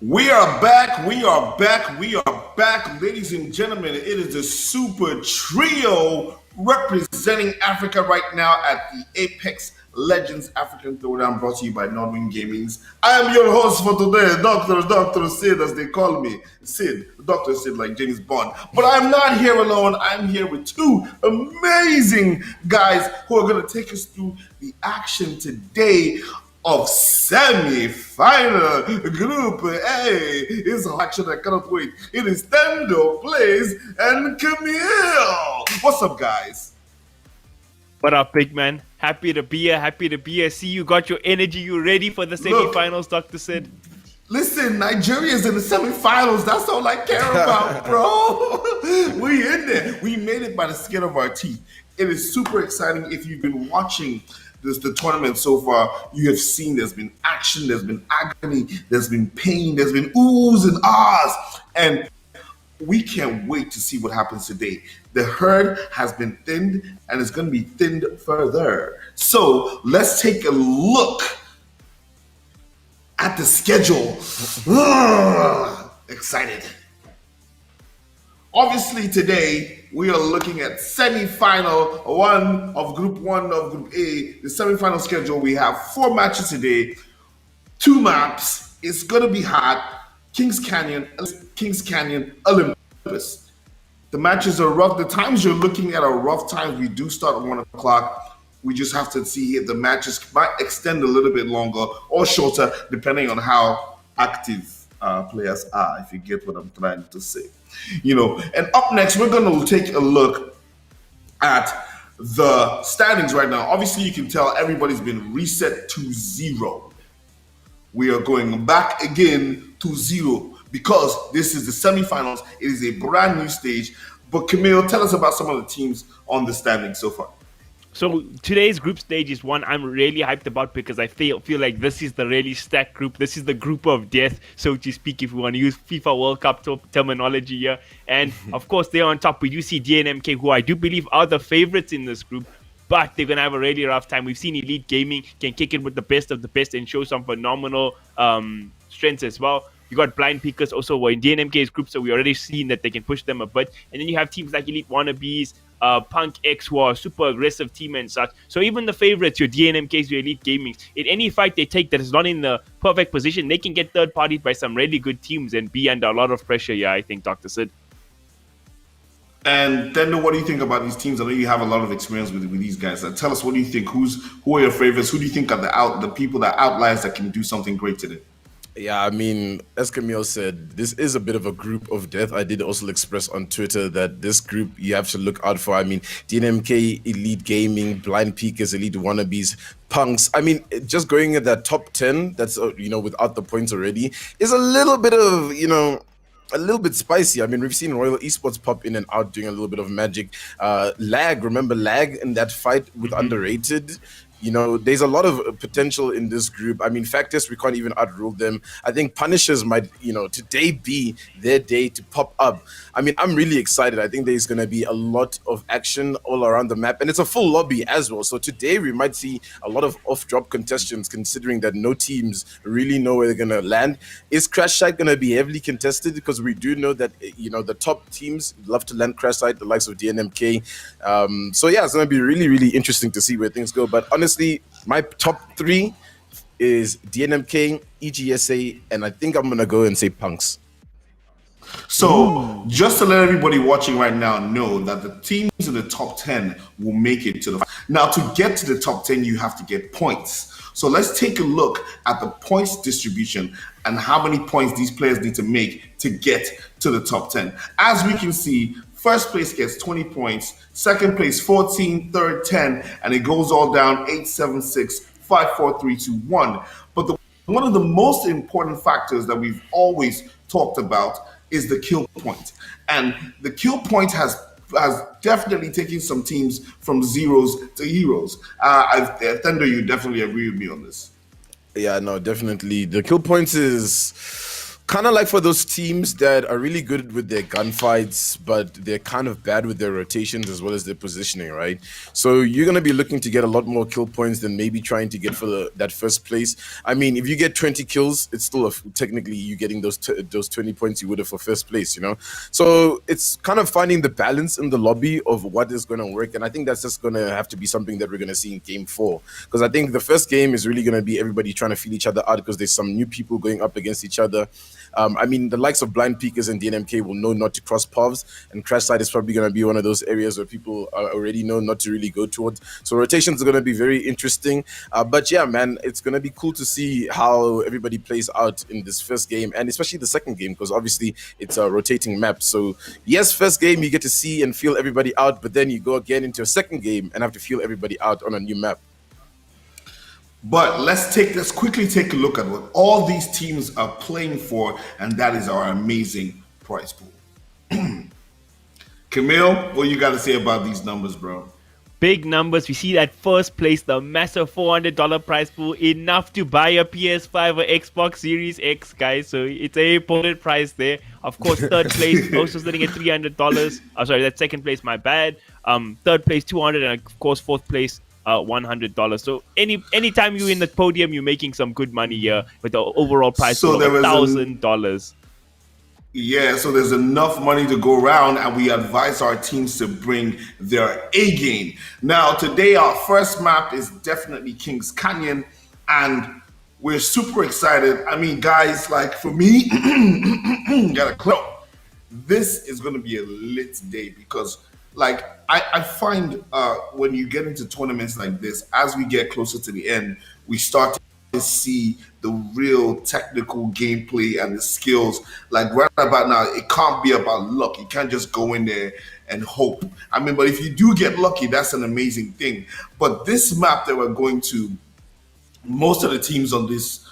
We are back. We are back. We are back, ladies and gentlemen. It is the Super Trio representing Africa right now at the Apex Legends African Throwdown, brought to you by Northern Gamings. I am your host for today, Doctor Sid, as they call me, Sid, Doctor Sid, like James Bond. But I'm not here alone. I'm here with two amazing guys who are going to take us through the action today of semi-final Group A. It's action I cannot wait. It is Tendo Plays and Camille. What's up, guys? What up, big man? Happy to be here. Happy to be here. See, you got your energy. You ready for the Look, semi-finals, Dr. Sid? listen, Nigeria's in the semifinals. That's all I care about, bro. We in there. We made it by the skin of our teeth. It is super exciting. If you've been watching the tournament so far, you have seen there's been action, there's been agony, there's been pain, there's been oohs and ahs. And we can't wait to see what happens today. The herd has been thinned and it's going to be thinned further. So let's take a look at the schedule. Excited. Obviously, today we are looking at semi-final one of Group A. The semi-final schedule, we have 4 matches today, 2 maps. It's gonna be hot. Kings Canyon, Olympus. The matches are rough. The times you're looking at are rough times. We do start at 1 o'clock. We just have to see if the matches might extend a little bit longer or shorter, depending on how active players are, if you get what I'm trying to say. And up next, we're going to take a look at the standings right now. Obviously, you can tell everybody's been reset to 0. We are going back again to 0 because this is the semifinals. It is a brand new stage. But Camille, tell us about some of the teams on the standings so far. So today's group stage is one I'm really hyped about because I feel like this is the really stacked group. This is the group of death, so to speak, if we want to use FIFA World Cup terminology here. And of course, they're on top. We do see DNMK, who I do believe are the favorites in this group, but they're going to have a really rough time. We've seen Elite Gaming can kick it with the best of the best and show some phenomenal strengths as well. You got Blind Pickers also were in DNMK's group, so we already seen that they can push them a bit. And then you have teams like Elite Wannabes, Punk X, who are a super aggressive team and such. So even the favorites, your DNMKs, your Elite Gamings, in any fight they take that is not in the perfect position, they can get third-partied by some really good teams and be under a lot of pressure. Yeah, I think, Dr. Sid. And then, what do you think about these teams? I know you have a lot of experience with these guys. Tell us, what do you think? Who are your favorites? Who do you think are the people that outliers that can do something great today? Yeah, I mean, as Camille said, this is a bit of a group of death. I did also express on Twitter that this group you have to look out for. I mean, DNMK, Elite Gaming, Blind Peakers, Elite Wannabes, Punks. I mean, just going at that top 10, that's, without the points already, is a little bit of, a little bit spicy. I mean, we've seen Royal Esports pop in and out doing a little bit of magic. Remember Lag in that fight with Underrated? There's a lot of potential in this group. I mean, fact is, we can't even outrule them. I think Punishers might, today be their day to pop up. I mean, I'm really excited. I think there's going to be a lot of action all around the map, and it's a full lobby as well. So today we might see a lot of off-drop contestants, considering that no teams really know where they're going to land. Is Crash Site going to be heavily contested? Because we do know that, the top teams love to land Crash Site, the likes of DNMK. So yeah, it's going to be really, really interesting to see where things go. But honestly, my top 3 is DNMK, EGSA, and I think I'm going to go and say Punks. So, just to let everybody watching right now know that the teams in the top 10 will make it to the. Now, to get to the top 10, you have to get points. So, let's take a look at the points distribution and how many points these players need to make to get to the top 10. As we can see, first place gets 20 points, second place 14, third 10, and it goes all down 8, 7, 6, 5, 4, 3, 2, 1. But one of the most important factors that we've always talked about is the kill point. And the kill point has definitely taken some teams from zeros to heroes. Thunder, you definitely agree with me on this. Yeah, no, definitely. The kill points is kind of like for those teams that are really good with their gunfights, but they're kind of bad with their rotations as well as their positioning, right? So you're going to be looking to get a lot more kill points than maybe trying to get for that first place. I mean, if you get 20 kills, it's still technically you getting those 20 points you would have for first place, you know? So it's kind of finding the balance in the lobby of what is going to work. And I think that's just going to have to be something that we're going to see in game 4. Because I think the first game is really going to be everybody trying to feel each other out because there's some new people going up against each other. I mean, the likes of Blind Peakers and DNMK will know not to cross paths, and Crash Site is probably going to be one of those areas where people already know not to really go towards. So rotations are going to be very interesting. But yeah, man, it's going to be cool to see how everybody plays out in this first game, and especially the second game, because obviously it's a rotating map. So yes, first game you get to see and feel everybody out, but then you go again into a second game and have to feel everybody out on a new map. But let's quickly take a look at what all these teams are playing for, and that is our amazing prize pool. Camille, what you got to say about these numbers, bro? Big numbers. We see that first place, the massive $400 prize pool, enough to buy a PS5 or Xbox Series X, guys. So it's a important prize there. Of course, third place also sitting at $300. Oh, sorry, that's second place. My bad. Third place $200, and of course fourth place $100. So anytime you're in the podium, you're making some good money here with the overall prize So pool there of was $1,000. Yeah, so there's enough money to go around, and we advise our teams to bring their A game. Now, today, our first map is definitely Kings Canyon, and we're super excited. I mean, guys, like for me, gotta clip. This is going to be a lit day because, like, I find when you get into tournaments like this, as we get closer to the end, we start to see the real technical gameplay and the skills. Like right about now, it can't be about luck. You can't just go in there and hope. I mean, but if you do get lucky, that's an amazing thing. But this map that we're going to, most of the teams on this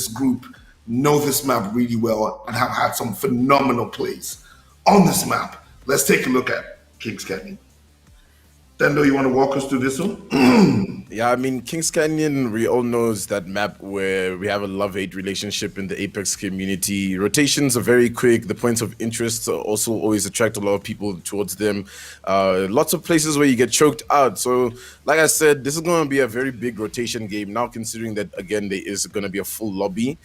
group know this map really well and have had some phenomenal plays on this map. Let's take a look at Kings Canyon. Dendo, you want to walk us through this one? Yeah, I mean, Kings Canyon, we all know is that map where we have a love-hate relationship in the Apex community. Rotations are very quick. The points of interest also always attract a lot of people towards them. Lots of places where you get choked out. So, like I said, this is going to be a very big rotation game. Now, considering that, again, there is going to be a full lobby.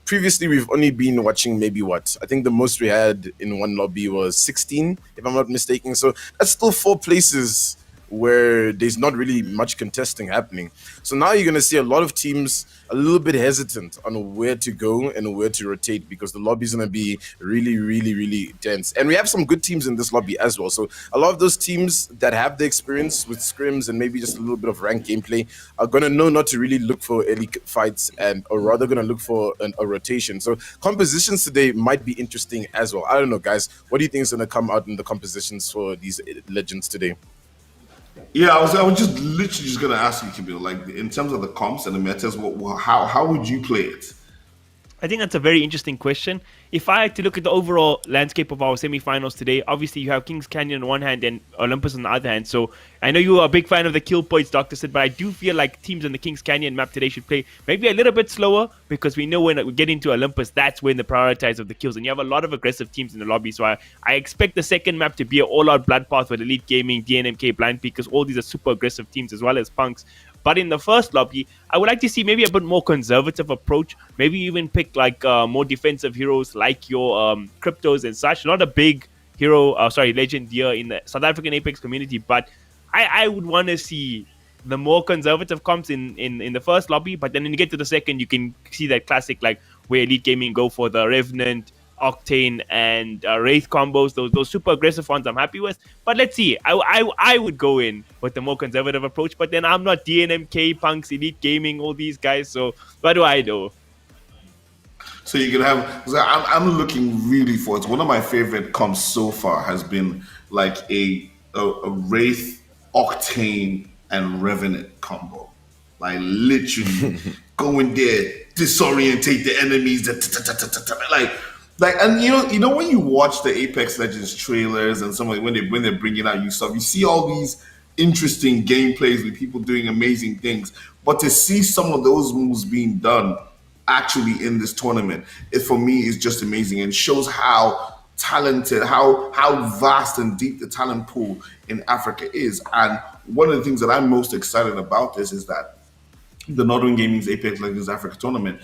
Previously, we've only been watching maybe what? I think the most we had in one lobby was 16, if I'm not mistaken. So that's still 4 places where there's not really much contesting happening. So now you're going to see a lot of teams a little bit hesitant on where to go and where to rotate because the lobby is going to be really, really, really dense. And we have some good teams in this lobby as well. So a lot of those teams that have the experience with scrims and maybe just a little bit of ranked gameplay are going to know not to really look for early fights or rather going to look for a rotation. So compositions today might be interesting as well. I don't know, guys. What do you think is going to come out in the compositions for these legends today? Yeah, I was just literally just gonna ask you, Camille, like in terms of the comps and the metas, how would you play it? I think that's a very interesting question. If I had to look at the overall landscape of our semifinals today, obviously you have Kings Canyon on one hand and Olympus on the other hand. So I know you are a big fan of the kill points, Dr. Sid, but I do feel like teams on the Kings Canyon map today should play maybe a little bit slower because we know when we get into Olympus, that's when the prioritize of the kills. And you have a lot of aggressive teams in the lobby. So I expect the second map to be an all-out bloodbath with Elite Gaming, DNMK, Blind Peakers. All these are super aggressive teams as well as Punks. But in the first lobby, I would like to see maybe a bit more conservative approach. Maybe even pick like more defensive heroes like your cryptos and such. Not a big legend here in the South African Apex community, but I would want to see the more conservative comps in the first lobby. But then when you get to the second, you can see that classic like where Elite Gaming go for the Revenant, Octane, and Wraith combos. Those super aggressive ones I'm happy with. But let's see. I would go in with the more conservative approach. But then I'm not DNMK, Punks, Elite Gaming, all these guys. So what do I do? So you can have. I'm looking really forward. One of my favorite comps so far has been like a Wraith, Octane, and Revenant combo. Like literally go in there, disorientate the enemies, like, and you know when you watch the Apex Legends trailers and when they're bringing out new stuff, you see all these interesting gameplays with people doing amazing things. But to see some of those moves being done actually in this tournament, it for me is just amazing and shows how talented, how vast and deep the talent pool in Africa is. And one of the things that I'm most excited about this is that the Northern Gaming's Apex Legends Africa tournament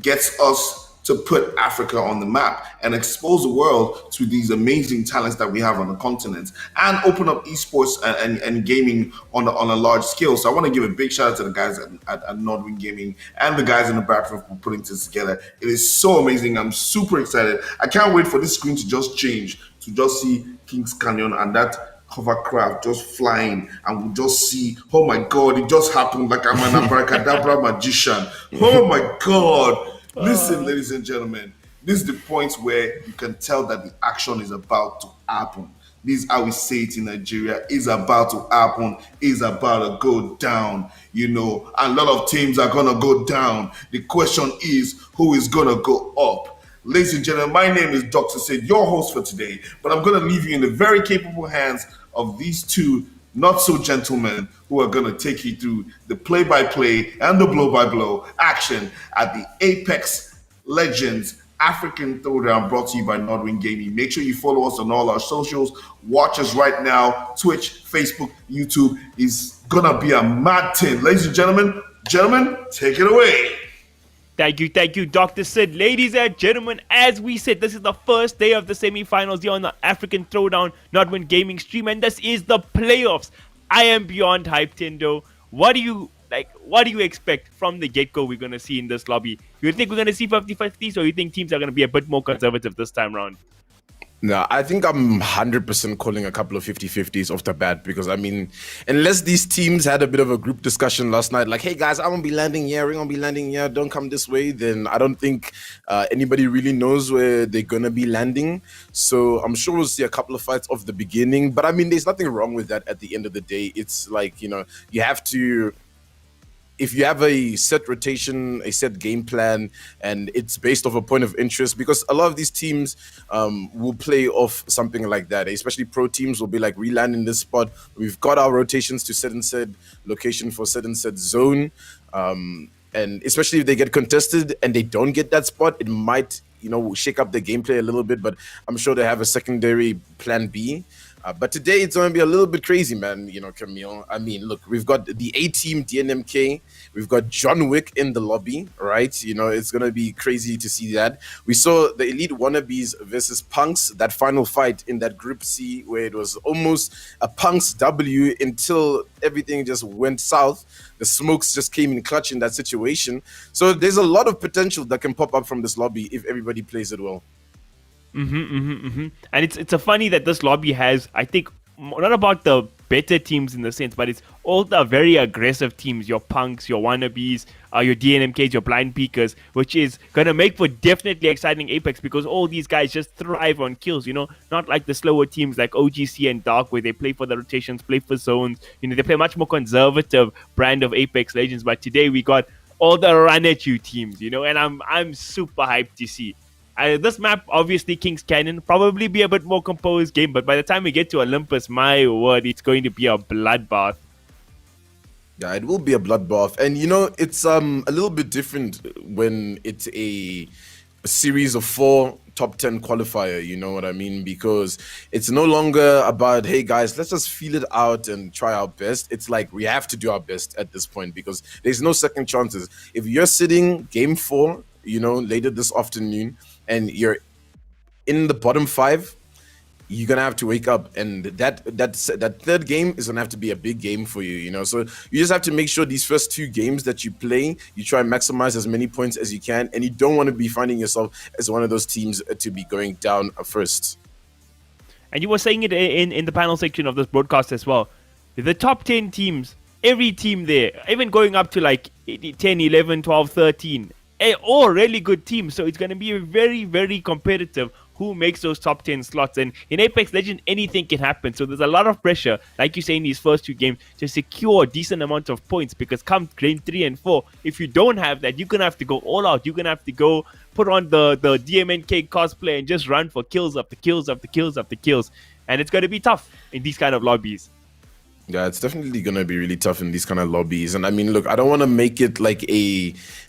gets us to put Africa on the map and expose the world to these amazing talents that we have on the continent and open up esports and gaming on a large scale. So I want to give a big shout out to the guys at Northern Gaming and the guys in the background for putting this together. It is so amazing. I'm super excited. I can't wait for this screen to just change, to just see Kings Canyon and that hovercraft just flying, and we'll just see, oh my god, it just happened, like I'm an abracadabra magician. Oh my god. Listen, ladies and gentlemen, this is the point where you can tell that the action is about to happen. This is how we say it in Nigeria, is about to happen, is about to go down, and a lot of teams are gonna go down. The question is, who is gonna go up? Ladies and gentlemen, my name is Dr. Sid, your host for today, but I'm gonna leave you in the very capable hands of these two not so gentlemen who are going to take you through the play-by-play and the blow-by-blow action at the Apex Legends African Throwdown, brought to you by Northern Gaming. Make sure you follow us on all our socials. Watch us right now. Twitch, Facebook, YouTube is going to be a mad thing. Ladies and gentlemen, take it away. Thank you, Dr. Sid. Ladies and gentlemen, as we said, this is the first day of the semi-finals here on the African Throwdown Nodwin Gaming stream, and this is the playoffs. I am beyond hyped, Tendo. What do you expect from the get-go we're going to see in this lobby? You think we're going to see 50-50s, or you think teams are going to be a bit more conservative this time around? No, I think I'm 100% calling a couple of 50-50s off the bat, because, unless these teams had a bit of a group discussion last night, like, hey, guys, I'm going to be landing here, we're going to be landing here, don't come this way, then I don't think anybody really knows where they're going to be landing. So I'm sure we'll see a couple of fights off the beginning, but, there's nothing wrong with that at the end of the day. It's like, you have to... If you have a set rotation, a set game plan, and it's based off a point of interest, because a lot of these teams will play off something like that, especially pro teams will be like, we land in this spot, we've got our rotations to set and set location for set and set zone, and especially if they get contested and they don't get that spot, it might shake up the gameplay a little bit, but I'm sure they have a secondary plan B. But today it's going to be a little bit crazy, man, Camille. Look, we've got the A-team, DNMK. We've got John Wick in the lobby, right? It's going to be crazy to see that. We saw the Elite Wannabes versus Punks, that final fight in that Group C, where it was almost a Punks W until everything just went south. The smokes just came in clutch in that situation. So there's a lot of potential that can pop up from this lobby if everybody plays it well. And it's a funny that this lobby has, I think, not about the better teams in the sense, but it's all the very aggressive teams, your Punks, your Wannabes, your DNMKs, your Blind Peakers, which is going to make for definitely exciting Apex, because all these guys just thrive on kills, not like the slower teams like OGC and Dark, where they play for the rotations, play for zones, they play a much more conservative brand of Apex Legends. But today we got all the run at you teams, and I'm super hyped to see. This map, obviously, King's Canyon, probably be a bit more composed game, but by the time we get to Olympus, my word, it's going to be a bloodbath. Yeah, it will be a bloodbath. And, it's a little bit different when it's a series of 4 top 10 qualifier, you know what I mean? Because it's no longer about, hey, guys, let's just feel it out and try our best. It's like we have to do our best at this point, because there's no second chances. If you're sitting game 4, later this afternoon, and you're in the bottom 5, you're gonna have to wake up, and that third game is gonna have to be a big game for you. So you just have to make sure these first 2 games that you play, you try and maximize as many points as you can, and you don't want to be finding yourself as one of those teams to be going down first. And you were saying it in the panel section of this broadcast as well. The top 10 teams, every team there, even going up to like 10, 11, 12, 13. All really good teams, so it's going to be very, very competitive who makes those top 10 slots. And in Apex Legends, anything can happen, so there's a lot of pressure, like you say, in these first 2 games to secure a decent amount of points, because come game 3 and 4, if you don't have that, you're going to have to go all out. You're going to have to go put on the DMNK cosplay and just run for kills after kills after kills after kills, and it's going to be tough in these kind of lobbies. Yeah, it's definitely going to be really tough in these kind of lobbies. And I mean, look, I don't want to make it like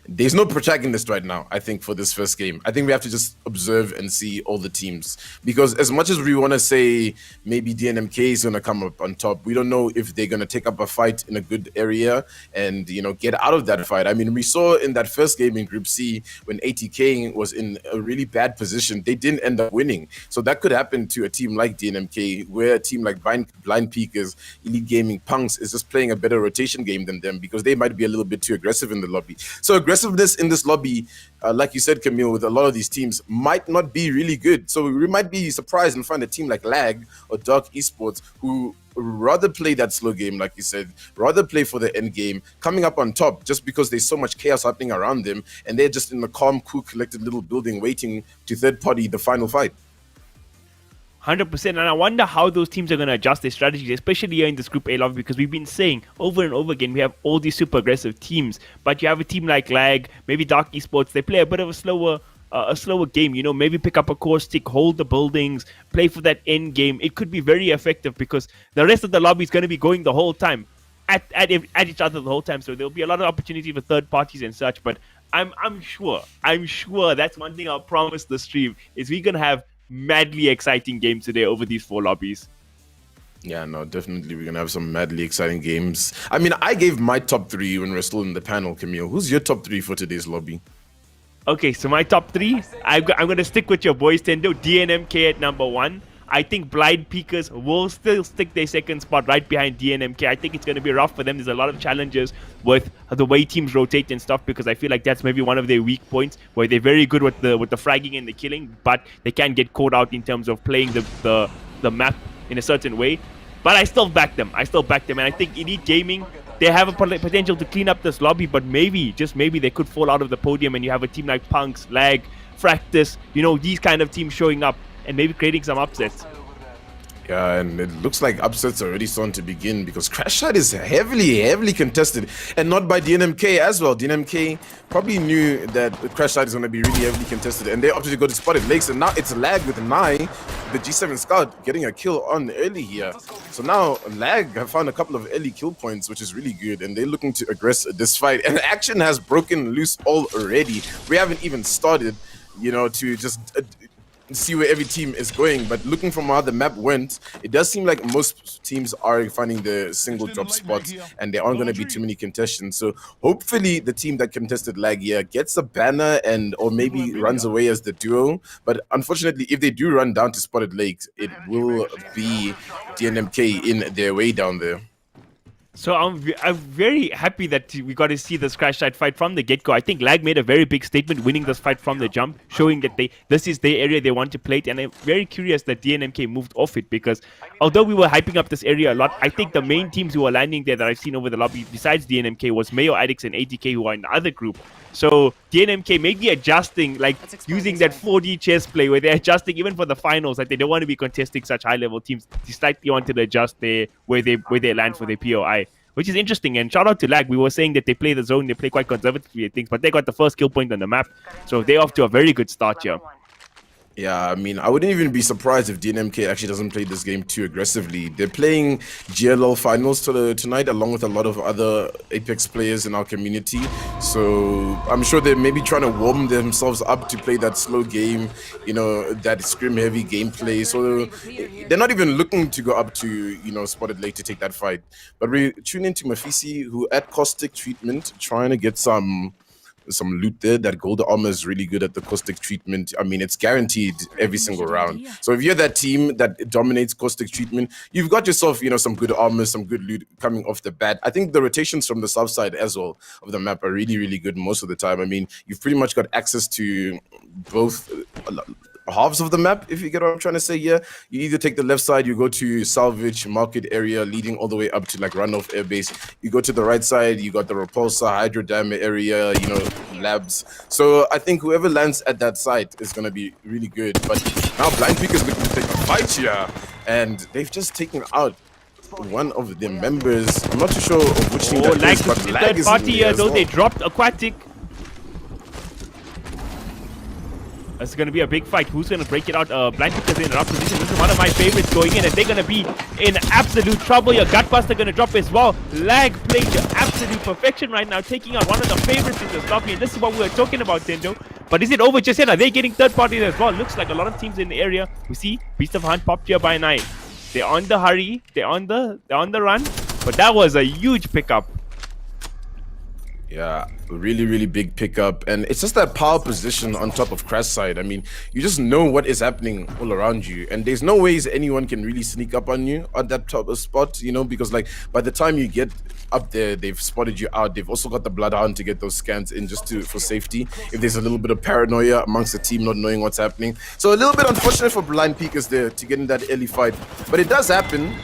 there's no protagonist right now, I think, for this first game. I think we have to just observe and see all the teams. Because as much as we want to say maybe DNMK is going to come up on top, we don't know if they're going to take up a fight in a good area and, get out of that fight. I mean, we saw in that first game in Group C when ATK was in a really bad position, they didn't end up winning. So that could happen to a team like DNMK, where a team like Blind Peakers, Elite Gaming, Punks is just playing a better rotation game than them because they might be a little bit too aggressive in the lobby. So aggressiveness in this lobby, like you said, Camille, with a lot of these teams might not be really good. So we might be surprised and find a team like Lag or Dark Esports who rather play that slow game, like you said, rather play for the end game, coming up on top just because there's so much chaos happening around them and they're just in a calm, cool, collected little building waiting to third party the final fight. 100%, and I wonder how those teams are going to adjust their strategies, especially here in this Group A lobby, because we've been saying over and over again we have all these super aggressive teams, but you have a team like Lag, maybe Dark Esports, they play a bit of a slower game, maybe pick up a core stick, hold the buildings, play for that end game. It could be very effective because the rest of the lobby is going to be going the whole time at each other the whole time, so there'll be a lot of opportunity for third parties and such. But I'm sure that's one thing I'll promise the stream is we're going to have madly exciting games today over these 4 lobbies. Yeah, no, definitely we're gonna have some madly exciting games. I mean, I gave my top 3 when we're still in the panel, Camille. Who's your top 3 for today's lobby? Okay, so my top 3, I'm going to stick with your boys, Tendo. DNMK at number 1. I think Blind Peakers will still stick their second spot right behind DNMK. I think it's going to be rough for them. There's a lot of challenges with the way teams rotate and stuff because I feel like that's maybe one of their weak points where they're very good with the fragging and the killing, but they can get caught out in terms of playing the map in a certain way. But I still back them. And I think Elite Gaming, they have a potential to clean up this lobby, but maybe, just maybe, they could fall out of the podium and you have a team like Punks, Lag, Fractus, these kind of teams showing up and maybe creating some upsets. Yeah, and it looks like upsets are already starting to begin because Crash Side is heavily contested, and not by DNMK as well. DNMK probably knew that Crash Side is going to be really heavily contested, and they opted to go to Spotted Lakes, and now it's Lag with Nai, the G7 Scout, getting a kill on early here. So now Lag have found a couple of early kill points, which is really good, and they're looking to aggress this fight, and action has broken loose already. We haven't even started, to just see where every team is going, but looking from how the map went, it does seem like most teams are finding the single drop spots and there aren't going to be too many contestants. So hopefully the team that contested Lag here gets a banner or maybe runs away as the duo. But unfortunately, if they do run down to Spotted Lakes, it will be DNMK in their way down there. So I'm very happy that we got to see this Crash Side fight from the get-go. I think Lag made a very big statement winning this fight from the jump, showing that this is their area they want to play it. And I'm very curious that DNMK moved off it because although we were hyping up this area a lot, I think the main teams who are landing there that I've seen over the lobby besides DNMK was Mayo Addicts and ATK, who are in the other group. So DNMK may be adjusting, like using that 4D chess play where they're adjusting even for the finals, like they don't want to be contesting such high-level teams. They slightly wanted to adjust where they land for their POI, which is interesting. And shout out to Lag. We were saying that they play the zone, they play quite conservatively and things, but they got the first kill point on the map. So they're off to a very good start here. Yeah, I mean, I wouldn't even be surprised if DNMK actually doesn't play this game too aggressively. They're playing GLL finals tonight along with a lot of other Apex players in our community. So I'm sure they're maybe trying to warm themselves up to play that slow game, that scrim heavy gameplay. So they're not even looking to go up to, Spotted Lake to take that fight. But we tune into Mafisi, who at Caustic Treatment, trying to get some loot there. That gold armor is really good at the caustic treatment. I mean, it's guaranteed every single round. So if you're that team that dominates caustic treatment, you've got yourself, some good armor, some good loot coming off the bat. I think the rotations from the south side as well of the map are really, really good most of the time. I mean, you've pretty much got access to both halves of the map, if you get what I'm trying to say here. You either take the left side, you go to salvage market area leading all the way up to like runoff airbase. You go to the right side, you got the repulsor, hydrodam area, labs. So I think whoever lands at that site is going to be really good. But now Blind Peak is looking to take a fight here, and they've just taken out one of the members. I'm not too sure of which team that is, but Lag is in there as well. They dropped Aquatic. It's going to be a big fight. Who's going to break it out? Blind Pickers in a rough position. This is one of my favorites going in, and they're going to be in absolute trouble. Your Gutbuster going to drop as well. Lag played to absolute perfection right now, taking out one of the favorites in this lobby. And this is what we were talking about, Tendo. But is it over just yet? Are they getting third parties as well? Looks like a lot of teams in the area. We see Beast of Hunt popped here by Night. They're on the hurry. They're on the run. But that was a huge pickup. Yeah, really, really big pickup. And it's just that power position on top of Crash side. I mean, you just know what is happening all around you. And there's no ways anyone can really sneak up on you at that top of spot, you know, because like by the time you get up there, they've spotted you out. They've also got the Bloodhound to get those scans in just for safety. If there's a little bit of paranoia amongst the team not knowing what's happening. So a little bit unfortunate for Blind Peakers there to get in that early fight. But it does happen.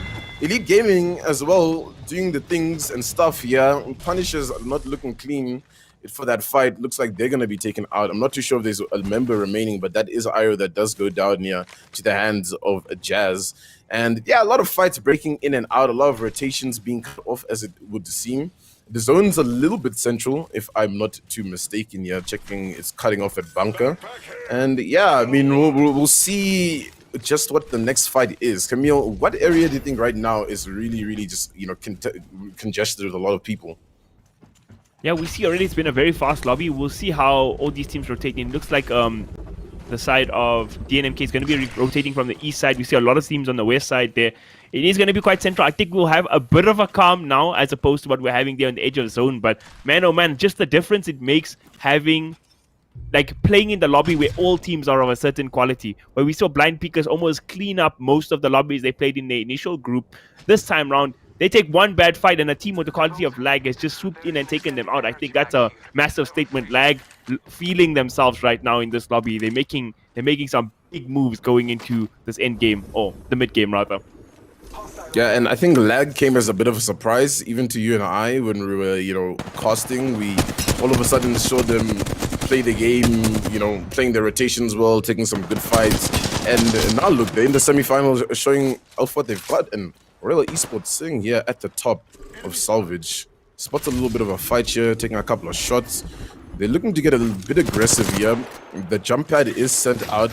Elite Gaming as well, doing the things and stuff here. Punishers are not looking clean for that fight. Looks like they're going to be taken out. I'm not too sure if there's a member remaining, but that is an IO that does go down here to the hands of Jazz. And yeah, a lot of fights breaking in and out, a lot of rotations being cut off as it would seem. The zone's a little bit central, if I'm not too mistaken here. Checking, it's cutting off at bunker. And yeah, I mean, we'll see just what the next fight is. Camille, what area do you think right now is really, really just, you know, congested with a lot of people? Yeah, we see already it's been a very fast lobby. We'll see how all these teams rotate in. Looks like the side of DNMK is going to be rotating from the east side. We see a lot of teams on the west side there. It is going to be quite central. I think we'll have a bit of a calm now as opposed to what we're having there on the edge of the zone. But man, oh man, just the difference it makes having like playing in the lobby where all teams are of a certain quality, where we saw Blind Peakers almost clean up most of the lobbies they played in the initial group. This time round, they take one bad fight and a team with the quality of Lag has just swooped in and taken them out. I think that's a massive statement. Lag feeling themselves right now in this lobby. They're making some big moves going into this end game, or the mid game rather. Yeah, and I think Lag came as a bit of a surprise, even to you and I, when we were, you know, casting. We all of a sudden saw them play the game, you know, playing their rotations well, taking some good fights. And now look, they're in the semifinals showing off what they've got. And Real Esports sitting here at the top of Salvage. Spots a little bit of a fight here, taking a couple of shots. They're looking to get a little bit aggressive here. The jump pad is sent out.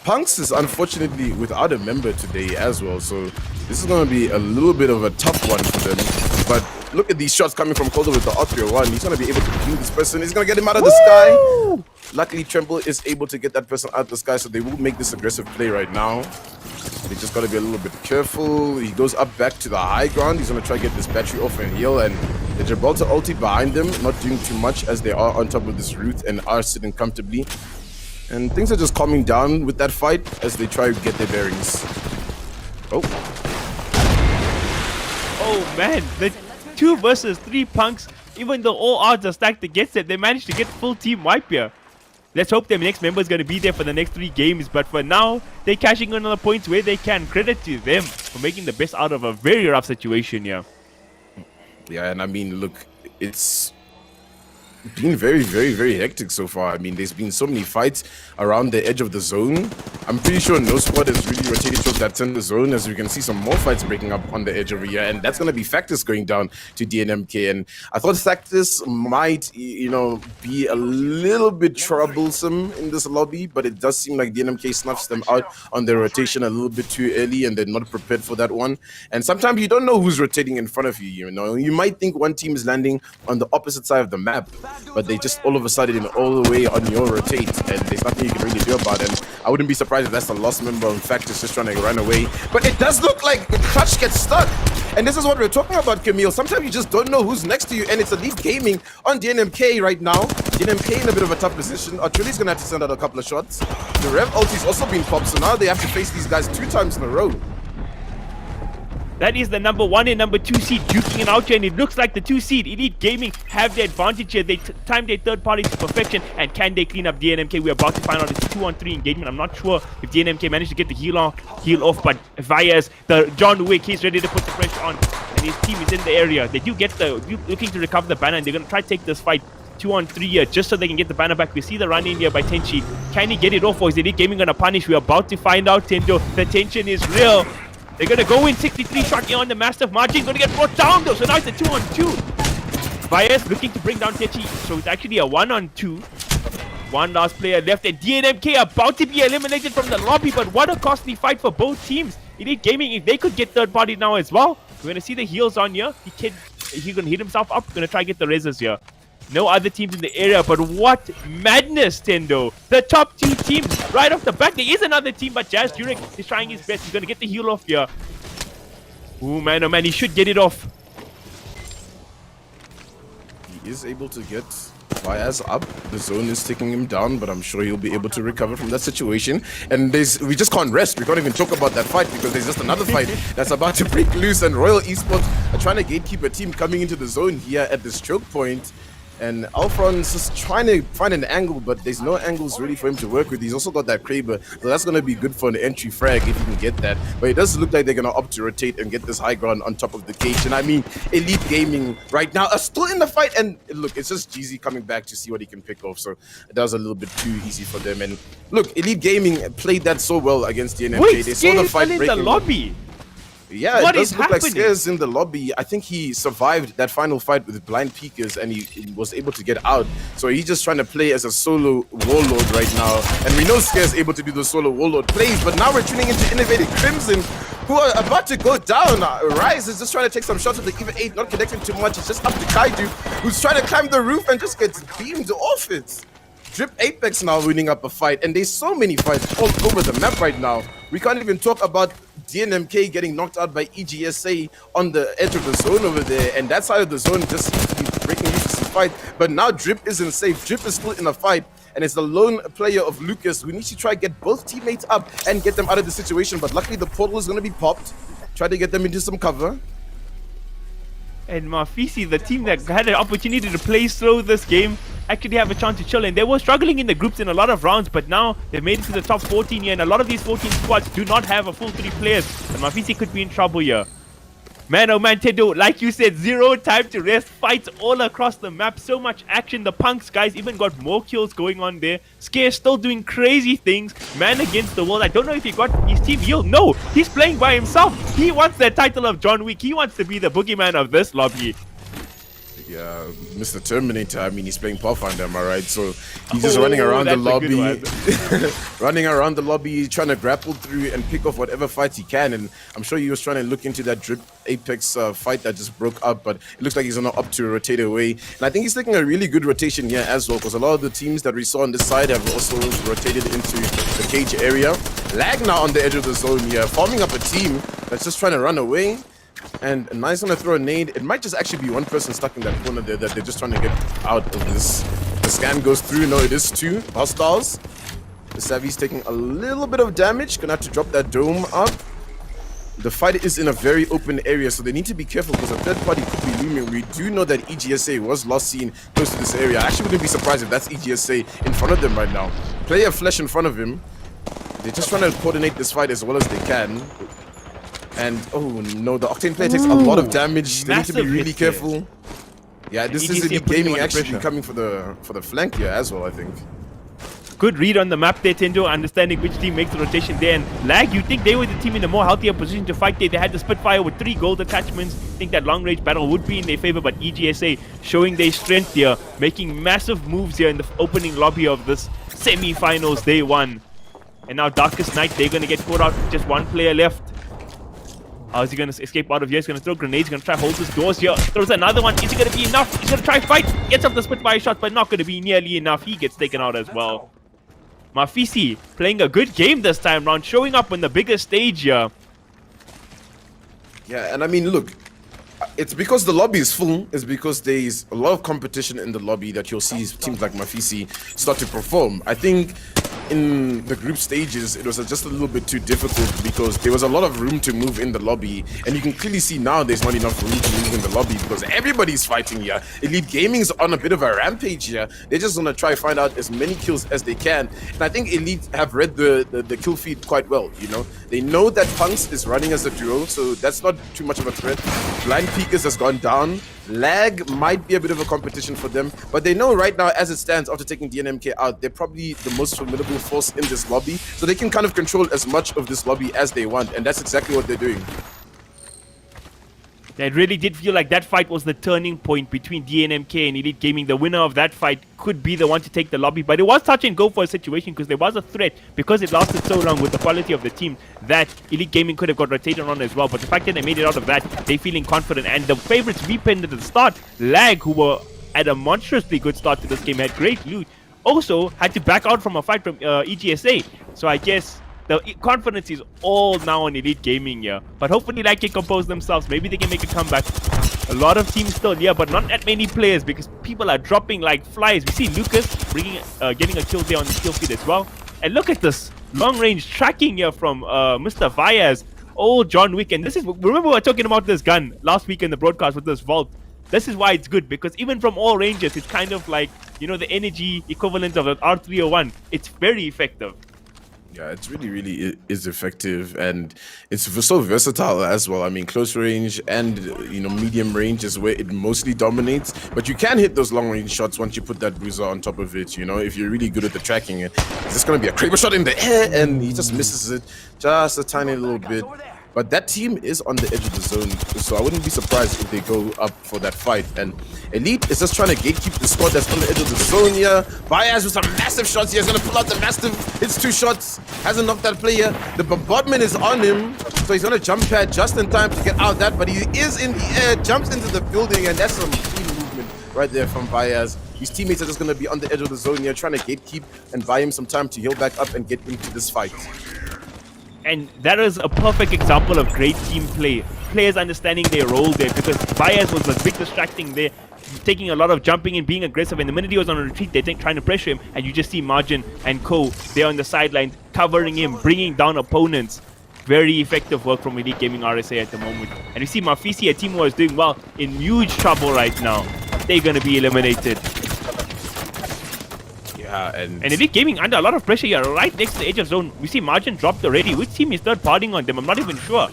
Punks is unfortunately without a member today as well, so this is going to be a little bit of a tough one for them. But look at these shots coming from Calder with the R301. He's going to be able to kill this person. He's going to get him out of the sky. Luckily, Tremble is able to get that person out of the sky, so they will make this aggressive play right now. They just got to be a little bit careful. He goes up back to the high ground. He's going to try to get this battery off and heal, and the Gibraltar ulti behind them, not doing too much as they are on top of this root and are sitting comfortably. And things are just calming down with that fight as they try to get their bearings. Oh. Oh man, the 2 versus 3 Punks, even though all odds are stacked against it, they managed to get full team wipe here. Let's hope their next member is going to be there for the next 3 games, but for now, they're cashing in on the points where they can. Credit to them for making the best out of a very rough situation here. Yeah, and I mean, look, it's been very, very, very hectic so far. I mean, there's been so many fights around the edge of the zone. I'm pretty sure no squad has really rotated towards that center zone, as we can see some more fights breaking up on the edge over here, and that's going to be Factus going down to DNMK. And I thought Factus might, you know, be a little bit troublesome in this lobby, but it does seem like DNMK snuffs them out on their rotation a little bit too early, and they're not prepared for that one. And sometimes you don't know who's rotating in front of you, you know. You might think one team is landing on the opposite side of the map, but they just all of a sudden all the way on your rotate, and there's nothing you can really do about it. And I wouldn't be surprised if that's the lost member. In fact, it's just trying to run away. But it does look like Clutch gets stuck. And this is what we're talking about, Camille. Sometimes you just don't know who's next to you, and it's Elite Gaming on DNMK right now. DNMK in a bit of a tough position. Archuli's gonna have to send out a couple of shots. The Rev ulti's also been popped, so now they have to face these guys 2 times in a row. That is the number 1 and number 2 seed duking it out here, and it looks like the 2 seed Elite Gaming have the advantage here. They timed their third party to perfection, and can they clean up DNMK? We're about to find out. It's 2-on-3 engagement. I'm not sure if DNMK managed to get the heal off, but Vias, the John Wick, he's ready to put the pressure on, and his team is in the area. They do get looking to recover the banner, and they're going to try to take this fight 2-on-3 here, just so they can get the banner back. We see the run in here by Tenchi. Can he get it off, or is Elite Gaming going to punish? We're about to find out, Tendo. The tension is real. They're going to go in 63 shot here on the massive margin. Going to get brought down though. So now it's a 2-on-2. Vias looking to bring down Techi. So it's actually a 1-on-2. One last player left, and DNMK about to be eliminated from the lobby, but what a costly fight for both teams. Elite Gaming, if they could get third party now as well, we're going to see the heals on here. He's going to hit himself up, going to try and get the reses here. No other teams in the area, but what madness, Tendo. The top two teams right off the back. There is another team, but Jazz Jurek is trying his best. He's going to get the heal off here. Oh man, he should get it off. He is able to get Fires up. The zone is taking him down, but I'm sure he'll be able to recover from that situation. And we just can't rest. We can't even talk about that fight because there's just another fight that's about to break loose, and Royal Esports are trying to gatekeep a team coming into the zone here at this choke point. And Alfron's just trying to find an angle, but there's no angles really for him to work with. He's also got that Kraber, so that's going to be good for an entry frag if he can get that. But it does look like they're going to opt to rotate and get this high ground on top of the cage. And I mean, Elite Gaming right now are still in the fight. And look, it's just Jeezy coming back to see what he can pick off. So that was a little bit too easy for them. And look, Elite Gaming played that so well against the NMK. Wait, they saw the fight breaking. In the lobby. Yeah, what it does look happening? like Scares in the lobby. I think he survived that final fight with blind peekers and he was able to get out. So he's just trying to play as a solo warlord right now. And we know Scares able to do the solo warlord plays, but now we're tuning into Innovative Crimson, who are about to go down. Rise is just trying to take some shots with the Eva 8, not connecting too much. It's just up to Kaiju, who's trying to climb the roof and just gets beamed off it. Drip Apex now winning up a fight, and there's so many fights all over the map right now. We can't even talk about DNMK getting knocked out by EGSA on the edge of the zone over there, and that side of the zone just seems to be breaking loose this fight. But now Drip isn't safe. Drip is still in a fight, and it's the lone player of Lucas who needs to try to get both teammates up and get them out of the situation. But luckily the portal is going to be popped. Try to get them into some cover. And Mafisi, the team that had an opportunity to play slow this game, actually have a chance to chill. And they were struggling in the groups in a lot of rounds, but now they've made it to the top 14 here. And a lot of these 14 squads do not have a full 3 players. And Mafisi could be in trouble here. Man, oh man, Tedo, like you said, zero time to rest. Fights all across the map. So much action. The Punks guys even got more kills going on there. Scare still doing crazy things. Man against the world. I don't know if he got his team healed. No, he's playing by himself. He wants that title of John Wick. He wants to be the boogeyman of this lobby. Yeah, Mr. Terminator, I mean, he's playing Pathfinder, am I right? So he's just running around the lobby, running around the lobby, trying to grapple through and pick off whatever fights he can. And I'm sure he was trying to look into that Drip Apex fight that just broke up, but it looks like he's not up to rotate away. And I think he's taking a really good rotation here as well, because a lot of the teams that we saw on this side have also rotated into the cage area. Lag now on the edge of the zone here, forming up a team that's just trying to run away. And Nice gonna throw a nade. It might just actually be one person stuck in that corner there that they're just trying to get out of this. The scan goes through. No, it is 2 hostiles. The Savvy's taking a little bit of damage. Gonna have to drop that dome up. The fight is in a very open area, so they need to be careful because a third party could be looming. We do know that EGSA was last seen close to this area. I actually wouldn't be surprised if that's EGSA in front of them right now. Player Flesh in front of him. They're just trying to coordinate this fight as well as they can. And oh no, the Octane player takes a lot of damage. They need to be really careful. Yeah, this is Elite Gaming actually coming for the flank here as well, I think. Good read on the map there, Tendo, understanding which team makes the rotation there. And Lag, you think they were the team in a more healthier position to fight there. They had the Spitfire with 3 gold attachments. I think that long range battle would be in their favor, but EGSA showing their strength here, making massive moves here in the opening lobby of this semi-finals day 1. And now Darkest Night, they're going to get caught out with just 1 player left. How is he going to escape out of here? He's going to throw grenades. He's going to try hold his doors here. Throws another one. Is it going to be enough? He's going to try fight. Gets off the Spitfire shot, but not going to be nearly enough. He gets taken out as well. Mafisi playing a good game this time round, showing up on the bigger stage here. Yeah, and I mean, look, it's because the lobby is full. It's because there's a lot of competition in the lobby that you'll see teams like Mafisi start to perform. I think in the group stages, it was just a little bit too difficult because there was a lot of room to move in the lobby. And you can clearly see now there's not enough room to move in the lobby because everybody's fighting here. Elite Gaming's on a bit of a rampage here. They're just going to try to find out as many kills as they can. And I think Elite have read the kill feed quite well, you know. They know that Punks is running as a duo, so that's not too much of a threat. Blind Peekers has gone down. Lag might be a bit of a competition for them, but they know right now, as it stands, after taking DNMK out, they're probably the most formidable force in this lobby, so they can kind of control as much of this lobby as they want, and that's exactly what they're doing. It really did feel like that fight was the turning point between DNMK and Elite Gaming. The winner of that fight could be the one to take the lobby, but it was touch and go for a situation because there was a threat because it lasted so long with the quality of the team that Elite Gaming could have got rotated on as well. But the fact that they made it out of that, they feeling confident. And the favorites we pinned at the start, Lag, who were at a monstrously good start to this game, had great loot, also had to back out from a fight from EGSA. So I guess the confidence is all now on Elite Gaming here. But hopefully Lag can compose themselves. Maybe they can make a comeback. A lot of teams still here, but not that many players because people are dropping like flies. We see Lucas getting a kill there on the kill feed as well. And look at this long-range tracking here from Mr. Vyaz. Oh, John Wick. And this is, remember we were talking about this gun last week in the broadcast with this Vault. This is why it's good, because even from all ranges, it's kind of like, you know, the energy equivalent of an R301. It's very effective. Yeah, it's really is effective, and it's so versatile as well. I mean, close range and, you know, medium range is where it mostly dominates, but you can hit those long range shots once you put that bruiser on top of it. You know, if you're really good at the tracking it, it's just going to be a Kraber shot in the air, and he just misses it just a tiny little bit. But that team is on the edge of the zone, so I wouldn't be surprised if they go up for that fight. And Elite is just trying to gatekeep the squad that's on the edge of the zone here. Vyaz with some massive shots here. He's going to pull out the massive. Hits 2 shots. Hasn't knocked that player. The bombardment is on him, so he's going to jump pad just in time to get out of that. But he is in the air, jumps into the building, and that's some clean movement right there from Vyaz. His teammates are just going to be on the edge of the zone here, trying to gatekeep and buy him some time to heal back up and get into this fight. And that is a perfect example of great team play. Players understanding their role there, because Vyaz was a big distracting there, taking a lot of jumping and being aggressive. And the minute he was on a retreat, they're trying to pressure him. And you just see Margin and Co. there on the sidelines, covering him, bringing down opponents. Very effective work from Elite Gaming RSA at the moment. And you see Mafisi, a team who is doing well, in huge trouble right now. They're going to be eliminated. And Elite Gaming under a lot of pressure here, right next to the edge of zone. We see Margin dropped already. Which team is third partying on them? I'm not even sure.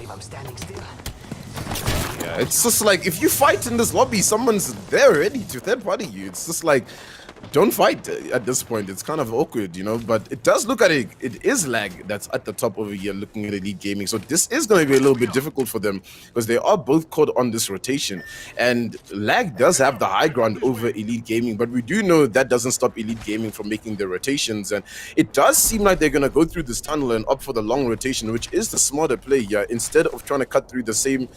Yeah, it's just like, if you fight in this lobby, someone's there ready to third party you. It's just like, don't fight at this point. It's kind of awkward, you know, but it does look at it. It is Lag that's at the top over here looking at Elite Gaming. So this is going to be a little bit difficult for them because they are both caught on this rotation. And Lag does have the high ground over Elite Gaming, but we do know that doesn't stop Elite Gaming from making their rotations. And it does seem like they're going to go through this tunnel and opt for the long rotation, which is the smarter play here, instead of trying to cut through the same,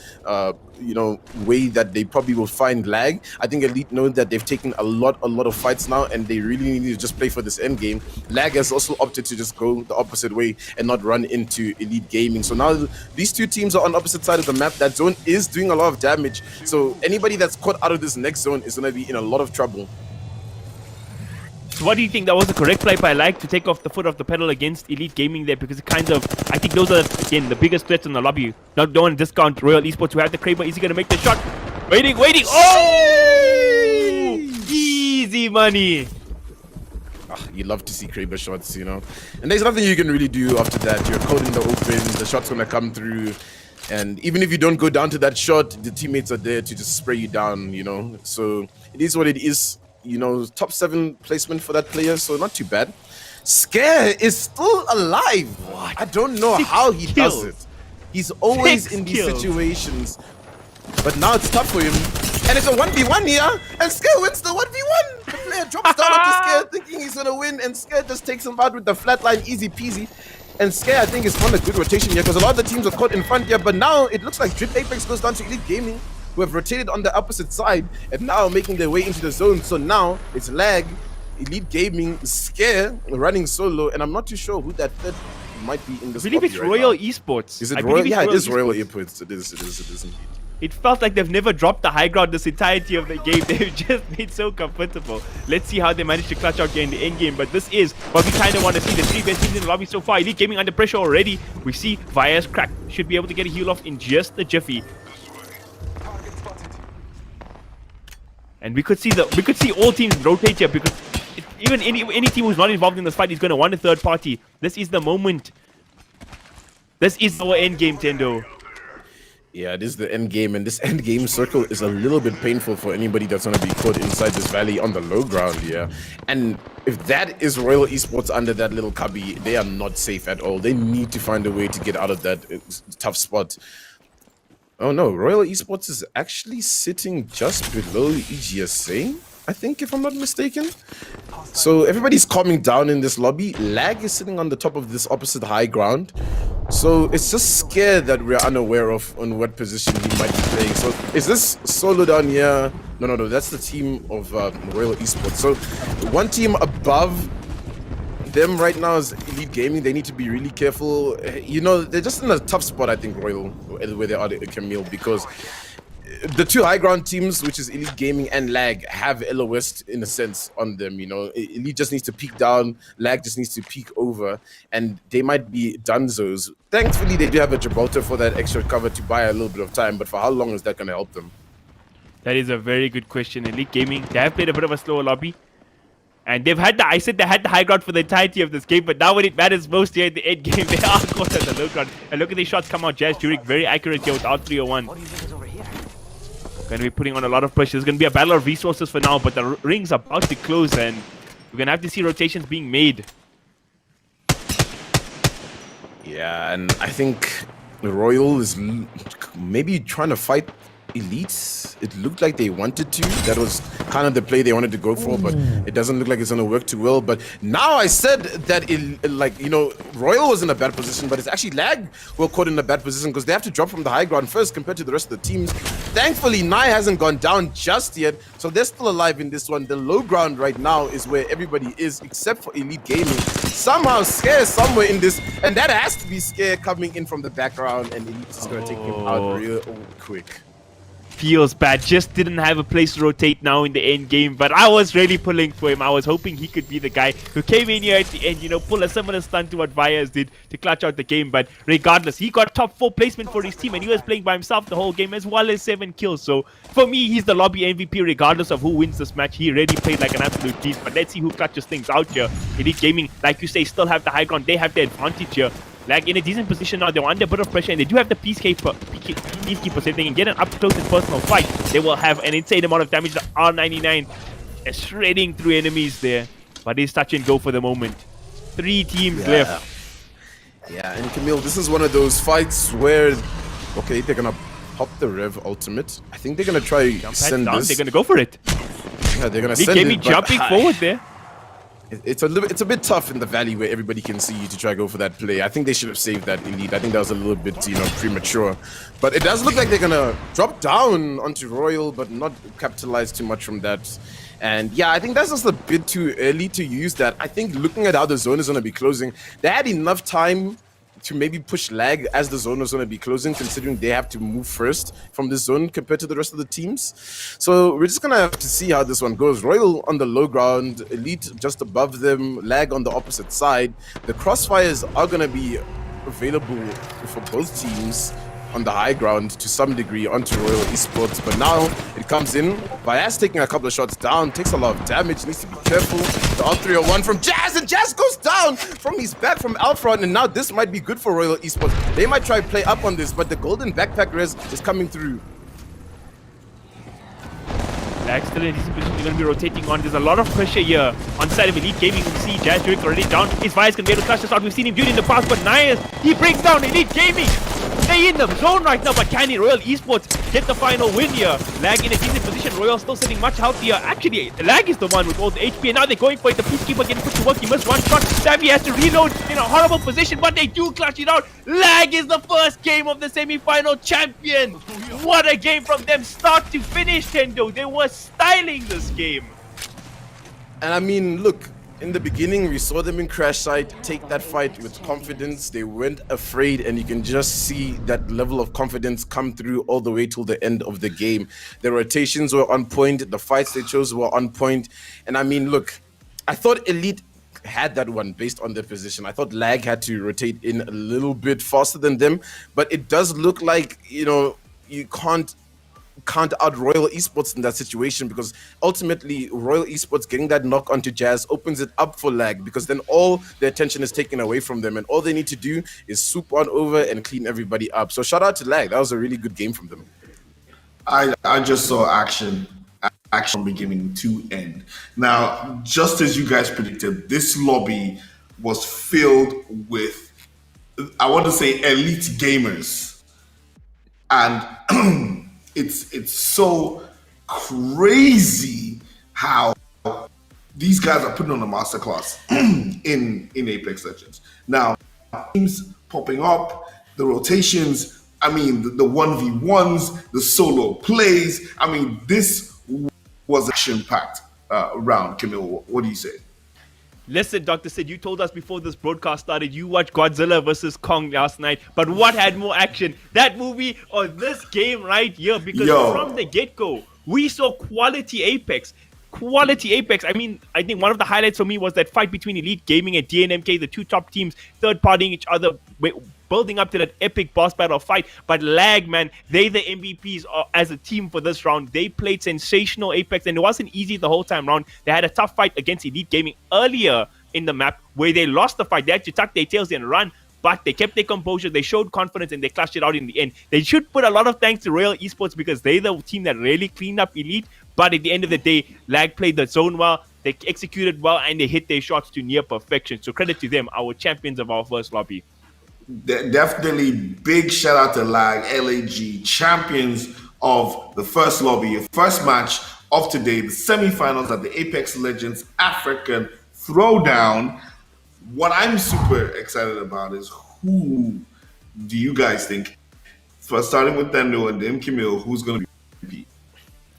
you know, way that they probably will find Lag. I think Elite know that they've taken a lot of fights now, and they really need to just play for this end game. Lag has also opted to just go the opposite way and not run into Elite Gaming. So now these two teams are on opposite side of the map. That zone is doing a lot of damage. So anybody that's caught out of this next zone is going to be in a lot of trouble. So what do you think? That was the correct play by Lag to take off the foot off the pedal against Elite Gaming there, because it kind of, I think those are, again, the biggest threats in the lobby. Don't want to discount Royal Esports who have the Kraber. Is he going to make the shot? Waiting. Oh! Easy money. You love to see Kraber shots, you know. And there's nothing you can really do after that. You're caught in the open. The shot's going to come through. And even if you don't go down to that shot, the teammates are there to just spray you down, you know. So it is what it is. You know, top 7 placement for that player, so not too bad. Scare is still alive. What? I don't know how he does it. He's always in these situations. But now it's tough for him. And it's a 1v1 here. And Scare wins the 1v1. The player drops down onto Scare thinking he's going to win. And Scare just takes him out with the flatline, easy peasy. And Scare, I think, is on a good rotation here because a lot of the teams are caught in front here. But now it looks like Drip Apex goes down to Elite Gaming, who have rotated on the opposite side and now making their way into the zone. So now it's Lag, Elite Gaming, Scare running solo, and I'm not too sure who that third might be in this. I believe it's Royal Esports. Is it Royal? Yeah, it is Royal Esports. It is indeed. It felt like they've never dropped the high ground this entirety of the game. They've just made so comfortable. Let's see how they manage to clutch out here in the end game. But this is what we kind of want to see. The 3 best teams in the lobby so far. Elite Gaming under pressure already. We see Vyaz crack. Should be able to get a heal off in just a jiffy. And we could see all teams rotate here, because even any team who's not involved in this fight is going to want a third party. This is the moment. This is our end game, Tendo. Yeah, it is the end game, and this end game circle is a little bit painful for anybody that's going to be caught inside this valley on the low ground here. And if that is Royal Esports under that little cubby, they are not safe at all. They need to find a way to get out of that tough spot. Oh no, Royal Esports is actually sitting just below EGSA, I think, if I'm not mistaken. So everybody's calming down in this lobby. Lag is sitting on the top of this opposite high ground. So it's just scared that we're unaware of on what position he might be playing. So is this solo down here? No, that's the team of Royal Esports. So one team above them right now is Elite Gaming. They need to be really careful. You know, they're just in a tough spot, I think, Royal, where they are, Camille, because the two high ground teams, which is Elite Gaming and Lag, have LOS in a sense on them. You know, Elite just needs to peek down, Lag just needs to peek over, and they might be dunzos. Thankfully, they do have a Gibraltar for that extra cover to buy a little bit of time, but for how long is that going to help them? That is a very good question. Elite Gaming, they have played a bit of a slower lobby. And they've had I said they had the high ground for the entirety of this game, but now when it matters most here in the end game, they are caught at the low ground. And look at these shots come out. Jazz Jurek very accurate here without 301. Going to be putting on a lot of pressure. There's going to be a battle of resources for now, but the ring's about to close, and we're going to have to see rotations being made. Yeah, and I think the Royal is maybe trying to fight Elites. It looked like they wanted to. That was kind of the play they wanted to go for, but it doesn't look like it's going to work too well. But now I said that, Royal was in a bad position, but it's actually Lag who are caught in a bad position because they have to drop from the high ground first compared to the rest of the teams. Thankfully, Nai hasn't gone down just yet, so they're still alive in this one. The low ground right now is where everybody is, except for Elite Gaming. Somehow Scare somewhere in this, and that has to be Scare coming in from the background, and Elite is going to take him out real quick. Feels bad. Just didn't have a place to rotate now in the end game, but I was really pulling for him. I was hoping he could be the guy who came in here at the end, pull a similar stunt to what Vias did to clutch out the game. But regardless, he got top 4 placement for his team, and he was playing by himself the whole game as well as 7 kills. So for me, he's the lobby MVP regardless of who wins this match. He already played like an absolute beast. But let's see who clutches things out here. Elite Gaming, like you say, still have the high ground. They have the advantage here. Lag in a decent position now. They're under a bit of pressure, and they do have the peacekeeper, so if they can get an up-close and personal fight, they will have an insane amount of damage. The R99 is shredding through enemies there, but it's touch and go for the moment. 3 teams left. Yeah, and Camille, this is one of those fights where, okay, they're gonna pop the Rev ultimate. I think they're gonna try send this. They're gonna go for it. Yeah, they're gonna send it. Jumping forward there. It's a bit tough in the valley where everybody can see you to try to go for that play. I think they should have saved that Elite. I think that was a little bit, premature. But it does look like they're gonna drop down onto Royal, but not capitalize too much from that. And yeah, I think that's just a bit too early to use that. I think looking at how the zone is gonna be closing, they had enough time to maybe push Lag as the zone is going to be closing, considering they have to move first from this zone compared to the rest of the teams. So we're just going to have to see how this one goes. Royal on the low ground, Elite just above them, Lag on the opposite side. The crossfires are going to be available for both teams on the high ground to some degree onto Royal Esports, but now it comes in. Vias taking a couple of shots down, takes a lot of damage, needs to be careful. The R301 from Jazz, and Jazz goes down from his back from Alfred, and now this might be good for Royal Esports. They might try to play up on this, but the golden backpack res is coming through. Lag still in decent position. They're going to be rotating on. There's a lot of pressure here on the side of Elite Gaming. You can see Jazz Jurek already down. His Vias can be able to clutch this out. We've seen him do it in the past, but Nias, he brings down Elite Gaming. They in the zone right now, but can Royal Esports get the final win here? Lag in a decent position. Royal still sitting much healthier. Actually, Lag is the one with all the HP, and now they're going for it. The Peacekeeper getting put to work. He missed one shot. Savvy has to reload in a horrible position, but they do clutch it out. Lag is the first game of the semi-final champion. What a game from them, start to finish, Tendo. They were styling this game. And I mean, look, in the beginning, we saw them in Crash Site take that fight with confidence. They weren't afraid, and you can just see that level of confidence come through all the way till the end of the game. The rotations were on point. The fights they chose were on point. And I mean, look, I thought Elite had that one based on their position. I thought Lag had to rotate in a little bit faster than them, but it does look like, you can't count out Royal Esports in that situation, because ultimately Royal Esports getting that knock onto Jazz opens it up for Lag, because then all the attention is taken away from them, and all they need to do is swoop on over and clean everybody up. So shout out to Lag. That was a really good game from them. I just saw action from beginning to end. Now, just as you guys predicted, this lobby was filled with, I want to say, elite gamers. and it's so crazy how these guys are putting on a masterclass in Apex Legends. Now, teams popping up, the rotations, I mean, the 1v1s, the solo plays. I mean, this was action packed round. Camille, what do you say? Listen, Dr. Sid, you told us before this broadcast started you watched Godzilla versus Kong last night, but what had more action? That movie or this game right here? Because from the get-go, we saw quality Apex. Quality Apex. I mean, I think one of the highlights for me was that fight between Elite Gaming and DNMK, the two top teams, third-partying each other, building up to that epic boss battle fight. But Lag, man, they the MVPs as a team for this round. They played sensational Apex, and it wasn't easy the whole time round. They had a tough fight against Elite Gaming earlier in the map where they lost the fight. They had to tuck their tails and run, but they kept their composure. They showed confidence, and they clutched it out in the end. They should put a lot of thanks to Royal Esports because they're the team that really cleaned up Elite. But at the end of the day, Lag played the zone well. They executed well, and they hit their shots to near perfection. So credit to them, our champions of our first lobby. Definitely big shout out to LAG, champions of the first lobby, first match of today, the semifinals at the Apex Legends African Throwdown. What I'm super excited about is who do you guys think, first starting with Tendo and then Camille, who's going to be?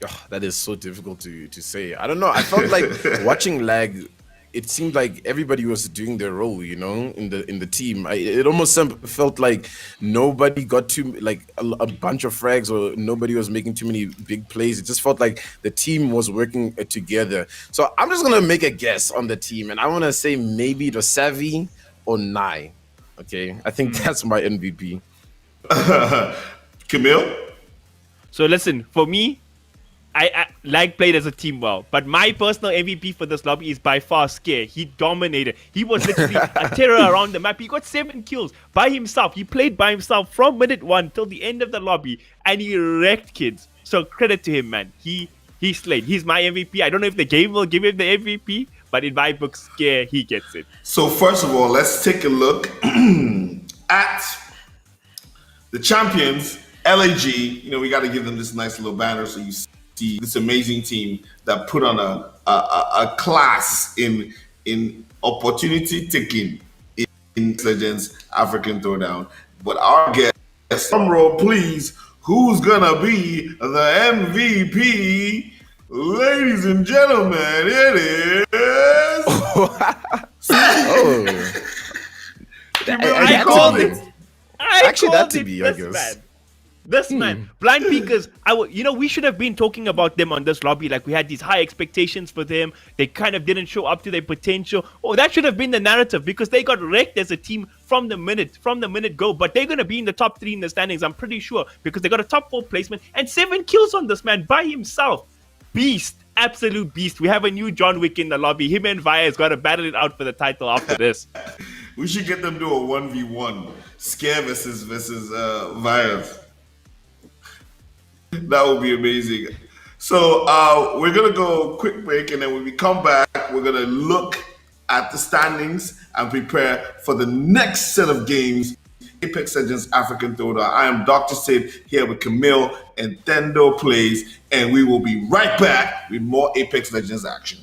Oh, that is so difficult to say. I don't know. I felt like watching Lag, it seemed like everybody was doing their role, you know, in the team. It almost felt like nobody got too a bunch of frags, or nobody was making too many big plays. It just felt like the team was working together. So I'm just gonna make a guess on the team, and I want to say maybe the Savvy or Nai. Okay, I think that's my MVP. Camille? So listen, for me, I Lag played as a team well, but my personal MVP for this lobby is by far Scare. He dominated. He was literally a terror around the map. He got 7 kills by himself. He played by himself from minute 1 till the end of the lobby, and he wrecked kids. So credit to him, man. He slayed. He's my MVP. I don't know if the game will give him the MVP, but in my book, Scare, he gets it. So first of all, let's take a look at the champions, LAG. You know, we got to give them this nice little banner so you see this amazing team that put on a class in opportunity taking in Legends African Throwdown. But our guest, drum roll please, who's gonna be the MVP? Ladies and gentlemen, it is. I called it. Actually, that to be, I guess. Man. This man, Blind Peakers, we should have been talking about them on this lobby. Like, we had these high expectations for them. They kind of didn't show up to their potential. Oh, that should have been the narrative because they got wrecked as a team from the minute go. But they're going to be in the top 3 in the standings, I'm pretty sure, because they got a top 4 placement and 7 kills on this man by himself. Beast. Absolute beast. We have a new John Wick in the lobby. Him and Via's got to battle it out for the title after this. We should get them to a 1v1. Scare versus Vias. That would be amazing. So we're going to go quick break, and then when we come back, we're going to look at the standings and prepare for the next set of games, Apex Legends African Throwdown. I am Dr. Sid here with Camille and Tendo Plays, and we will be right back with more Apex Legends action.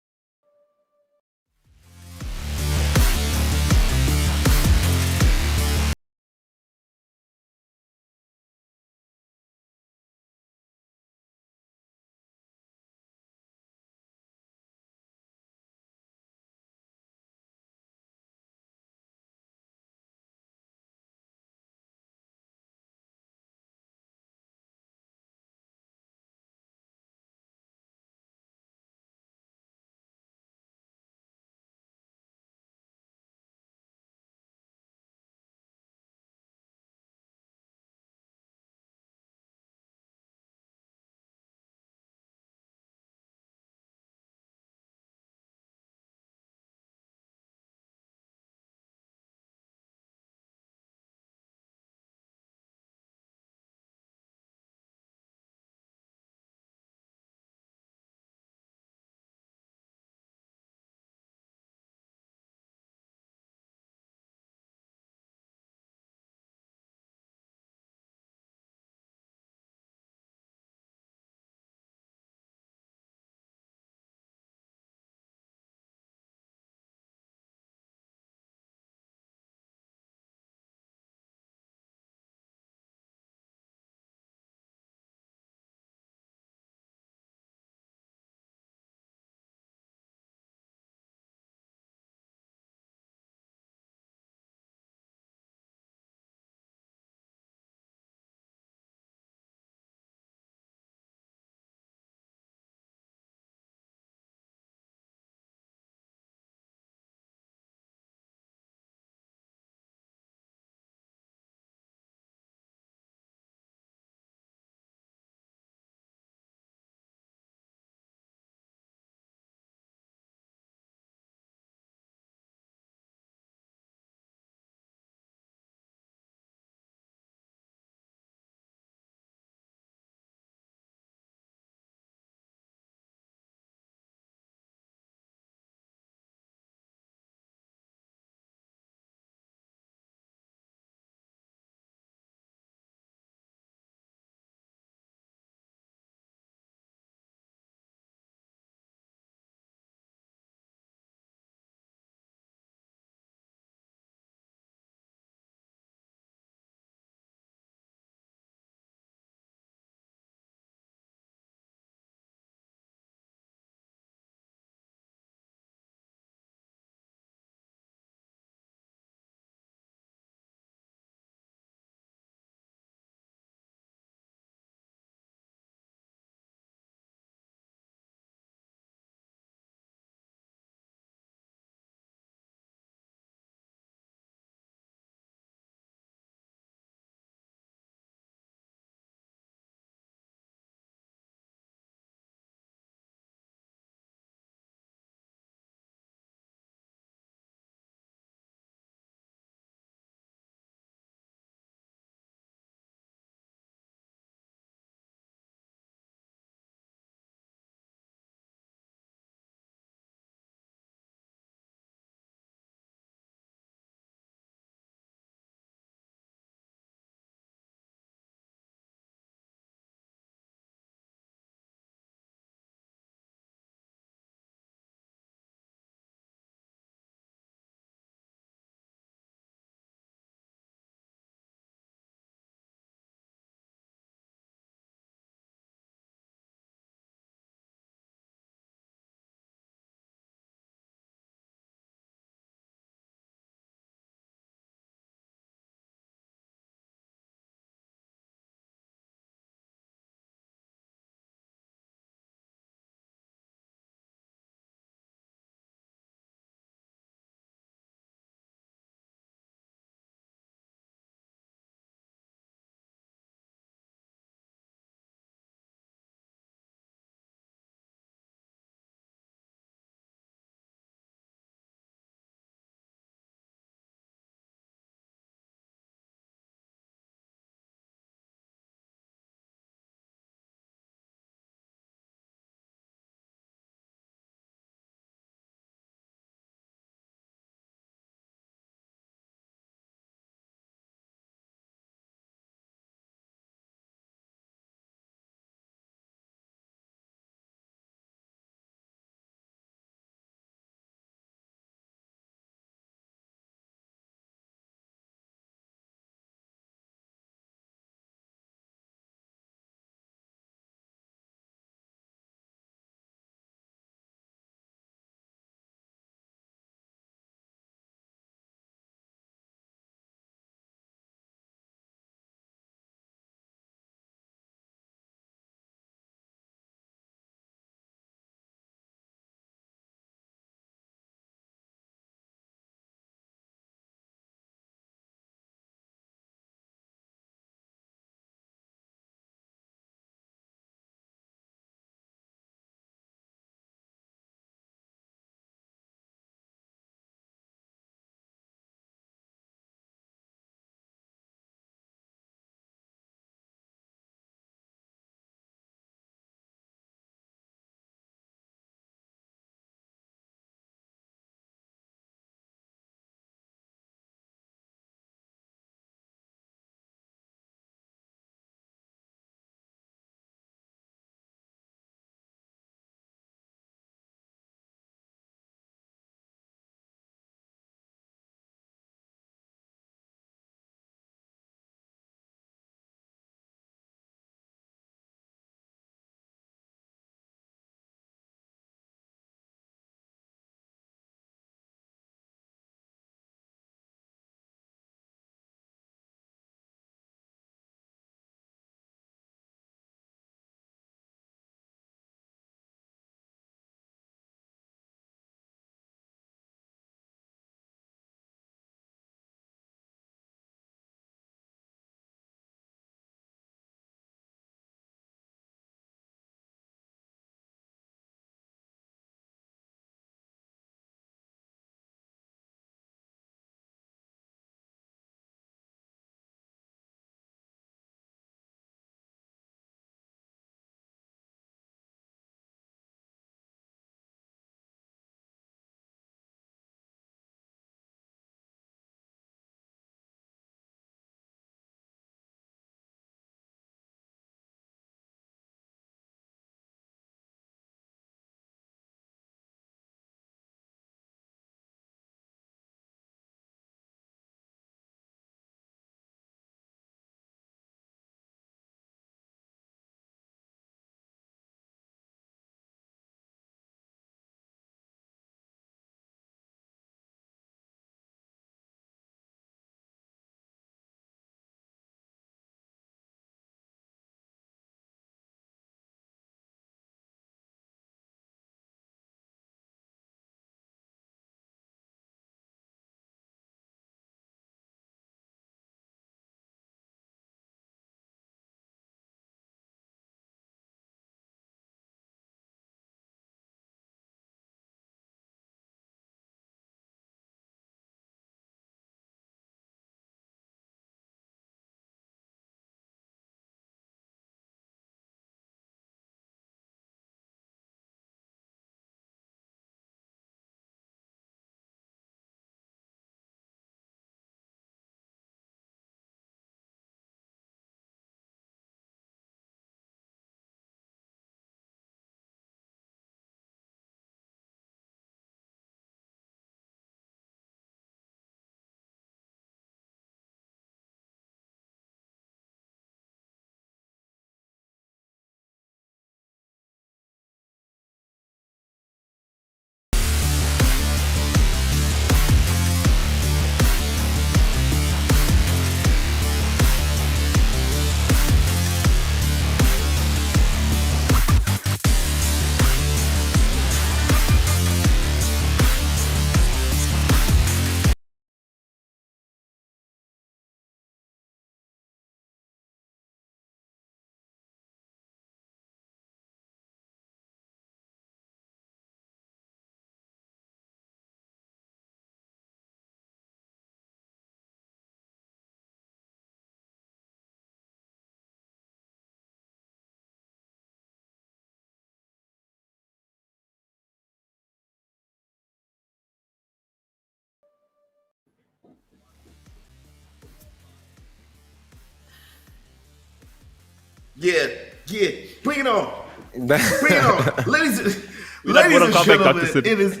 Yeah, yeah. Bring it on. Bring it on. We like Ladies Mortal and Kombat, Dr. gentlemen, Sid. it is.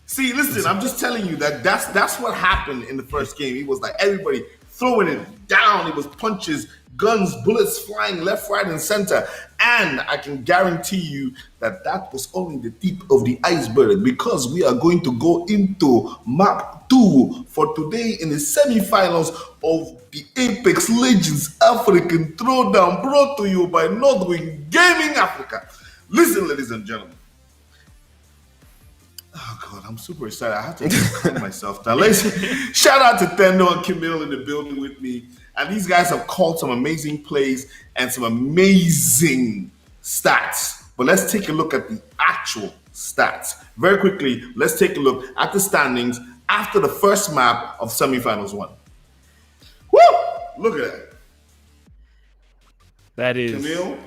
See, listen, I'm just telling you that's what happened in the first game. It was like everybody throwing it down. It was punches, guns, bullets flying left, right, and center. And I can guarantee you that was only the tip of the iceberg, because we are going to go into map 2 for today in the semifinals of the Apex Legends African Throwdown, brought to you by Northwind Gaming Africa. Listen, ladies and gentlemen. Oh God, I'm super excited. I have to calm myself down. Let's shout out to Thendo and Camille in the building with me. And these guys have called some amazing plays and some amazing stats. But let's take a look at the actual stats. Very quickly, let's take a look at the standings after the first map of semifinals 1. Woo! Look at that. That is Camille.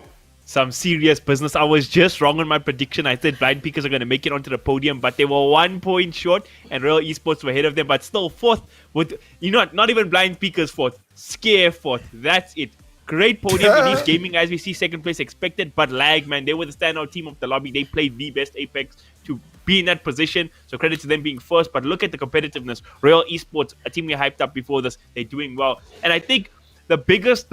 some serious business. I was just wrong on my prediction. I said Blind Peakers are going to make it onto the podium, but they were 1 point short, and Royal Esports were ahead of them, but still fourth with, not even Blind Peakers fourth, Scare fourth. That's it. Great podium. Elite Gaming, as we see, second place expected, but lag, man. They were the standout team of the lobby. They played the best Apex to be in that position, so credit to them being first, but look at the competitiveness. Royal Esports, a team we hyped up before this, they're doing well, and I think the biggest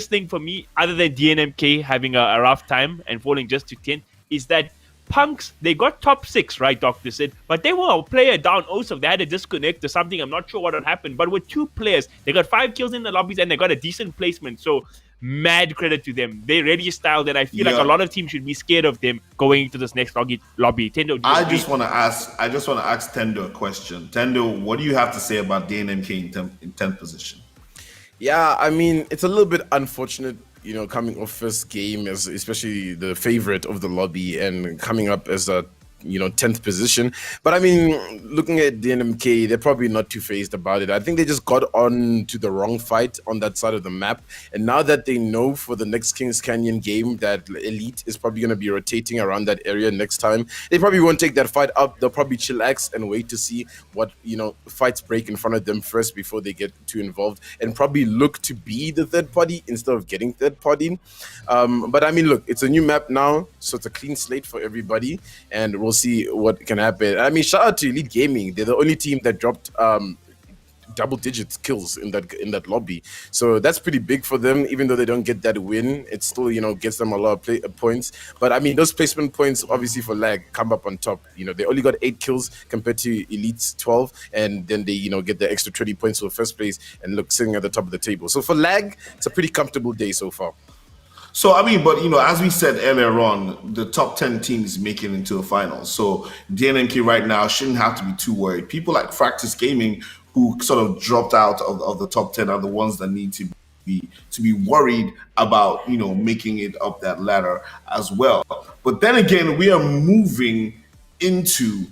thing for me, other than DNMK having a rough time and falling just to 10, is that Punks, they got top 6, right, Dr. Sid, but they were a player down also. They had a disconnect or something. I'm not sure what had happened, but with 2 players, they got 5 kills in the lobbies and they got a decent placement. So mad credit to them. They really styled it. I feel like a lot of teams should be scared of them going into this next lobby. Tendo, I just want to ask Tendo a question. Tendo, what do you have to say about DNMK in 10th position? Yeah, I mean, it's a little bit unfortunate, coming off first game, as especially the favorite of the lobby, and coming up as a 10th position. But I mean, looking at the NMK, they're probably not too phased about it. I think they just got on to the wrong fight on that side of the map. And now that they know for the next Kings Canyon game that Elite is probably going to be rotating around that area next time, they probably won't take that fight up. They'll probably chillax and wait to see what, fights break in front of them first before they get too involved, and probably look to be the third party instead of getting third party. But I mean, look, it's a new map now, so it's a clean slate for everybody, and we'll see what can happen. I mean, shout out to Elite Gaming. They're the only team that dropped double digits kills in that lobby, so that's pretty big for them. Even though they don't get that win, it still gets them a lot of points. But I mean, those placement points obviously for lag come up on top. They only got 8 kills compared to Elite's 12, and then they get the extra 20 points for first place and look sitting at the top of the table. So for lag, it's a pretty comfortable day so far. So, I mean, but, as we said earlier on, the top 10 teams make it into the finals. So DNMK right now shouldn't have to be too worried. People like Fractus Gaming, who sort of dropped out of the top 10, are the ones that need to be worried about, making it up that ladder as well. But then again, we are moving into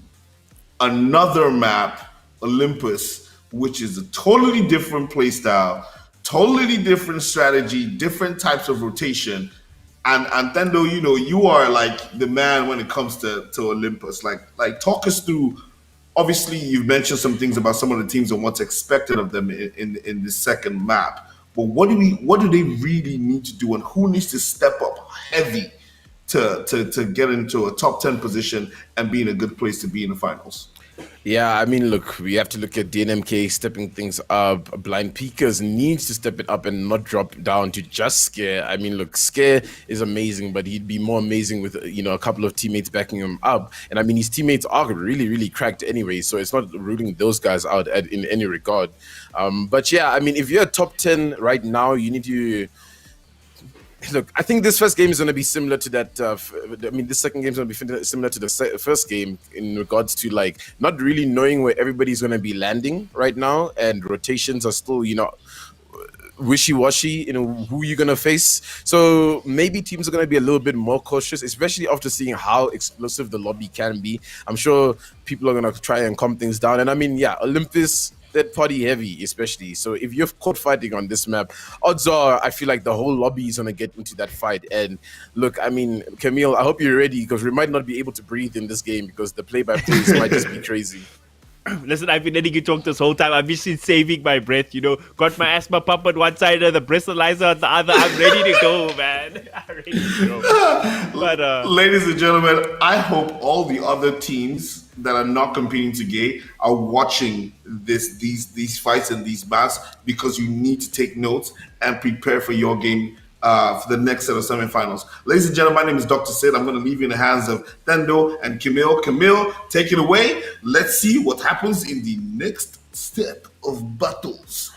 another map, Olympus, which is a totally different play style, totally different strategy, different types of rotation. And Thendo, you are like the man when it comes to Olympus. Like talk us through. Obviously, you've mentioned some things about some of the teams and what's expected of them in the second map. But what do they really need to do, and who needs to step up heavy to get into a top 10 position and be in a good place to be in the finals? Yeah, I mean, look, we have to look at DNMK stepping things up. Blind Peakers needs to step it up and not drop down to just Scare. I mean, look, Scare is amazing, but he'd be more amazing with, a couple of teammates backing him up. And I mean, his teammates are really, really cracked anyway, so it's not ruling those guys out in any regard. But yeah, I mean, if you're a top 10 right now, you need to... Look, I think this first game is going to be similar to that. This second game is going to be similar to the first game in regards to like not really knowing where everybody's going to be landing right now, and rotations are still, wishy-washy, who you're going to face. So maybe teams are going to be a little bit more cautious, especially after seeing how explosive the lobby can be. I'm sure people are going to try and calm things down. And I mean, yeah, Olympus, third party heavy, especially. So if you're caught fighting on this map, odds are I feel like the whole lobby is going to get into that fight. And look, I mean, Camille, I hope you're ready, because we might not be able to breathe in this game because the play-by-plays might just be crazy. Listen, I've been letting you talk this whole time. I've been saving my breath, Got my asthma pump on one side and the breathalyzer on the other. I'm ready to go, man. I'm ready to go. But Ladies and gentlemen, I hope all the other teams that are not competing today are watching these fights and these battles, because you need to take notes and prepare for your game for the next set of semifinals. Ladies and gentlemen, my name is Dr. Sid. I'm going to leave you in the hands of Tendo and Camille. Camille, take it away. Let's see what happens in the next step of battles.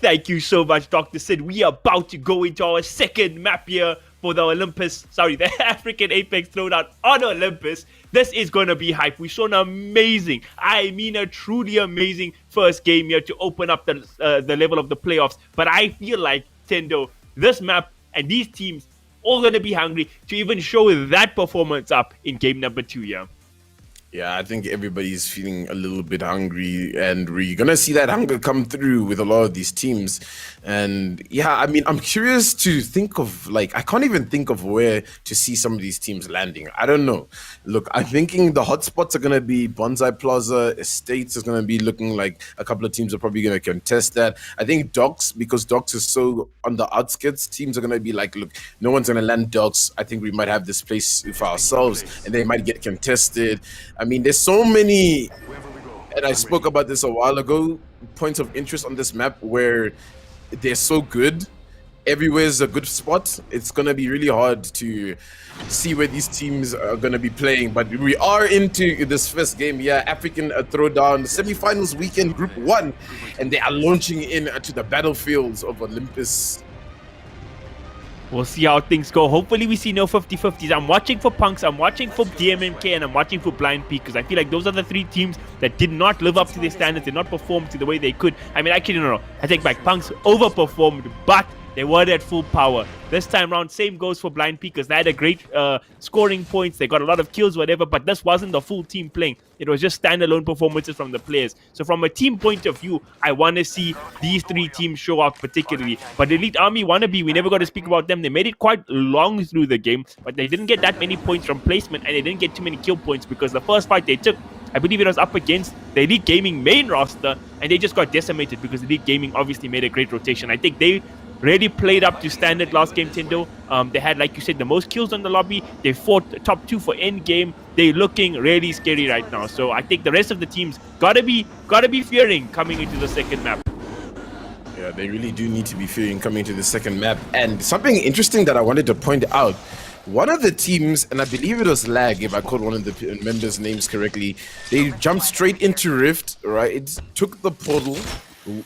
Thank you so much, Dr. Sid. We are about to go into our second map here for the the African Apex Throwdown on Olympus. This is going to be hype. We saw an amazing, a truly amazing first game here to open up the level of the playoffs. But I feel like, Tendo, this map and these teams all going to be hungry to even show that performance up in game number 2 here. Yeah, I think everybody's feeling a little bit hungry, and we're going to see that hunger come through with a lot of these teams. And yeah, I'm curious to think of, I can't even think of where to see some of these teams landing. I don't know. Look, I'm thinking the hotspots are going to be Bonsai Plaza, Estates is going to be looking like a couple of teams are probably going to contest that. I think Docks, because Docks is so on the outskirts, teams are going to be like, look, no one's going to land Docks. I think we might have this place for ourselves, and they might get contested. There's so many, and I spoke about this a while ago, points of interest on this map where they're so good. Everywhere is a good spot. It's going to be really hard to see where these teams are going to be playing. But we are into this first game. Yeah, African Throwdown semifinals weekend, Group 1. And they are launching in to the battlefields of Olympus. We'll see how things go. Hopefully we see no 50-50s. I'm watching for Punks, I'm watching for DMMK, and I'm watching for Blind Peak, because I feel like those are the 3 teams that did not live up to their standards, did not perform to the way they could. Actually, no. I take back. Punks overperformed, but they weren't at full power. This time around, same goes for Blind Peak, because they had a great scoring points. They got a lot of kills, whatever, but this wasn't the full team playing. It was just standalone performances from the players. So from a team point of view, I want to see these 3 teams show up particularly. But Elite Army Wannabe, we never got to speak about them. They made it quite long through the game, but they didn't get that many points from placement, and they didn't get too many kill points, because the first fight they took, I believe it was up against the Elite Gaming main roster, and they just got decimated because Elite Gaming obviously made a great rotation. I think they really played up to standard last game, Tendo. They had, like you said, the most kills on the lobby. They fought the top 2 for end game. They're looking really scary right now. So I think the rest of the teams gotta be fearing coming into the second map. Yeah, they really do need to be fearing coming into the second map. And something interesting that I wanted to point out, one of the teams, and I believe it was Lag, if I called one of the members' names correctly, they jumped straight into Rift, right? It took the portal,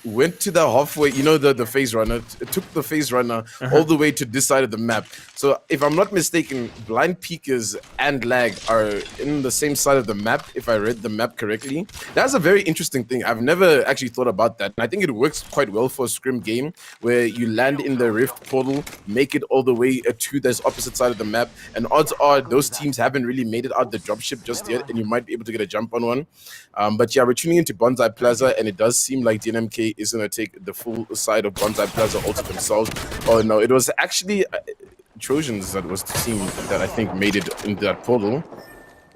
went to the halfway, the phase runner. It took the phase runner all the way to this side of the map. So if I'm not mistaken, Blind Peakers and Lag are in the same side of the map, if I read the map correctly. That's a very interesting thing. I've never actually thought about that. And I think it works quite well for a scrim game where you land in the Rift portal, make it all the way to this opposite side of the map. And odds are those teams haven't really made it out the dropship just yet, and you might be able to get a jump on one. But yeah, we're tuning into Bonsai Plaza, and it does seem like DNMK is going to take the full side of Bonsai Plaza all to themselves. Oh no, it was actually Trojans that was the team that I think made it into that portal.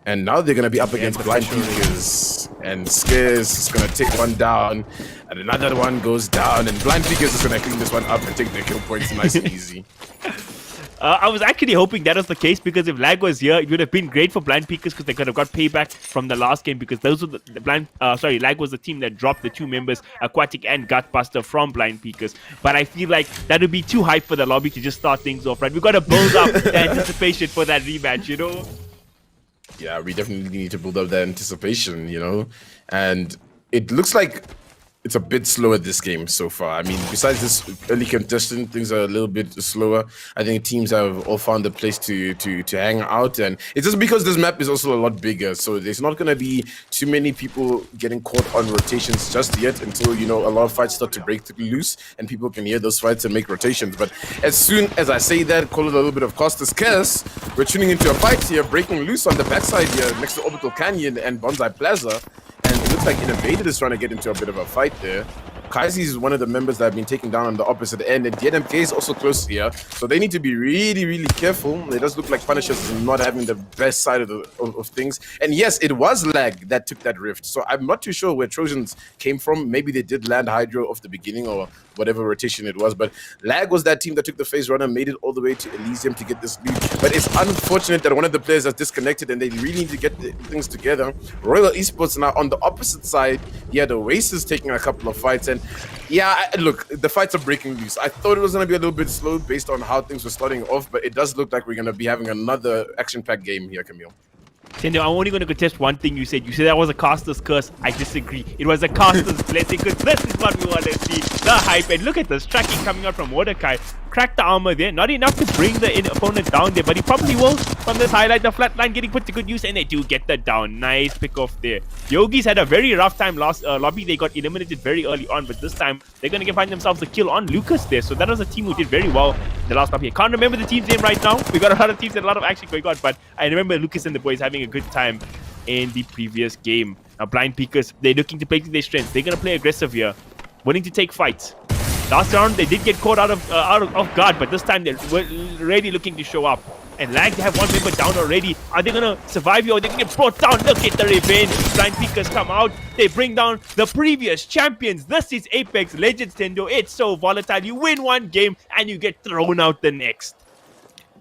And now they're going to be up against Blind Peakers. And Scares is going to take one down. And another one goes down. And Blind Peakers is going to clean this one up and take the kill points nice and easy. I was actually hoping that was the case, because if Lag was here, it would have been great for Blind Peakers, because they could have got payback from the last game, because those were Lag was the team that dropped the 2 members, Aquatic and Gutbuster, from Blind Peakers. But I feel like that would be too hype for the lobby to just start things off, right? We've got to build up the anticipation for that rematch, Yeah, we definitely need to build up that anticipation, And it looks like it's a bit slower this game so far. Besides this early contestant, things are a little bit slower. I think teams have all found a place to hang out, and it's just because this map is also a lot bigger, so there's not going to be too many people getting caught on rotations just yet until, a lot of fights start to break loose and people can hear those fights and make rotations. But as soon as I say that, call it a little bit of Costas Chaos, we're tuning into a fight here, breaking loose on the backside here next to Orbital Canyon and Bonsai Plaza. And it looks like Innovated is trying to get into a bit of a fight there. Kaisi is one of the members that have been taken down on the opposite end, and DNMK is also close here, so they need to be really, really careful. It does look like Punishers is not having the best side of things, and yes, it was Lag that took that rift, so I'm not too sure where Trojans came from. Maybe they did land Hydro off the beginning or whatever rotation it was, but Lag was that team that took the phase runner, made it all the way to Elysium to get this lead. But it's unfortunate that one of the players has disconnected and they really need to get things together. Royal Esports now on the opposite side. Yeah, the Oasis taking a couple of fights, and yeah, look, the fights are breaking loose. I thought it was going to be a little bit slow based on how things were starting off, but it does look like we're going to be having another action-packed game here, Camille. Tendo, I'm only going to contest one thing you said. You said that was a caster's curse. I disagree. It was a caster's blessing, because this is what we want to see. The hype. And look at this tracking coming out from Mordecai. Cracked the armor there. Not enough to bring the opponent down there, but he probably will from this highlight. The flatline getting put to good use, and they do get the down. Nice pick off there. Yogis had a very rough time last lobby. They got eliminated very early on, but this time they're going to find themselves a kill on Lucas there. So that was a team who did very well in the last lobby. I can't remember the team's name right now. We got a lot of teams and a lot of action going on, but I remember Lucas and the boys having a good time in the previous game. Now, Blind Peakers, they're looking to play to their strengths. They're going to play aggressive here, willing to take fights. Last round, they did get caught out of guard, but this time they're really looking to show up. And Lag, they have one member down already. Are they going to survive here, or they can get brought down? Look at the revenge. Blind Peakers come out. They bring down the previous champions. This is Apex Legends, Tendo. It's so volatile. You win one game, and you get thrown out the next.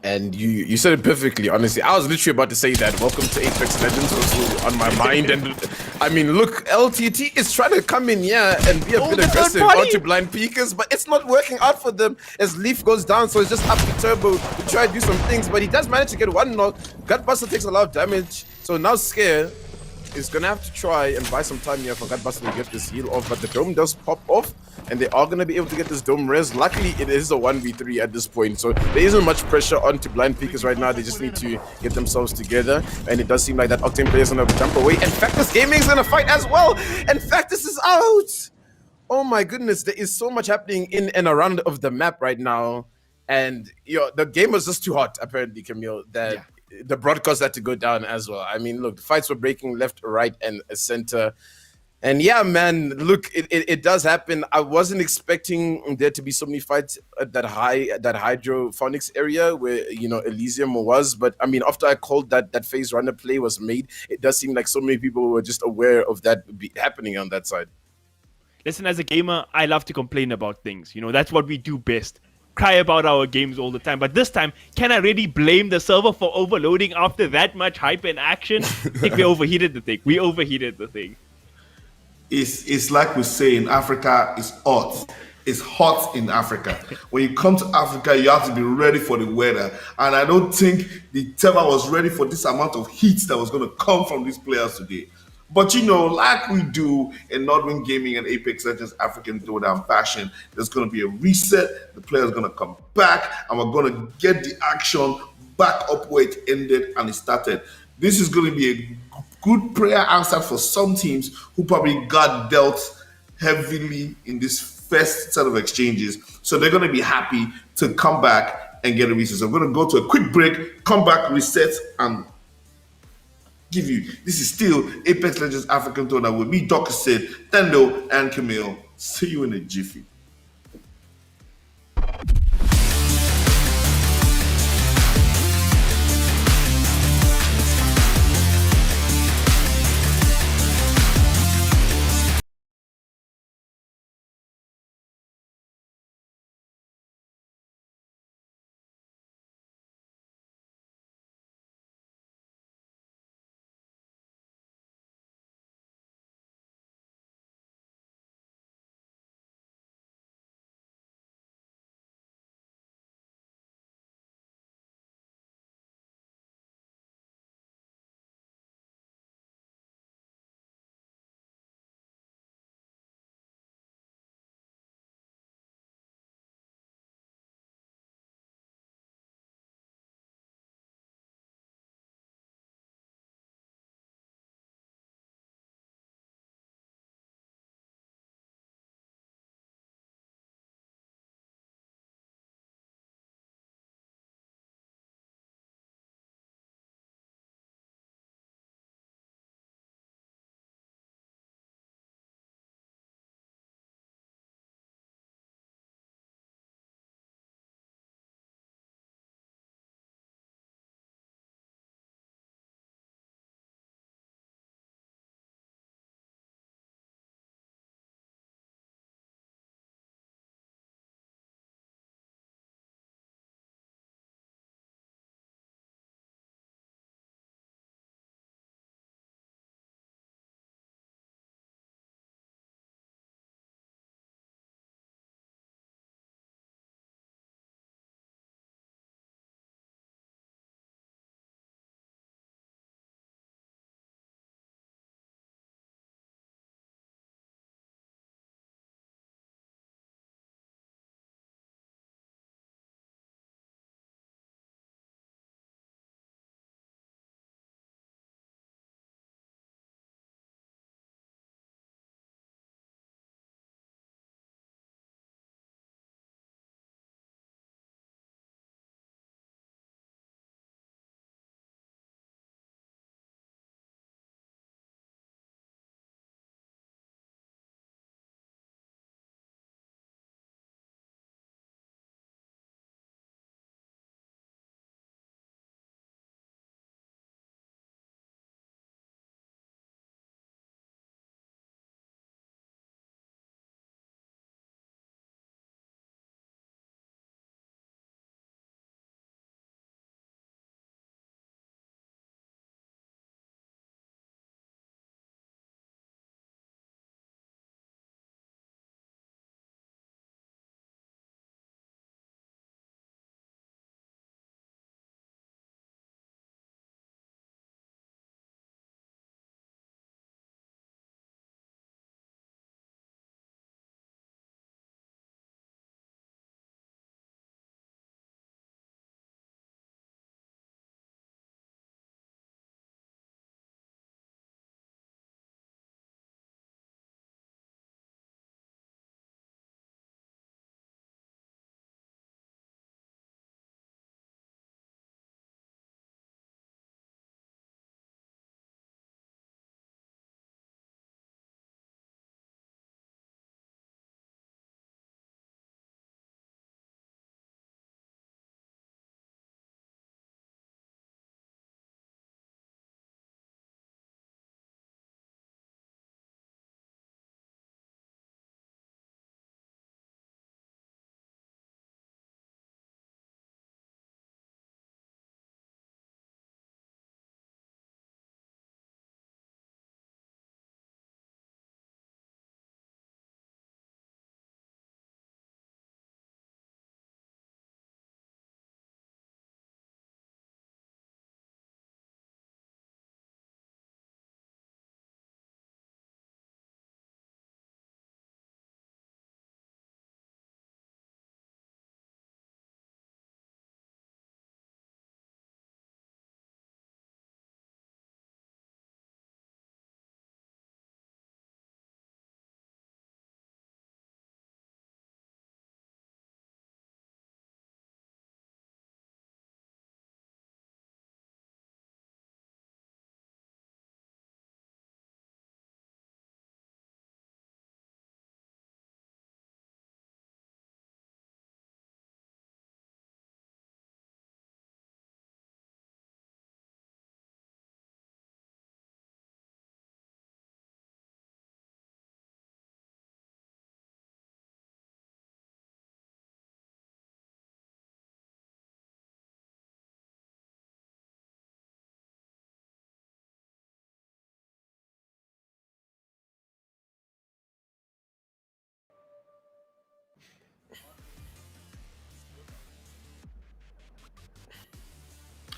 And you said it perfectly, honestly. I was literally about to say that. Welcome to Apex Legends was on my mind. And I mean, look, LTT is trying to come in here and be a bit aggressive onto Blind Peakers, but it's not working out for them as Leaf goes down. So it's just up to Turbo to try to do some things, but he does manage to get one knock. Gutbuster takes a lot of damage. So now Scare is going to have to try and buy some time here for Gutbuster to get this heal off, but the dome does pop off, and they are going to be able to get this dome res. Luckily, it is a 1v3 at this point, so there isn't much pressure onto Blind Peakers right now. They just need to get themselves together, and it does seem like that Octane player is going to jump away. And Factus Gaming is going to fight as well, and Factus is out! Oh my goodness, there is so much happening in and around of the map right now, and the game was just too hot, apparently, Camille, that the broadcast had to go down as well. I mean, look, the fights were breaking left, right, and center. And yeah, man, look, it does happen. I wasn't expecting there to be so many fights at that hydrophonics area where, Elysium was. But I mean, after I called that phase runner play was made, it does seem like so many people were just aware of that happening on that side. Listen, as a gamer, I love to complain about things. That's what we do best. Cry about our games all the time, but this time, can I really blame the server for overloading after that much hype and action? I think we overheated the thing. It's like we say in Africa, it's hot. It's hot in Africa. When you come to Africa, you have to be ready for the weather. And I don't think the Tema was ready for this amount of heat that was going to come from these players today. But like we do in Nordwind Gaming and Apex Legends African Throwdown fashion, there's going to be a reset. The player's going to come back, and we're going to get the action back up where it ended and it started. This is going to be a good prayer answer for some teams who probably got dealt heavily in this first set of exchanges. So they're going to be happy to come back and get a reset. So I'm going to go to a quick break, come back, reset, and give you. This is still Apex Legends African Throwdown with me, Dr. Sid, Tendo, and Camille. See you in a jiffy.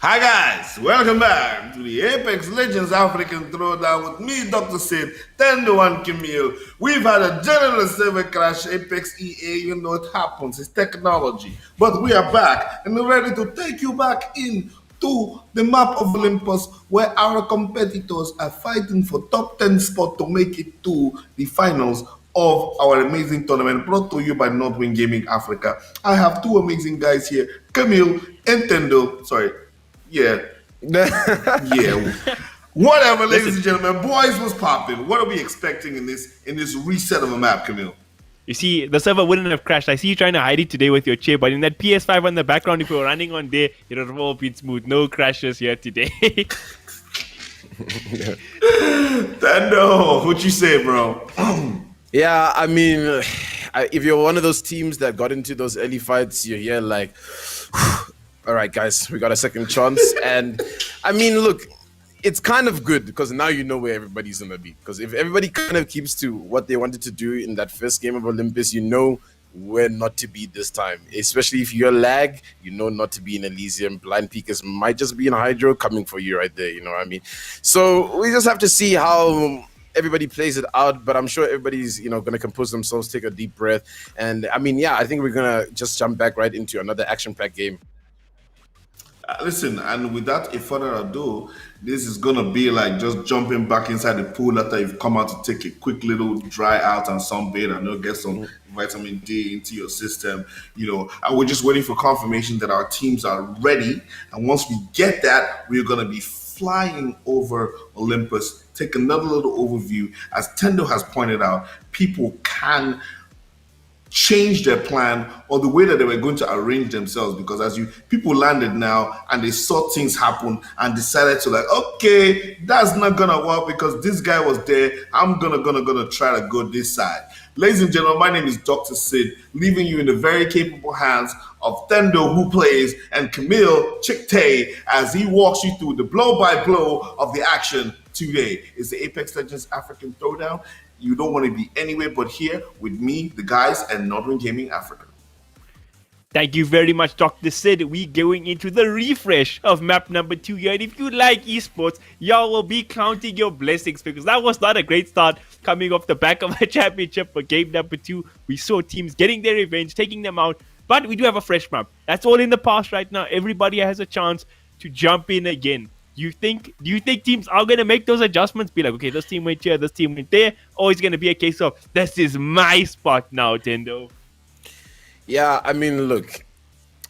Hi guys, welcome back to the Apex Legends African Throwdown with me, Dr. Sid, Tendo and Camille. We've had a general server crash, Apex EA, you know it happens, it's technology. But we are back and we're ready to take you back in to the map of Olympus where our competitors are fighting for top 10 spot to make it to the finals of our amazing tournament brought to you by Northwind Gaming Africa. I have two amazing guys here, Camille and Tendo. Sorry. Yeah. Yeah. Whatever, ladies and gentlemen. Boys was popping. What are we expecting in this reset of a map, Camille? You see, the server wouldn't have crashed. I see you trying to hide it today with your chair, but in that PS5 on the background, if you were running on there, it would have all been smooth. No crashes here today. Tando, what you say, bro? Yeah, I mean, if you're one of those teams that got into those early fights, you're here like, all right, guys, we got a second chance. And I mean, look, it's kind of good because now you know where everybody's going to be. Because if everybody kind of keeps to what they wanted to do in that first game of Olympus, you know where not to be this time. Especially if you're lag, you know not to be in Elysium. Blind Peakers might just be in Hydro coming for you right there, you know what I mean? So we just have to see how everybody plays it out, but I'm sure everybody's, going to compose themselves, take a deep breath. And I mean, yeah, I think we're going to just jump back right into another action-packed game. Listen, and without a further ado, this is gonna be like just jumping back inside the pool after you've come out to take a quick little dry out and sunbathe and get some vitamin D into your system, and we're just waiting for confirmation that our teams are ready. And once we get that, we're gonna be flying over Olympus, take another little overview. As Tendo has pointed out, people can change their plan or the way that they were going to arrange themselves, because people landed now and they saw things happen and decided to okay, that's not gonna work because this guy was there. I'm gonna try to go this side. Ladies and gentlemen, my name is Dr. Sid, leaving you in the very capable hands of Tendo, who plays, and Camille Chikte as he walks you through the blow by blow of the action today. It's the Apex Legends African Throwdown. You don't want to be anywhere but here with me, the guys, and Northern Gaming Africa. Thank you very much, Dr. Sid. We're going into the refresh of map number 2 here. And if you like esports, y'all will be counting your blessings because that was not a great start coming off the back of a championship for game number 2. We saw teams getting their revenge, taking them out. But we do have a fresh map. That's all in the past right now. Everybody has a chance to jump in again. Do you think teams are going to make those adjustments? Be like, okay, this team went here, this team went there. Or it's going to be a case of, this is my spot now, Tendo. Yeah, I mean, look,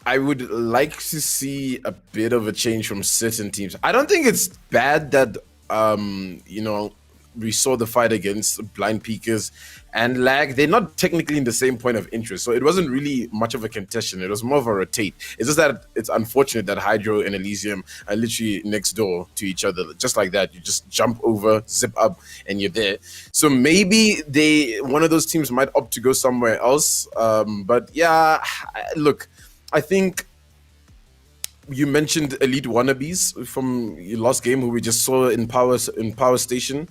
I would like to see a bit of a change from certain teams. I don't think it's bad that, we saw the fight against Blind Peakers and Lag. They're not technically in the same point of interest, so it wasn't really much of a contention. It was more of a rotate. It's just that it's unfortunate that Hydro and Elysium are literally next door to each other. Just like that, you just jump over, zip up, and you're there. So maybe one of those teams might opt to go somewhere else. But yeah, look, I think you mentioned Elite Wannabes from your last game, who we just saw in Power Station.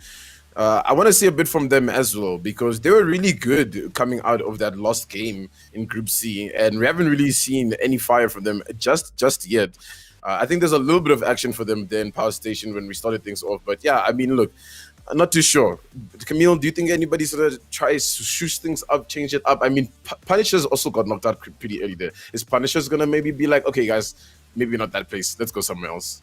I want to see a bit from them as well, because they were really good coming out of that lost game in Group C, and we haven't really seen any fire from them just yet. I think there's a little bit of action for them there in Power Station when we started things off. But yeah, I mean, look, I'm not too sure. Camille, do you think anybody sort of tries to shush things up, change it up? I mean, Punisher's also got knocked out pretty early there. Is Punisher's going to maybe be like, okay, guys, maybe not that place. Let's go somewhere else.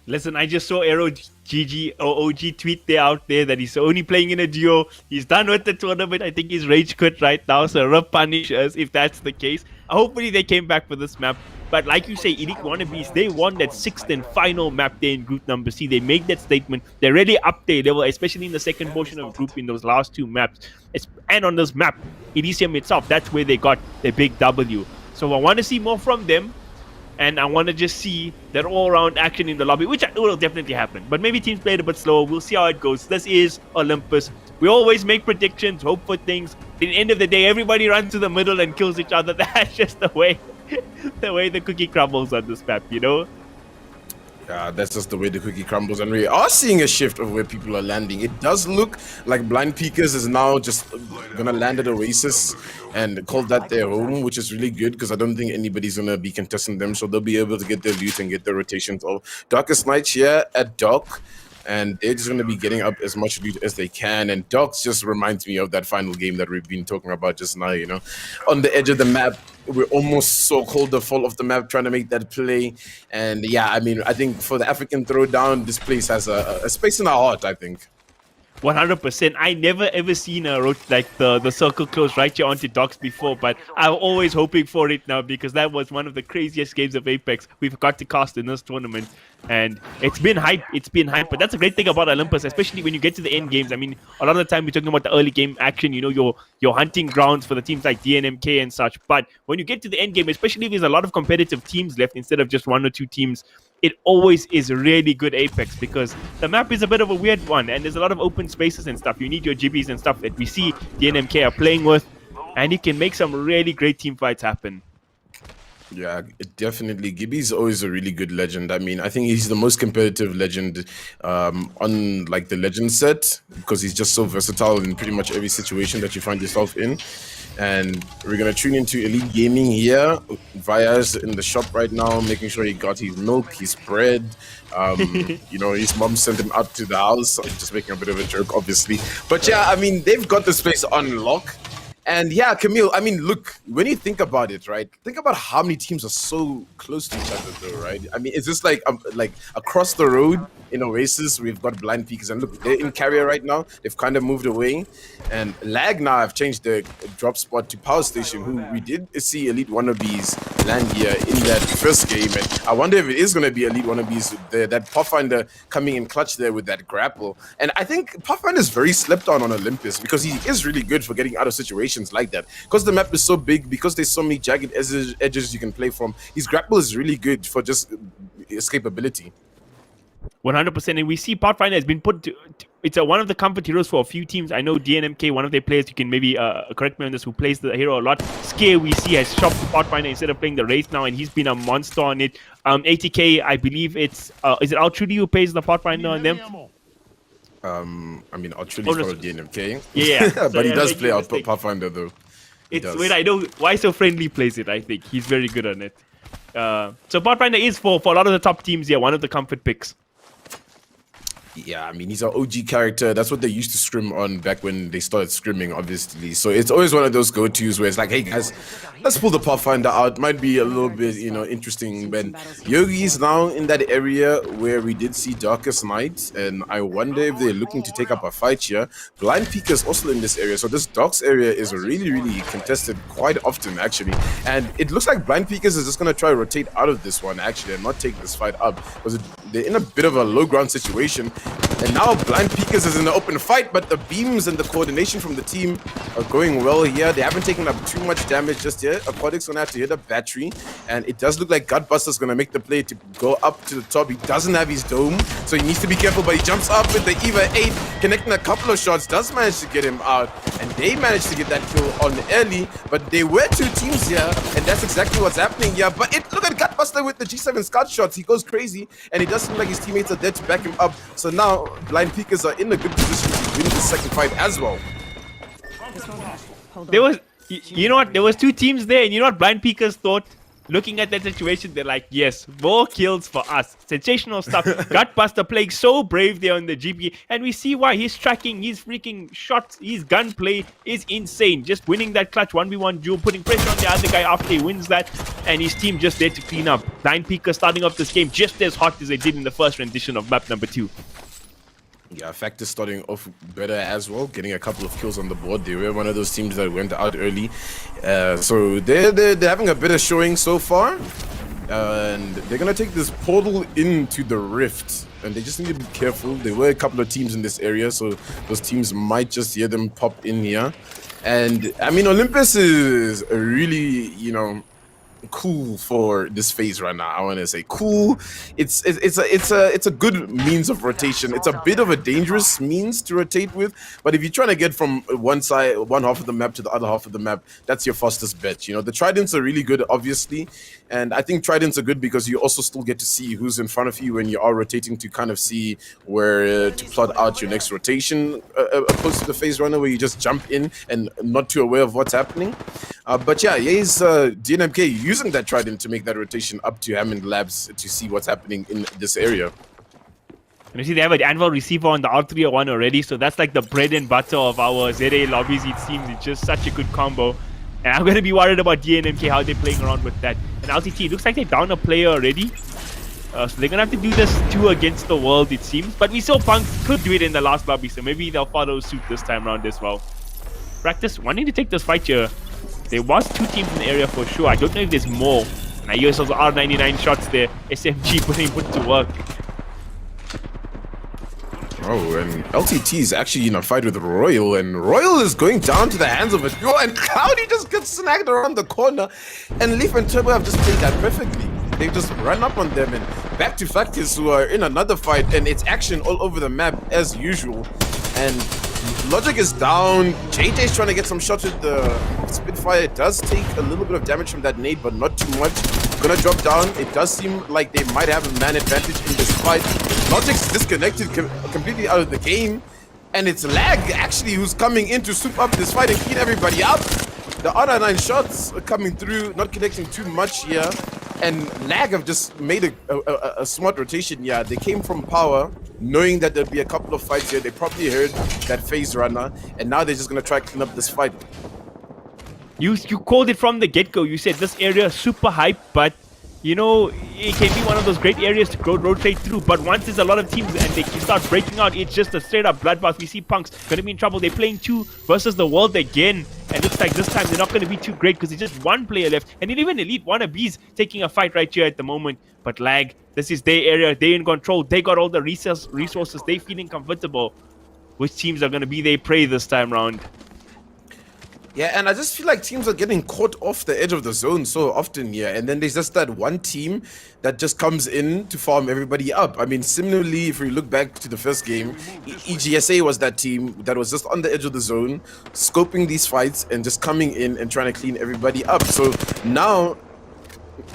Listen, I just saw Aero GG or OG tweet out there that he's only playing in a duo. He's done with the tournament. I think he's rage quit right now. So rip Punishers if that's the case. Hopefully they came back for this map. But like you say, Elite Wannabes, they won that 6th and final map there in Group number C. They made that statement. They're really up there level, especially in the second portion of Group in those last 2 maps. And on this map, Elysium itself, that's where they got their big W. So I want to see more from them. And I want to just see that all-around action in the lobby, which will definitely happen. But maybe teams played a bit slower. We'll see how it goes. This is Olympus. We always make predictions, hope for things. At the end of the day, everybody runs to the middle and kills each other. That's just the way the cookie crumbles on this map, That's just the way the cookie crumbles, and we are seeing a shift of where people are landing. It does look like Blind Peakers is now just gonna land at Oasis and call that their home, which is really good because I don't think anybody's gonna be contesting them, so they'll be able to get their loot and get their rotations off. Darkest Nights here at Dock, and they're just going to be getting up as much loot as they can. And Docs just reminds me of that final game that we've been talking about just now, you know. On the edge of the map, we're almost so cold the fall off the map trying to make that play. And yeah, I mean, I think for the African Throwdown, this place has a space in our heart, I think. 100%. I never ever seen a road like the circle close right here onto Docks before, but I'm always hoping for it now because that was one of the craziest games of Apex we've got to cast in this tournament. And it's been hype. But that's a great thing about Olympus, especially when you get to the end games. I mean, a lot of the time we're talking about the early game action, you know, your hunting grounds for the teams like DNMK and such. But when you get to the end game, especially if there's a lot of competitive teams left instead of just one or two teams, it always is really good Apex because the map is a bit of a weird one and there's a lot of open spaces and stuff. You need your gibbies and stuff that we see DNMK are playing with, and you can make some really great team fights happen. Yeah, definitely. Gibby is always a really good legend. I mean, I think he's the most competitive legend on like the legend set because he's just so versatile in pretty much every situation that you find yourself in. And we're gonna tune into Elite Gaming here. Vaya's in the shop right now, making sure he got his milk, his bread. You know, his mom sent him out to the house. I'm just making a bit of a joke, obviously. But yeah, I mean, they've got the space on lock. And yeah, Camille, I mean, look, when you think about it, right? Think about how many teams are so close to each other, though, right? I mean, it's just like across the road in Oasis, we've got Blind Peakers. And look, they're in Carrier right now. They've kind of moved away. And Lag now have changed the drop spot to Power Station, who we did see Elite Wannabes land here in that first game. And I wonder if it is going to be Elite Wannabes, that Pathfinder coming in clutch there with that grapple. And I think Pathfinder is very slept on Olympus because he is really good for getting out of situations like that, because the map is so big, because there's so many jagged edges you can play from. His grapple is really good for just escapability. 100%, and we see Pathfinder has been put to it's one of the comfort heroes for a few teams. I know DNMK, one of their players, you can maybe correct me on this, who plays the hero a lot. Scare, we see, has shopped Pathfinder instead of playing the race now, and he's been a monster on it. ATK, I believe it's is it Altrudy who plays the Pathfinder on them? I mean, Altrudy for DNMK. Yeah, but he does play out Pathfinder though. Wait, I know why So Friendly plays it. I think he's very good on it. So Pathfinder is for a lot of the top teams here, one of the comfort picks. Yeah, I mean, he's an OG character. That's what they used to scrim on back when they started scrimming, obviously. So it's always one of those go-tos where it's like, hey, guys, let's pull the Pathfinder out. Might be a little bit, you know, interesting. But Yogi is now in that area where we did see Darkest Night, and I wonder if they're looking to take up a fight here. Blind Peak is also in this area. So this Docks area is really, really contested quite often, actually. And it looks like Blind Peakers is just going to try to rotate out of this one, actually, and not take this fight up, because they're in a bit of a low ground situation. And now Blind Peakers is in the open fight, but the beams and the coordination from the team are going well here. They haven't taken up too much damage just yet. Aquatic's gonna have to hit a battery, and it does look like Gutbuster's gonna make the play to go up to the top. He doesn't have his dome, so he needs to be careful, but he jumps up with the EVA 8, connecting a couple of shots, does manage to get him out, and they managed to get that kill on early, but they were two teams here, and that's exactly what's happening here. But look at Gutbuster with the G7 scout shots. He goes crazy, and it does seem like his teammates are there to back him up. So now Blind Peakers are in a good position to win the second fight as well. There was, you know what? There was two teams there, and you know what Blind Peakers thought? Looking at that situation, they're like, yes, more kills for us. Sensational stuff. Gutbuster playing so brave there on the GP, and we see why. He's tracking, his freaking shots, his gunplay is insane. Just winning that clutch 1v1 duel, putting pressure on the other guy after he wins that, and his team just there to clean up. Blind Peakers starting off this game just as hot as they did in the first rendition of map number 2. Yeah, Factor starting off better as well, getting a couple of kills on the board. They were one of those teams that went out early. So they're having a better showing so far. And they're going to take this portal into the rift. And they just need to be careful. There were a couple of teams in this area, so those teams might just hear them pop in here. And, I mean, Olympus is a really, you know, cool for this phase right now. I want to say cool. It's a good means of rotation. It's a bit of a dangerous means to rotate with, but if you're trying to get from one half of the map to the other half of the map, that's your fastest bet. You know, the tridents are really good, obviously, and I think tridents are good because you also still get to see who's in front of you when you are rotating to kind of see where to plot out your next rotation, opposed to the phase runner where you just jump in and not too aware of what's happening. But yeah, he's DNMK using that trident to make that rotation up to Hammond Labs to see what's happening in this area. And you see they have an Anvil receiver on the R301 already, so that's like the bread and butter of our ZA lobbies, it seems. It's just such a good combo. And I'm going to be worried about DNMK, how they're playing around with that. And LTT, it looks like they're down a player already. So they're going to have to do this 2 against the world, it seems. But we saw Punk could do it in the last lobby, so maybe they'll follow suit this time around as well. Practice wanting to take this fight here. There was 2 teams in the area for sure. I don't know if there's more. And I hear those R99 shots there. SMG put to work. Oh, and LTT is actually in a fight with Royal, and Royal is going down to the hands of a duo, and Cloudy just gets snagged around the corner, and Leaf and Turbo have just played that perfectly. They just run up on them, and back to Factors, who are in another fight, and it's action all over the map as usual. And Logic is down. JJ's trying to get some shots with the Spitfire. It does take a little bit of damage from that nade, but not too much. Gonna drop down. It does seem like they might have a man advantage in this fight. Logic's disconnected completely out of the game, and it's Lag actually who's coming in to soup up this fight and clean everybody up. The other 9 shots are coming through, not connecting too much here, and Lag have just made a smart rotation. Yeah, they came from power, knowing that there'd be a couple of fights here. They probably heard that phase runner, and now they're just gonna try to clean up this fight. You called it from the get-go. You said this area is super hype, but you know, it can be one of those great areas to rotate through. But once there's a lot of teams and they start breaking out, it's just a straight-up bloodbath. We see Punks gonna be in trouble. They're playing 2 versus the world again, and looks like this time they're not gonna be too great because there's just 1 player left. And even Elite Wannabes taking a fight right here at the moment. But Lag, this is their area. They're in control. They got all the resources. They're feeling comfortable. Which teams are gonna be their prey this time round? Yeah, and I just feel like teams are getting caught off the edge of the zone so often here. And then there's just that one team that just comes in to farm everybody up. I mean, similarly, if we look back to the first game, EGSA was that team that was just on the edge of the zone, scoping these fights and just coming in and trying to clean everybody up. So now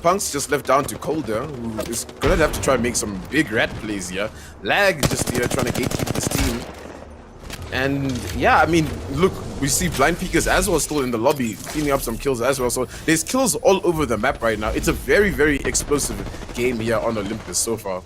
Punk's just left down to Colder, who is going to have to try and make some big rat plays here. Lag just here trying to gatekeep this team. And yeah, I mean, look, we see Blind Peekers as well still in the lobby, cleaning up some kills as well. So there's kills all over the map right now. It's a very, very explosive game here on Olympus so far.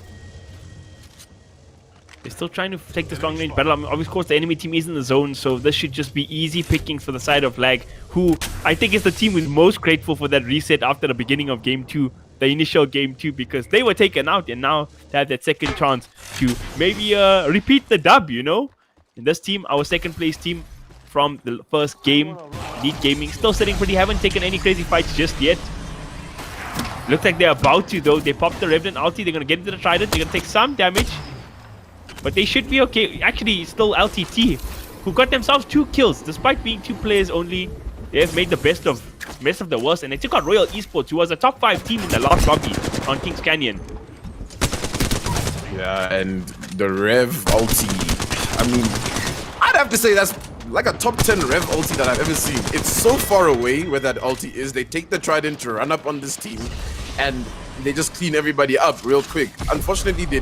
They're still trying to take this long range battle. Of course, the enemy team is in the zone, so this should just be easy pickings for the side of Lag, who I think is the team who's most grateful for that reset after the beginning of Game 2, the initial Game 2, because they were taken out and now they have that second chance to maybe repeat the dub, you know? In this team, our second place team from the first game, Elite Gaming, still sitting pretty, haven't taken any crazy fights just yet. Looks like they're about to though. They popped the Revenant ulti, they're gonna get into the Trident, they're gonna take some damage. But they should be okay. Actually, still LTT, who got themselves 2 kills. Despite being 2 players only, they have made the best of the worst. And they took out Royal Esports, who was a top 5 team in the last lobby on Kings Canyon. Yeah, and the Rev ulti, I mean, I'd have to say that's like a top 10 Rev ulti that I've ever seen. It's so far away where that ulti is. They take the Trident to run up on this team, and they just clean everybody up real quick. Unfortunately, they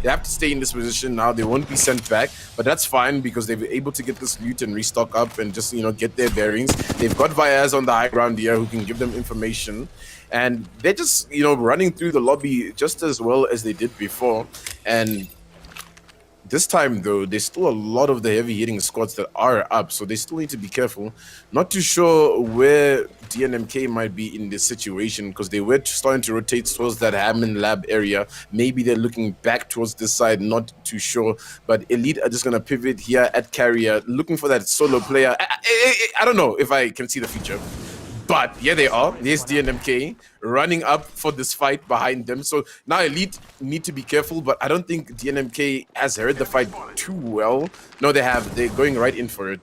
have to stay in this position now. They won't be sent back, but that's fine because they were able to get this loot and restock up and just, get their bearings. They've got Viaz on the high ground here who can give them information. And they're just, running through the lobby just as well as they did before. And this time, though, there's still a lot of the heavy-hitting squads that are up, so they still need to be careful. Not too sure where DNMK might be in this situation, because they were starting to rotate towards that Hammond Lab area. Maybe they're looking back towards this side, not too sure. But Elite are just going to pivot here at Carrier, looking for that solo player. I don't know if I can see the future. But here they are. There's DNMK running up for this fight behind them. So now Elite need to be careful, but I don't think DNMK has heard the fight too well. No, they have. They're going right in for it.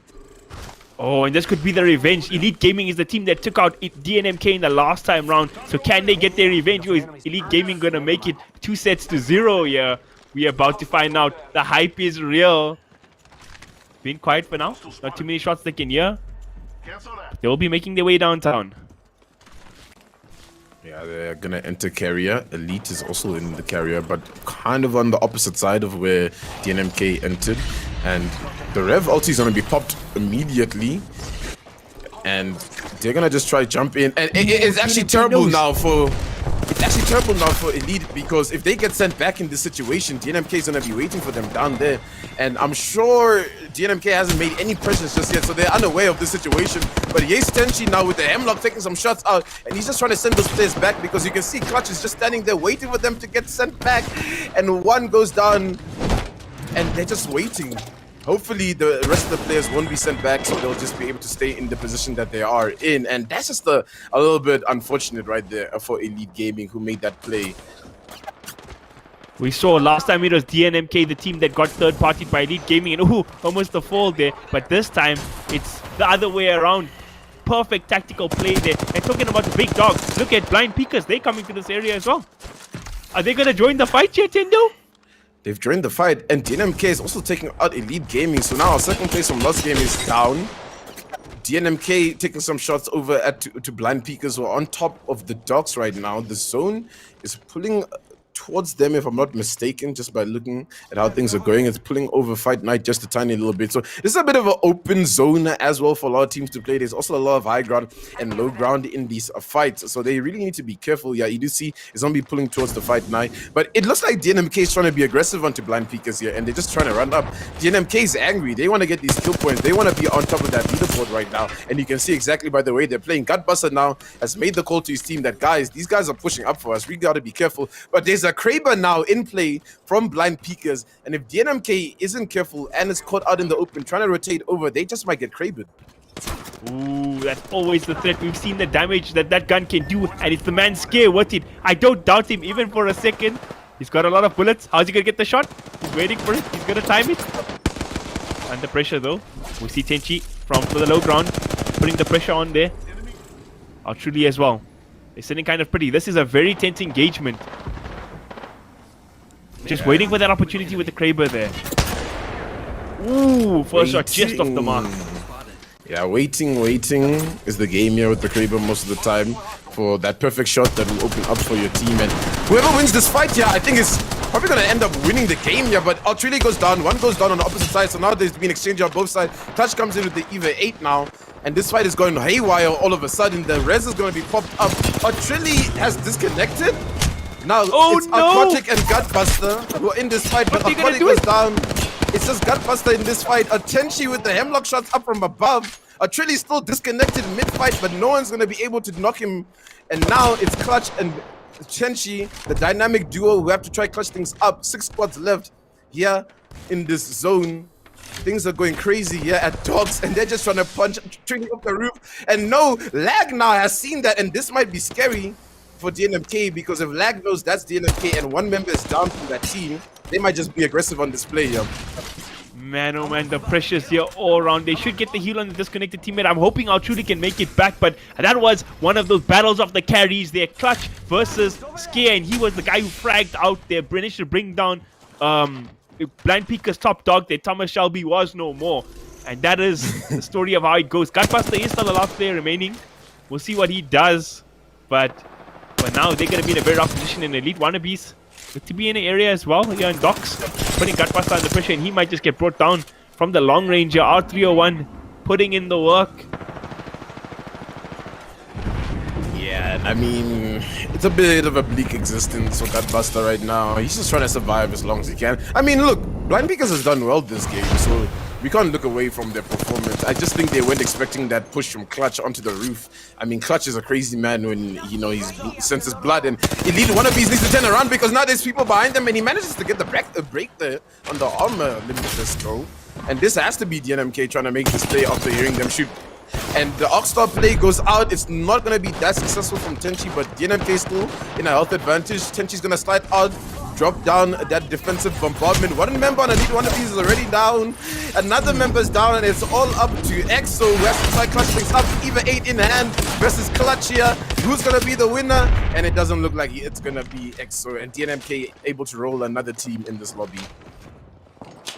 Oh, and this could be the revenge. Elite Gaming is the team that took out DNMK in the last time round. So can they get their revenge? Or is Elite Gaming going to make it 2-0 here? We are about to find out. The hype is real. Being quiet for now. Not too many shots they can hear. They will be making their way downtown. Yeah, they're gonna enter carrier. Elite is also in the carrier, but kind of on the opposite side of where DNMK entered. And the Rev ulti is gonna be popped immediately. And they're gonna just try to jump in. And it's actually terrible now for... It's actually terrible now for Elite, because if they get sent back in this situation, DNMK is going to be waiting for them down there. And I'm sure DNMK hasn't made any pressures just yet, so they're unaware of this situation. But here's Tenchi now with the Hemlock taking some shots out, and he's just trying to send those players back, because you can see Clutch is just standing there waiting for them to get sent back. And one goes down, and they're just waiting. Hopefully the rest of the players won't be sent back, so they'll just be able to stay in the position that they are in. And that's just a little bit unfortunate right there for Elite Gaming, who made that play. We saw last time it was DNMK, the team that got third-partied by Elite Gaming, and almost a fall there. But this time, it's the other way around. Perfect tactical play there. And talking about the big dogs, look at Blind Peekers. They're coming to this area as well. Are they going to join the fight here, Tendo? They've joined the fight, and DNMK is also taking out Elite Gaming. So now our second place from Lost Game is down. DNMK taking some shots over to Blind Peekers, who are on top of the docks right now. The zone is pulling towards them, if I'm not mistaken, just by looking at how things are going. It's pulling over Fight Night just a tiny little bit. So this is a bit of an open zone as well for a lot of teams to play. There's also a lot of high ground and low ground in these fights. So they really need to be careful. Yeah, you do see it's going to be pulling towards the Fight Night. But it looks like DNMK is trying to be aggressive onto Blind Peekers here, and they're just trying to run up. DNMK is angry. They want to get these kill points. They want to be on top of that leaderboard right now. And you can see exactly by the way they're playing. Gutbuster now has made the call to his team that, guys, these guys are pushing up for us. We got to be careful. But there's a Kraber now in play from Blind Peekers, and if DNMK isn't careful and is caught out in the open trying to rotate over, they just might get Krabered. Ooh, that's always the threat. We've seen the damage that gun can do, and it's the man scare with it. I don't doubt him even for a second. He's got a lot of bullets. How's he gonna get the shot? He's waiting for it. He's gonna time it. Under pressure though. We see Tenchi from the low ground putting the pressure on there. Truly as well. They're sitting kind of pretty. This is a very tense engagement. Just waiting for that opportunity with the Kraber there. Ooh, first shot just off the mark. Yeah, waiting is the game here with the Kraber most of the time for that perfect shot that will open up for your team. And whoever wins this fight here, I think is probably going to end up winning the game here. But Altrilli goes down, one goes down on the opposite side. So now there's been exchange on both sides. Touch comes in with the EVA 8 now. And this fight is going haywire all of a sudden. The res is going to be popped up. Altrilli has disconnected. Now it's Aquatic and Gutbuster who are in this fight, but Aquatic goes down. It's just Gutbuster in this fight. Tenchi with the Hemlock shots up from above. Altrilli still disconnected mid-fight, but no one's going to be able to knock him. And now it's Clutch and Tenchi, the dynamic duo who have to try clutch things up. 6 squads left here in this zone. Things are going crazy here at Dogs, and they're just trying to punch Trini up the roof. And no, Lag now has seen that, and this might be scary for DNMK, because if Lag knows that's DNMK and one member is down from that team, they might just be aggressive on this play here. Man, oh man, the pressure's here all around. They should get the heal on the disconnected teammate. I'm hoping Altrudy can make it back, but that was one of those battles of the carries there. Clutch versus Scare, and he was the guy who fragged out there. Managed to bring down Blind Peeker's top dog there. Thomas Shelby was no more. And that is the story of how it goes. Gutbuster is still the last player remaining. We'll see what he does, but now they're going to be in a very rough position in Elite Wannabes. Good to be in the area as well here in Docks. Putting Gutbuster under pressure, and he might just get brought down from the long range here. R301 putting in the work. Yeah, I mean, it's a bit of a bleak existence for Gutbuster right now. He's just trying to survive as long as he can. I mean, look, Blind Peekers has done well this game, so we can't look away from their performance. I just think they weren't expecting that push from Clutch onto the roof. I mean, Clutch is a crazy man when, you know, he senses blood, and Elite Wannabes needs to turn around because now there's people behind them, and he manages to get the break there on the armor limitless throw. And this has to be DNMK trying to make this play after hearing them shoot. And the Oxstar play goes out. It's not going to be that successful from Tenchi, but DNMK is still in a health advantage. Tenchi's going to slide out. drop down that defensive bombardment. One member on Elite One of these is already down. Another member's down, and it's all up to EXO, who has to try clutch things up. Eva 8 in hand versus Clutch here. Who's gonna be the winner? And it doesn't look like it's gonna be EXO, and DNMK able to roll another team in this lobby.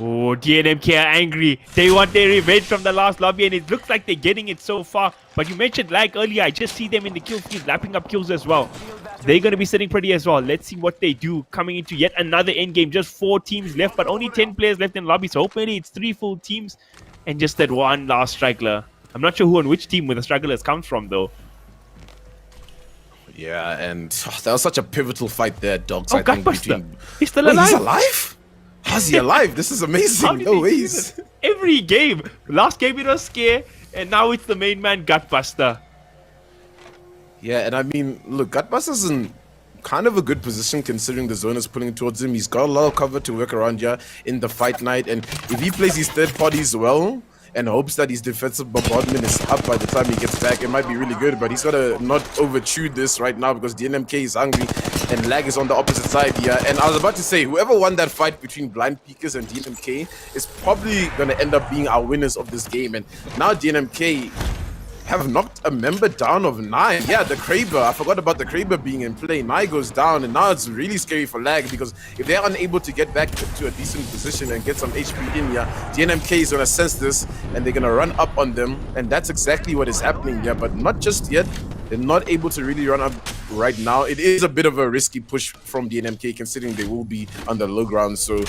Oh, DNMK are angry. They want their revenge from the last lobby, and it looks like they're getting it so far. But you mentioned lag earlier. I just see them in the kill feed, lapping up kills as well. They're going to be sitting pretty as well. Let's see what they do coming into yet another endgame. Just 4 teams left, but only 10 players left in lobby. So hopefully it's 3 full teams and just that one last straggler. I'm not sure who on which team where the stragglers comes from, though. Yeah, and that was such a pivotal fight there, Dogs. Oh, I think Gutbuster. He's still Wait, alive. he's alive? How's he alive? This is How amazing. did No they do ways. this? Every game. Last game it was Scare, and now it's the main man, Gutbuster. Yeah, and I mean, look, Gutbuster's in kind of a good position considering the zone is pulling towards him. He's got a lot of cover to work around here in the fight night, and if he plays his third parties well and hopes that his defensive bombardment is up by the time he gets back, it might be really good, but he's got to not overchew this right now because DNMK is hungry and Lag is on the opposite side here. And I was about to say, whoever won that fight between Blind Peekers and DNMK is probably going to end up being our winners of this game. And now DNMK have knocked a member down of 9. Yeah, the Kraber. I forgot about the Kraber being in play. 9 goes down, and now it's really scary for Lag because if they're unable to get back to a decent position and get some HP in here, DNMK is going to sense this and they're going to run up on them. And that's exactly what is happening here, but not just yet. They're not able to really run up right now. It is a bit of a risky push from DNMK considering they will be on the low ground, so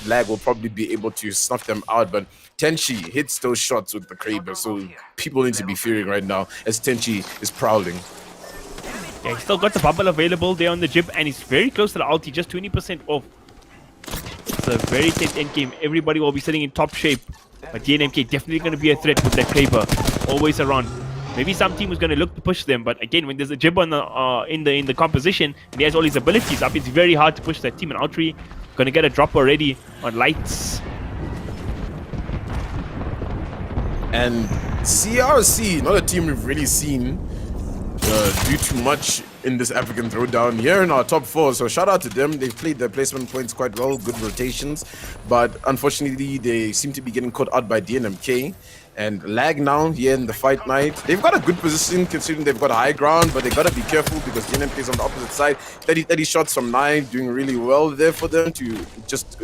Lag will probably be able to snuff them out, but Tenchi hits those shots with the Kraber, so people need to be fearing right now as Tenchi is prowling. Yeah, he's still got the bubble available there on the Jib, and he's very close to the ulti, just 20% off. It's a very tense endgame. Everybody will be sitting in top shape, but DNMK definitely going to be a threat with that Kraber, always around. Maybe some team is going to look to push them, but again, when there's a Jib on the in the composition and he has all his abilities up, it's very hard to push that team. And Outry going to get a drop already on Lights. And CRC, not a team we've really seen do too much in this African Throwdown here in our top 4, so shout out to them. They've played their placement points quite well, good rotations, but unfortunately they seem to be getting caught out by DNMK. And Lag now here in the fight night. They've got a good position considering they've got high ground, but they got to be careful because DNMK is on the opposite side. 30 shots from 9, doing really well there for them to just,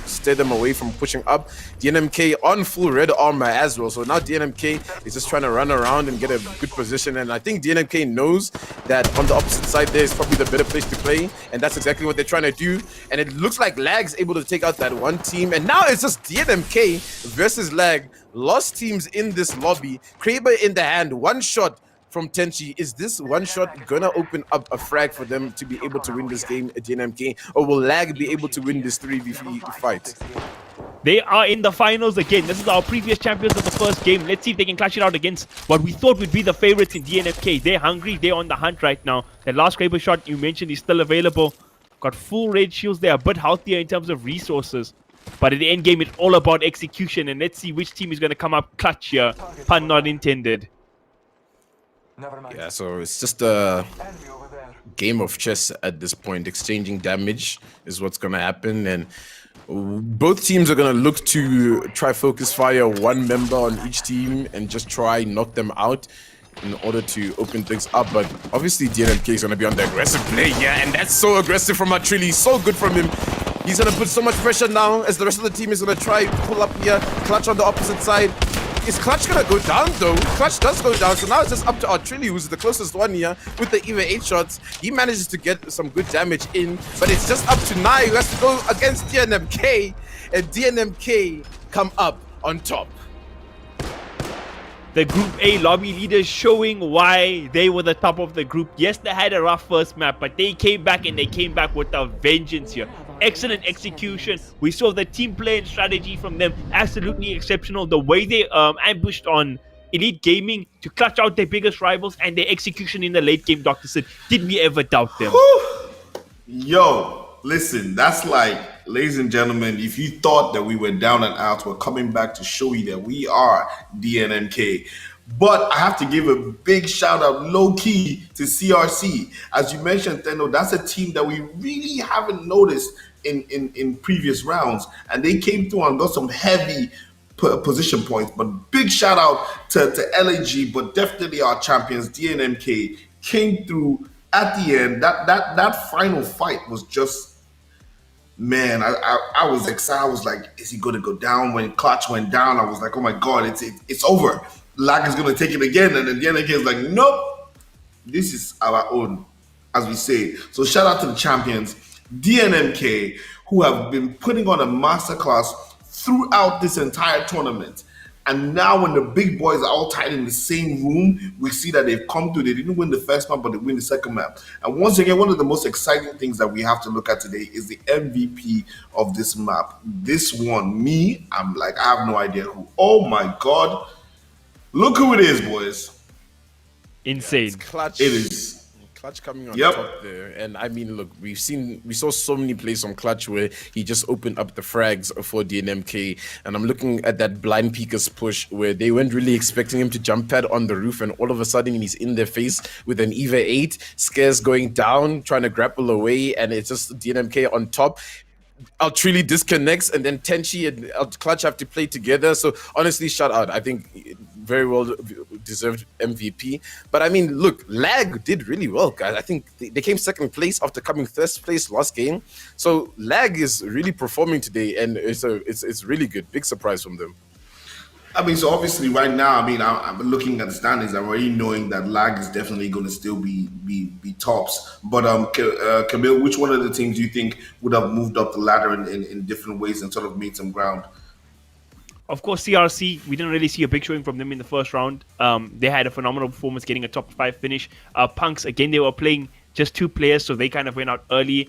steer them away from pushing up. DNMK on full red armor as well. So now DNMK is just trying to run around and get a good position. And I think DNMK knows that on the opposite side there is probably the better place to play. And that's exactly what they're trying to do. And it looks like Lag's able to take out that one team. And now it's just DNMK versus Lag. Lost teams in this lobby. Kraber in the hand, one shot from Tenchi. Is this one shot gonna open up a frag for them to be able to win this game at DNMK, or will Lag be able to win this 3v3 fight? They are in the finals again. This is our previous champions of the first game. Let's see if they can clutch it out against what we thought would be the favorites in DNFK. They're hungry. They're on the hunt right now. That last Kraber shot you mentioned is still available. Got full red shields. They're a bit healthier in terms of resources. But at the end game, it's all about execution. And let's see which team is going to come up clutch here. Pun not intended. Yeah, so it's just a game of chess at this point. Exchanging damage is what's going to happen. And both teams are going to look to try focus fire one member on each team and just try knock them out in order to open things up. But obviously DNMK is going to be on the aggressive play. Yeah, and that's so aggressive from Atrilli. So good from him. He's going to put so much pressure now as the rest of the team is going to try pull up here. Clutch on the opposite side. Is Clutch going to go down though? Clutch does go down, so now it's just up to Atrilli, who's the closest one here with the even 8 shots. He manages to get some good damage in, but it's just up to Nai, who has to go against DNMK, and DNMK come up on top. The Group A lobby leaders showing why they were the top of the group. Yes, they had a rough first map, but they came back and they came back with a vengeance here. Excellent execution. We saw the team play and strategy from them. Absolutely exceptional. The way they ambushed on Elite Gaming to clutch out their biggest rivals and their execution in the late game, Dr. Sid. Did we ever doubt them? Yo, listen, that's like ladies and gentlemen, if you thought that we were down and out, we're coming back to show you that we are DNMK. But I have to give a big shout out, low key, to CRC. As you mentioned, Tendo, that's a team that we really haven't noticed in previous rounds. And they came through and got some heavy position points. But big shout out to LAG, but definitely our champions, DNMK, came through at the end. That final fight was just, man, I was excited. I was like, is he going to go down? When Clutch went down, I was like, oh my God, it's over. Lag is going to take it again. And then the NK is like, nope, this is our own, as we say. So shout out to the champions, DNMK, who have been putting on a masterclass throughout this entire tournament. And now when the big boys are all tied in the same room, we see that they've come through. They didn't win the first map, but they win the second map. And once again, one of the most exciting things that we have to look at today is the MVP of this map. This one, me, I'm like, I have no idea who. Oh my God. Look who it is, boys. Insane. It's Clutch. It is. Clutch coming on top there. And I mean, look, we saw so many plays from Clutch where he just opened up the frags for DNMK. And I'm looking at that blind peekers push where they weren't really expecting him to jump pad on the roof. And all of a sudden he's in their face with an EVA 8, Scares going down, trying to grapple away. And it's just DNMK on top. Truly disconnects, and then Tenchi and Clutch have to play together. So honestly, shout out. I think very well deserved MVP. But I mean, look, Lag did really well, guys. I think they came second place after coming first place last game. So Lag is really performing today, and it's really good. Big surprise from them. I mean, so obviously right now, I mean, I'm looking at the standings. I'm already knowing that Lag is definitely going to still be tops. But Camille, which one of the teams do you think would have moved up the ladder in different ways and sort of made some ground? Of course, CRC, we didn't really see a big showing from them in the first round. They had a phenomenal performance, getting a top 5 finish. Punks, again, they were playing just 2 players, so they kind of went out early.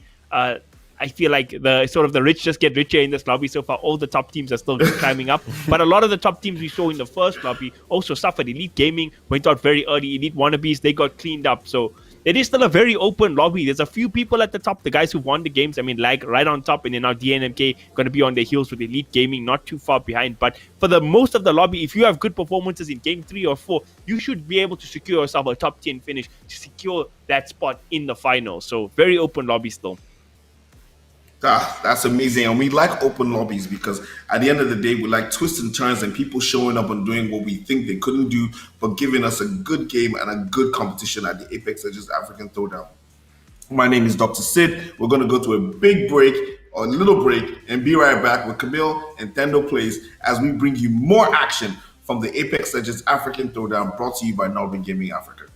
I feel like the rich just get richer in this lobby so far. All the top teams are still climbing up. But a lot of the top teams we saw in the first lobby also suffered. Elite Gaming went out very early. Elite Wannabes, they got cleaned up. So it is still a very open lobby. There's a few people at the top, the guys who won the games. I mean, Lag right on top, and then now DNMK going to be on their heels with Elite Gaming, not too far behind. But for the most of the lobby, if you have good performances in game 3 or 4, you should be able to secure yourself a top 10 finish to secure that spot in the final. So very open lobby still. That's amazing. And we like open lobbies because at the end of the day, we like twists and turns and people showing up and doing what we think they couldn't do, but giving us a good game and a good competition at the Apex Legends African Throwdown. My name is Dr. Sid. We're going to go to a big break or a little break and be right back with Camille and Tendo Plays as we bring you more action from the Apex Legends African Throwdown brought to you by Northern Gaming Africa.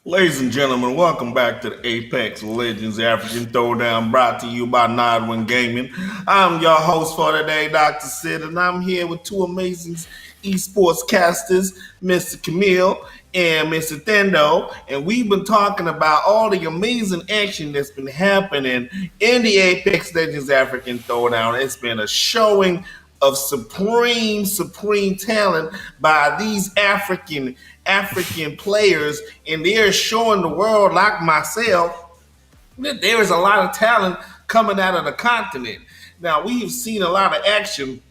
Ladies and gentlemen, welcome back to the Apex Legends African Throwdown, brought to you by Nodwin Gaming. I'm your host for today, Dr. Sid, and I'm here with two amazing esports casters, Mr. Camille and Mr. Thendo, and we've been talking about all the amazing action that's been happening in the Apex Legends African Throwdown. It's been a showing of supreme talent by these African players, and they're showing the world, like myself, that there is a lot of talent coming out of the continent. Now we've seen a lot of action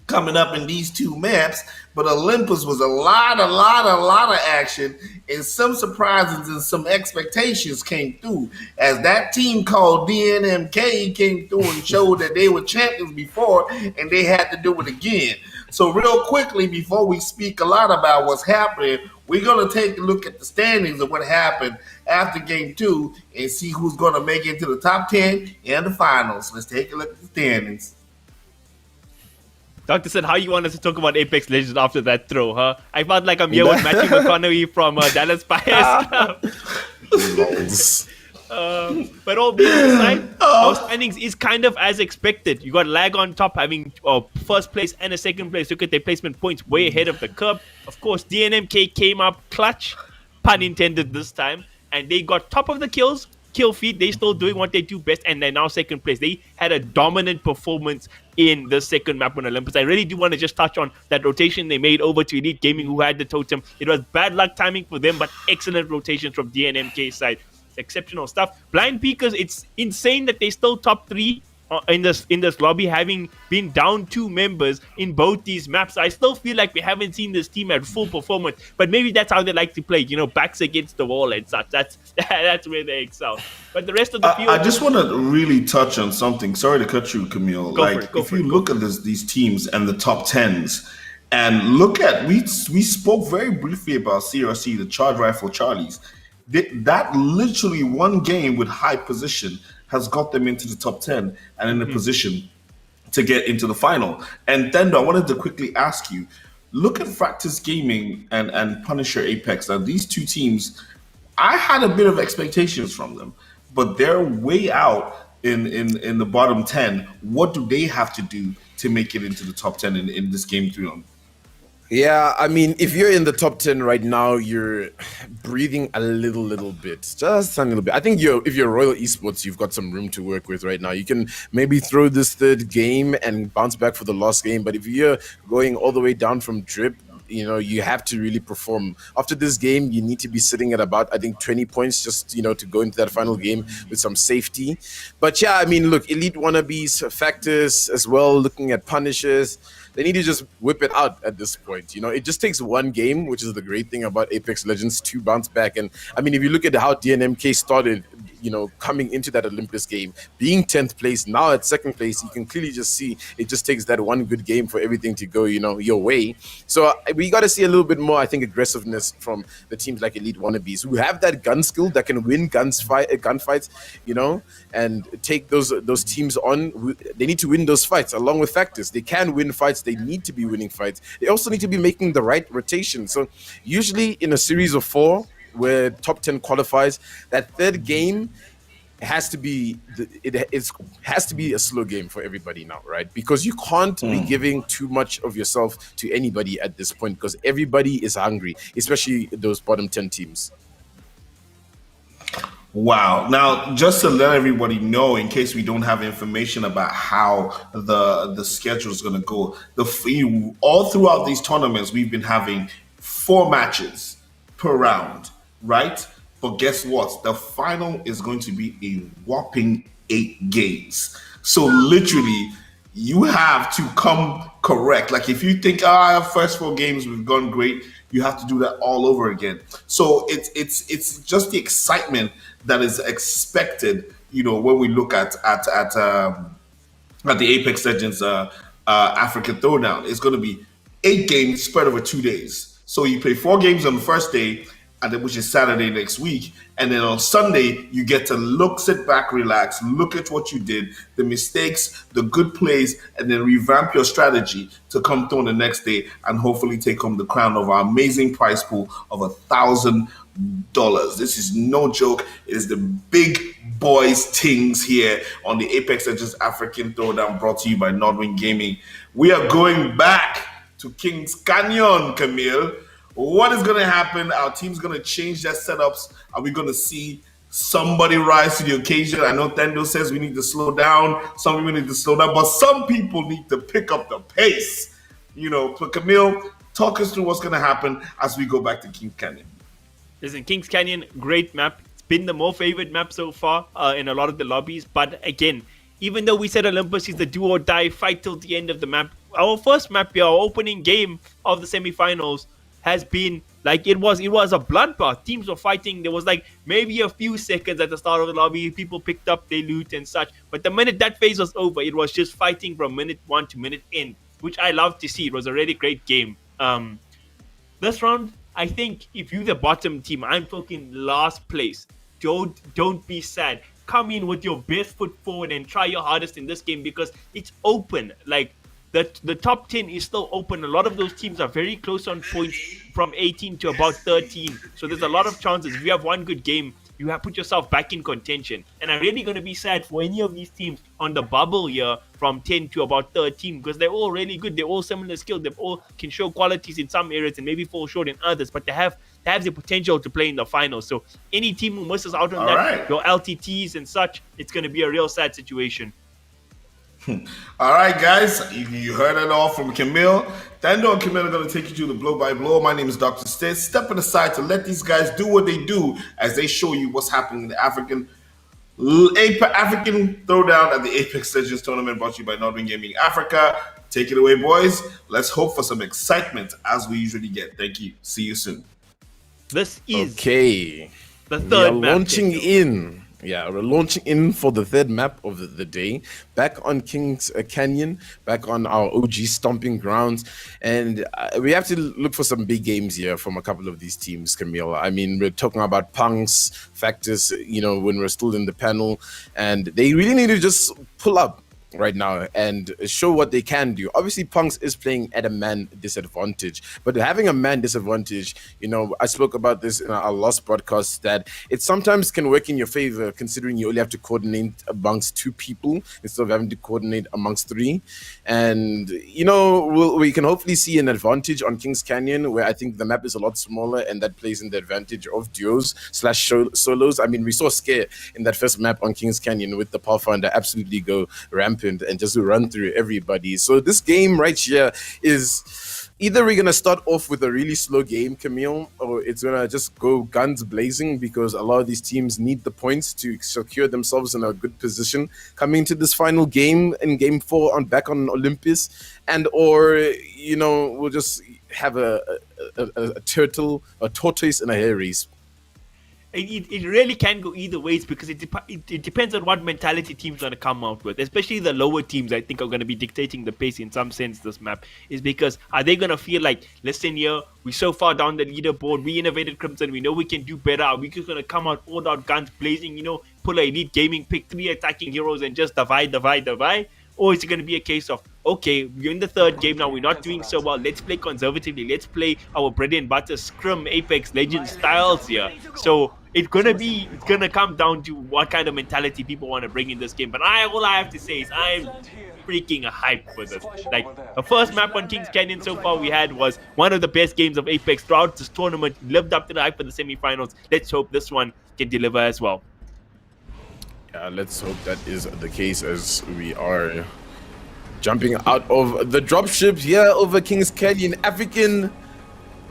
coming up in these two maps, but Olympus was a lot of action, and some surprises and some expectations came through as that team called DNMK came through and showed that they were champions before and they had to do it again. So real quickly, before we speak a lot about what's happening, we're going to take a look at the standings of what happened after game two and see who's going to make it to the top 10 and the finals. Let's take a look at the standings. Doctor said, how you want us to talk about Apex Legends after that throw, huh? I felt like I'm here with Matthew McConaughey from Dallas Buyers Club. But all being aside, our standings is kind of as expected. You got Lag on top having first place and a second place. Look at their placement points way ahead of the curve. Of course, DNMK came up clutch, pun intended this time, and they got top of the kill feed. They still doing what they do best, and they're now second place. They had a dominant performance in the second map on Olympus. I really do want to just touch on that rotation they made over to Elite Gaming, who had the totem. It was bad luck timing for them, but excellent rotations from DNMK's side. Exceptional stuff. Blind Peakers, it's insane that they still top 3 in this lobby, having been down 2 members in both these maps. I still feel like we haven't seen this team at full performance, but maybe that's how they like to play, backs against the wall and such. That's where they excel. But the rest of the field, I just want to really touch on something. Sorry to cut you, Camille. If you look at these teams and the top 10s, and look at, we spoke very briefly about CRC, the Charge Rifle Charlies. That literally one game with high position has got them into the top 10 and in a position to get into the final. And Thendo, I wanted to quickly ask you, look at Fractus Gaming and Punisher Apex. Now, these two teams, I had a bit of expectations from them, but they're way out in the bottom 10. What do they have to do to make it into the top 10 in this game 3 on? Yeah, I mean, if you're in the top 10 right now, you're breathing a little bit, just a little bit. I think if you're Royal Esports, you've got some room to work with right now. You can maybe throw this third game and bounce back for the last game. But if you're going all the way down from Drip, you have to really perform. After this game, you need to be sitting at about, I think, 20 points just, to go into that final game with some safety. But yeah, I mean, look, Elite wannabes, Factors as well, looking at Punishers. They need to just whip it out at this point. It just takes one game, which is the great thing about Apex Legends, to bounce back. And I mean, if you look at how DNMK started, coming into that Olympus game, being 10th place, now at second place, you can clearly just see it just takes that one good game for everything to go, your way. So we got to see a little bit more, I think, aggressiveness from the teams like Elite Wannabes, who have that gun skill that can win gunfights, and take those teams on. They need to win those fights along with Factors. They can win fights. They need to be winning fights. They also need to be making the right rotation. So usually in a series of 4 where top 10 qualifies, that third game has to be a slow game for everybody now, right? Because you can't be giving too much of yourself to anybody at this point, because everybody is hungry, especially those bottom 10 teams. Wow. Now, just to let everybody know, in case we don't have information about how the schedule is going to go, all throughout these tournaments, we've been having 4 matches per round, right? But guess what? The final is going to be a whopping 8 games. So literally, you have to come correct. Like if you think, first 4 games we've gone great, you have to do that all over again. So it's just the excitement that is expected, when we look at the Apex Legends Africa Throwdown. It's going to be 8 games spread over 2 days. So you play 4 games on the first day, and then, which is Saturday next week. And then on Sunday, you get to sit back, relax, look at what you did, the mistakes, the good plays, and then revamp your strategy to come through on the next day and hopefully take home the crown of our amazing prize pool of 1,000 This is no joke. It is the big boys things here on the Apex Legends African Throwdown, brought to you by Nodwin Gaming. We are going back to Kings Canyon, Camille. What is going to happen? Our team's going to change their setups. Are we going to see somebody rise to the occasion? I know Tendo says we need to slow down. Some people need to slow down, but some people need to pick up the pace. So Camille, talk us through what's going to happen as we go back to Kings Canyon. Listen, Kings Canyon, great map. It's been the more favorite map so far in a lot of the lobbies. But again, even though we said Olympus is the do or die fight till the end of the map, our first map here, our opening game of the semifinals, has been like it was a bloodbath. Teams were fighting. There was like maybe a few seconds at the start of the lobby, people picked up their loot and such. But the minute that phase was over, it was just fighting from minute 1 to minute end, which I love to see. It was a really great game. This round, I think if you're the bottom team, I'm talking last place. Don't be sad. Come in with your best foot forward and try your hardest in this game because it's open. Like the top 10 is still open. A lot of those teams are very close on points from 18 to about 13. So there's a lot of chances. If you have one good game, you have put yourself back in contention. And I'm really going to be sad for any of these teams on the bubble here from 10 to about 13 because they're all really good. They're all similar skills. They all can show qualities in some areas and maybe fall short in others, but they have the potential to play in the finals. So any team who misses out on your LTTs and such, it's going to be a real sad situation. All right, guys, you heard it all from Camille. Tando and Camille are going to take you through the blow by blow. My name is Dr. Stiz. Stepping aside to let these guys do what they do as they show you what's happening in the African Throwdown at the Apex Legends Tournament, brought to you by Nodwin Gaming Africa. Take it away, boys. Let's hope for some excitement as we usually get. Thank you. See you soon. This is the third map. Launching in. Yeah, we're launching in for the third map of the day, back on Kings Canyon, back on our OG stomping grounds, and we have to look for some big games here from a couple of these teams, Camille. I mean, we're talking about Punks, Factors, when we're still in the panel, and they really need to just pull up right now and show what they can do. Obviously, Punks is playing at a man disadvantage, but having a man disadvantage, I spoke about this in our last broadcast, that it sometimes can work in your favor, considering you only have to coordinate amongst 2 people instead of having to coordinate amongst 3. And we can hopefully see an advantage on Kings Canyon, where I think the map is a lot smaller, and that plays in the advantage of duos / solos. I mean, we saw Scare in that first map on Kings Canyon with the Pathfinder absolutely go rampant and just run through everybody. So this game right here is either we're going to start off with a really slow game, Camille, or it's going to just go guns blazing, because a lot of these teams need the points to secure themselves in a good position coming into this final game in game 4 back on Olympus, or we'll just have a tortoise and a hare race. It really can go either ways, because it depends on what mentality teams are going to come out with. Especially the lower teams, I think, are going to be dictating the pace in some sense. This map is because, are they going to feel like, listen here, we're so far down the leaderboard, we innovated Crimson, we know we can do better, are we just going to come out all out guns blazing, pull a elite gaming, pick 3 attacking heroes and just divide? Or is it going to be a case of, okay, we're in the third game now, we're not doing so well, let's play conservatively, let's play our bread and butter scrum Apex Legends styles here. So it's gonna come down to what kind of mentality people want to bring in this game. But all I have to say is I'm freaking hyped for this. Like, the first map on Kings Canyon so far we had was one of the best games of Apex throughout this tournament, lived up to the hype for the semifinals. Let's hope this one can deliver as well. Yeah, let's hope that is the case, as we are jumping out of the dropship here over Kings Canyon. African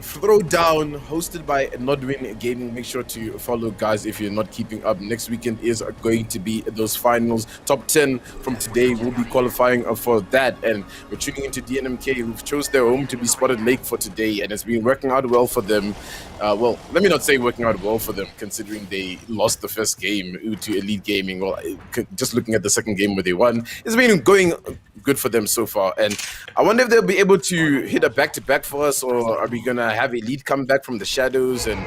Throwdown, hosted by Nodwin Gaming. Make sure to follow, guys, if you're not keeping up. Next weekend is going to be those finals. Top 10 from today will be qualifying for that, and we're tuning into DNMK, who've chose their home to be Spotted Lake for today, and it's been working out well for them. Well, let me not say working out well for them, considering they lost the first game to Elite Gaming. Well, just looking at the second game where they won, it's been going good for them so far, and I wonder if they'll be able to hit a back-to-back for us, or are we gonna have Elite come back from the shadows and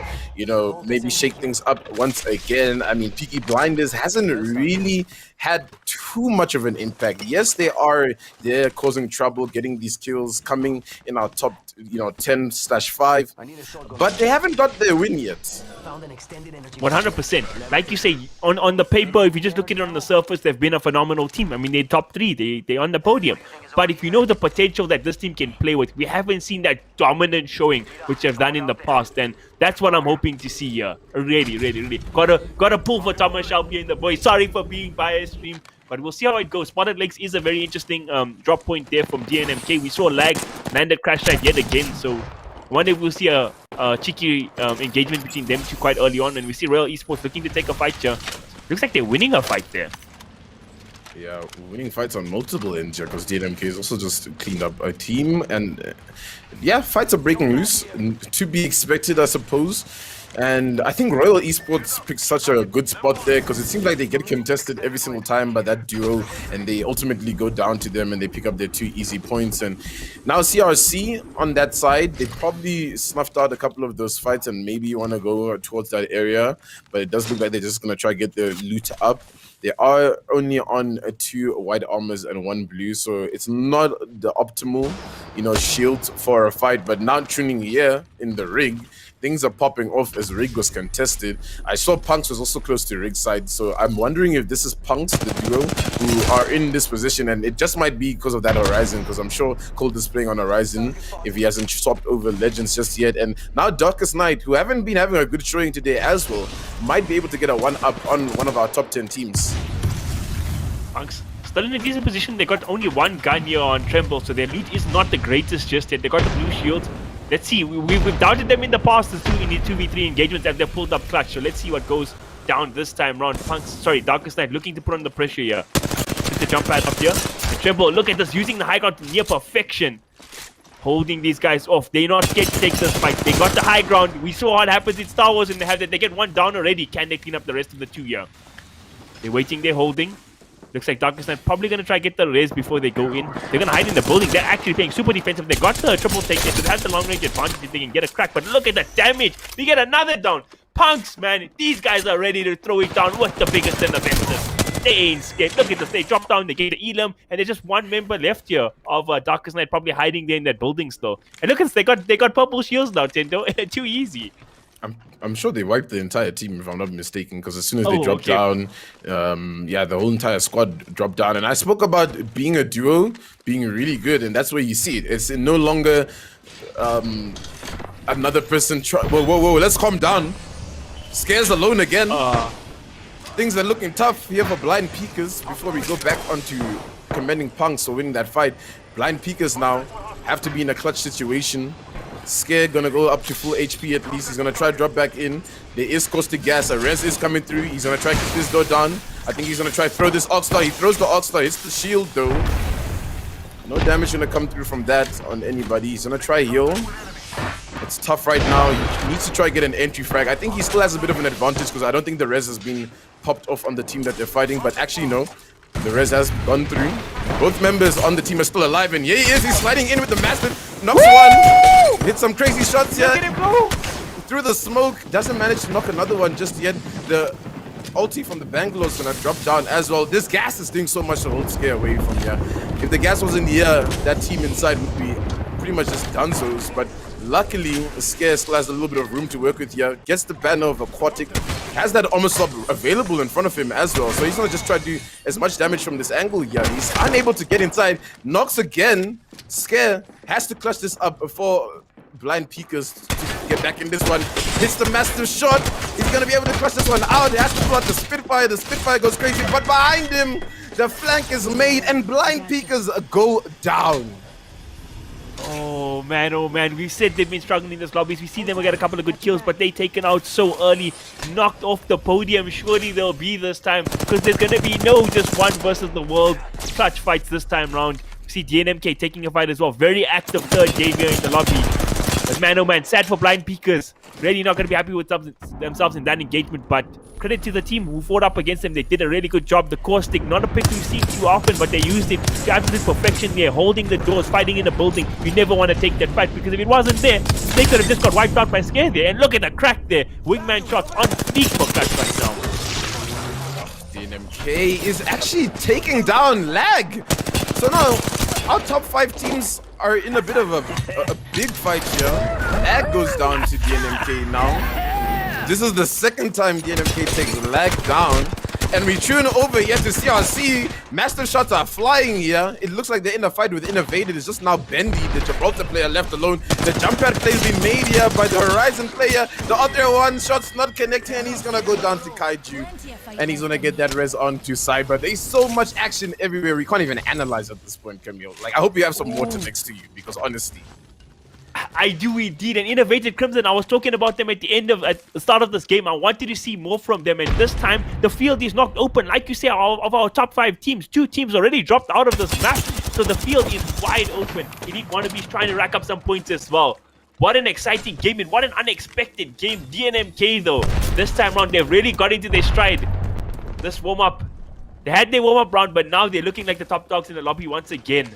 maybe shake things up once again? I mean, Peaky Blinders hasn't really had too much of an impact. Yes, they are there causing trouble, getting these kills, coming in our top 10/5, but they haven't got their win yet. 100%. Like you say, on the paper, if you just look at it on the surface, they've been a phenomenal team. I mean, they're top 3. They're on the podium. But if you know the potential that this team can play with, we haven't seen that dominant showing which they've done in the past. And that's what I'm hoping to see here. Really. Gotta pull for Thomas Shelby and the boys. Sorry for being biased, stream. But we'll see how it goes. Spotted Lakes is a very interesting drop point there from DNMK. We saw lag, landed crash site yet again. So I wonder if we'll see a cheeky engagement between them two quite early on. And we see Royal Esports looking to take a fight here. Looks like they're winning a fight there. Yeah, winning fights on multiple ends here because DNMK has also just cleaned up a team. And yeah, fights are breaking loose. To be expected, I suppose. And I think Royal Esports picked such a good spot there because it seems like they get contested every single time by that duo, and they ultimately go down to them and they pick up their 2 easy points. And now CRC on that side, they probably snuffed out a couple of those fights and maybe want to go towards that area, but it does look like they're just going to try to get their loot up. They are only on 2 white armors and 1 blue, so it's not the optimal, shield for a fight. But now tuning here in the rig, things are popping off as rig was contested. I saw Punks was also close to rig side, so I'm wondering if this is Punks, the duo, who are in this position, and it just might be because of that Horizon, because I'm sure Cold is playing on Horizon if he hasn't swapped over Legends just yet. And now Darkest Night, who haven't been having a good showing today as well, might be able to get a 1-up on one of our top 10 teams. Punks still in a decent position. They got only 1 gun here on Tremble, so their loot is not the greatest just yet. They got the blue shields. Let's see. We've doubted them in the past in the 2v3 engagements that they've pulled up clutch. So let's see what goes down this time round. Darkest Night looking to put on the pressure here. Just the jump pad up here. And Tremble, look at this, using the high ground to near perfection. Holding these guys off. They're not scared to take this fight. They got the high ground. We saw what happens in Star Wars and they have that. They get 1 down already. Can they clean up the rest of the 2 here? They're waiting, they're holding. Looks like Darkest Night probably going to try to get the res before they go in. They're going to hide in the building. They're actually playing super defensive. They got the triple take there, so they have the long range advantage if they can get a crack. But look at the damage. They get another down. Punks, man. These guys are ready to throw it down with the biggest and the bestest. They ain't scared. Look at this. They drop down. They get the Elam. And there's just 1 member left here of Darkest Night probably hiding there in that building still. And look at this. They got purple shields now, Tendo. Too easy. I'm sure they wiped the entire team, if I'm not mistaken, because as soon as they dropped down, the whole entire squad dropped down. And I spoke about being a duo, being really good, and that's where you see it. It's no longer another person. Whoa, let's calm down. Scares alone again. Things are looking tough here for Blind Peekers before we go back onto commending Punks for winning that fight. Blind Peekers now have to be in a clutch situation. Scare gonna go up to full HP at least. He's gonna try to drop back in. There is caustic gas. A res is coming through. He's gonna try to keep this door down. I think he's gonna try to throw this Arc Star. He throws the Arc Star. Hits the shield though. No damage gonna come through from that on anybody. He's gonna try heal. It's tough right now. He needs to try to get an entry frag. I think he still has a bit of an advantage because I don't think the res has been popped off on the team that they're fighting. But actually, no. The res has gone through. Both members on the team are still alive. And here he is. He's sliding in with the master. Knocks one. Hits some crazy shots here. Through the smoke. Doesn't manage to knock another one just yet. The ulti from the Bangalore is going to drop down as well. This gas is doing so much to hold Scare away from here. If the gas was in the air, that team inside would be pretty much just donesos. But luckily, Scare still has a little bit of room to work with here. Gets the banner of Aquatic. Has that armor sub available in front of him as well. So he's going to just try to do as much damage from this angle here. He's unable to get inside. Knocks again. Scare has to clutch this up before Blind Peekers to get back in this one. Hits the massive shot. He's going to be able to clutch this one out. He has to pull out the Spitfire. The Spitfire goes crazy. But behind him, the flank is made and Blind Peekers go down. Oh man, we said they've been struggling in this lobbies. We see them get a couple of good kills, but they taken out so early, knocked off the podium. Surely they'll be this time, because there's gonna be no just 1 versus the world clutch fights this time round. We see DNMK taking a fight as well. Very active third game here in the lobby. But man, oh man, sad for Blind Peekers. Really not gonna be happy with themselves in that engagement, but credit to the team who fought up against them. They did a really good job. The caustic, not a pick we've seen too often, but they used it to absolute perfection there, holding the doors, fighting in the building. You never want to take that fight, because if it wasn't there, they could have just got wiped out by Scare there. And look at the crack there. Wingman shots on fleek for clutch right now. DNMK is actually taking down Lag. So now our top 5 teams are in a bit of a big fight here. Lag goes down to DNMK now. This is the second time DNMK takes lag down. And we tune over here to CRC. Master shots are flying here. It looks like they're in a fight with Innovated. It's just now Bendy, the Gibraltar player, left alone. The jump pad play is being made here by the Horizon player. The other one, shots not connecting, and he's gonna go down to Kaiju. And he's gonna get that res on to Cyber. There's so much action everywhere. We can't even analyze at this point, Camille. Like, I hope you have some water next to you, because honestly. I do indeed. And Innovated Crimson, I was talking about them at the start of this game. I wanted to see more from them, and this time the field is knocked open. Like you say, of our top 5 teams, 2 teams already dropped out of this map, so the field is wide open. Elite Wannabes trying to rack up some points as well. What an exciting game, and what an unexpected game. DNMK though, this time around they've really got into their stride. This warm-up, they had their warm-up round, but now they're looking like the top dogs in the lobby once again.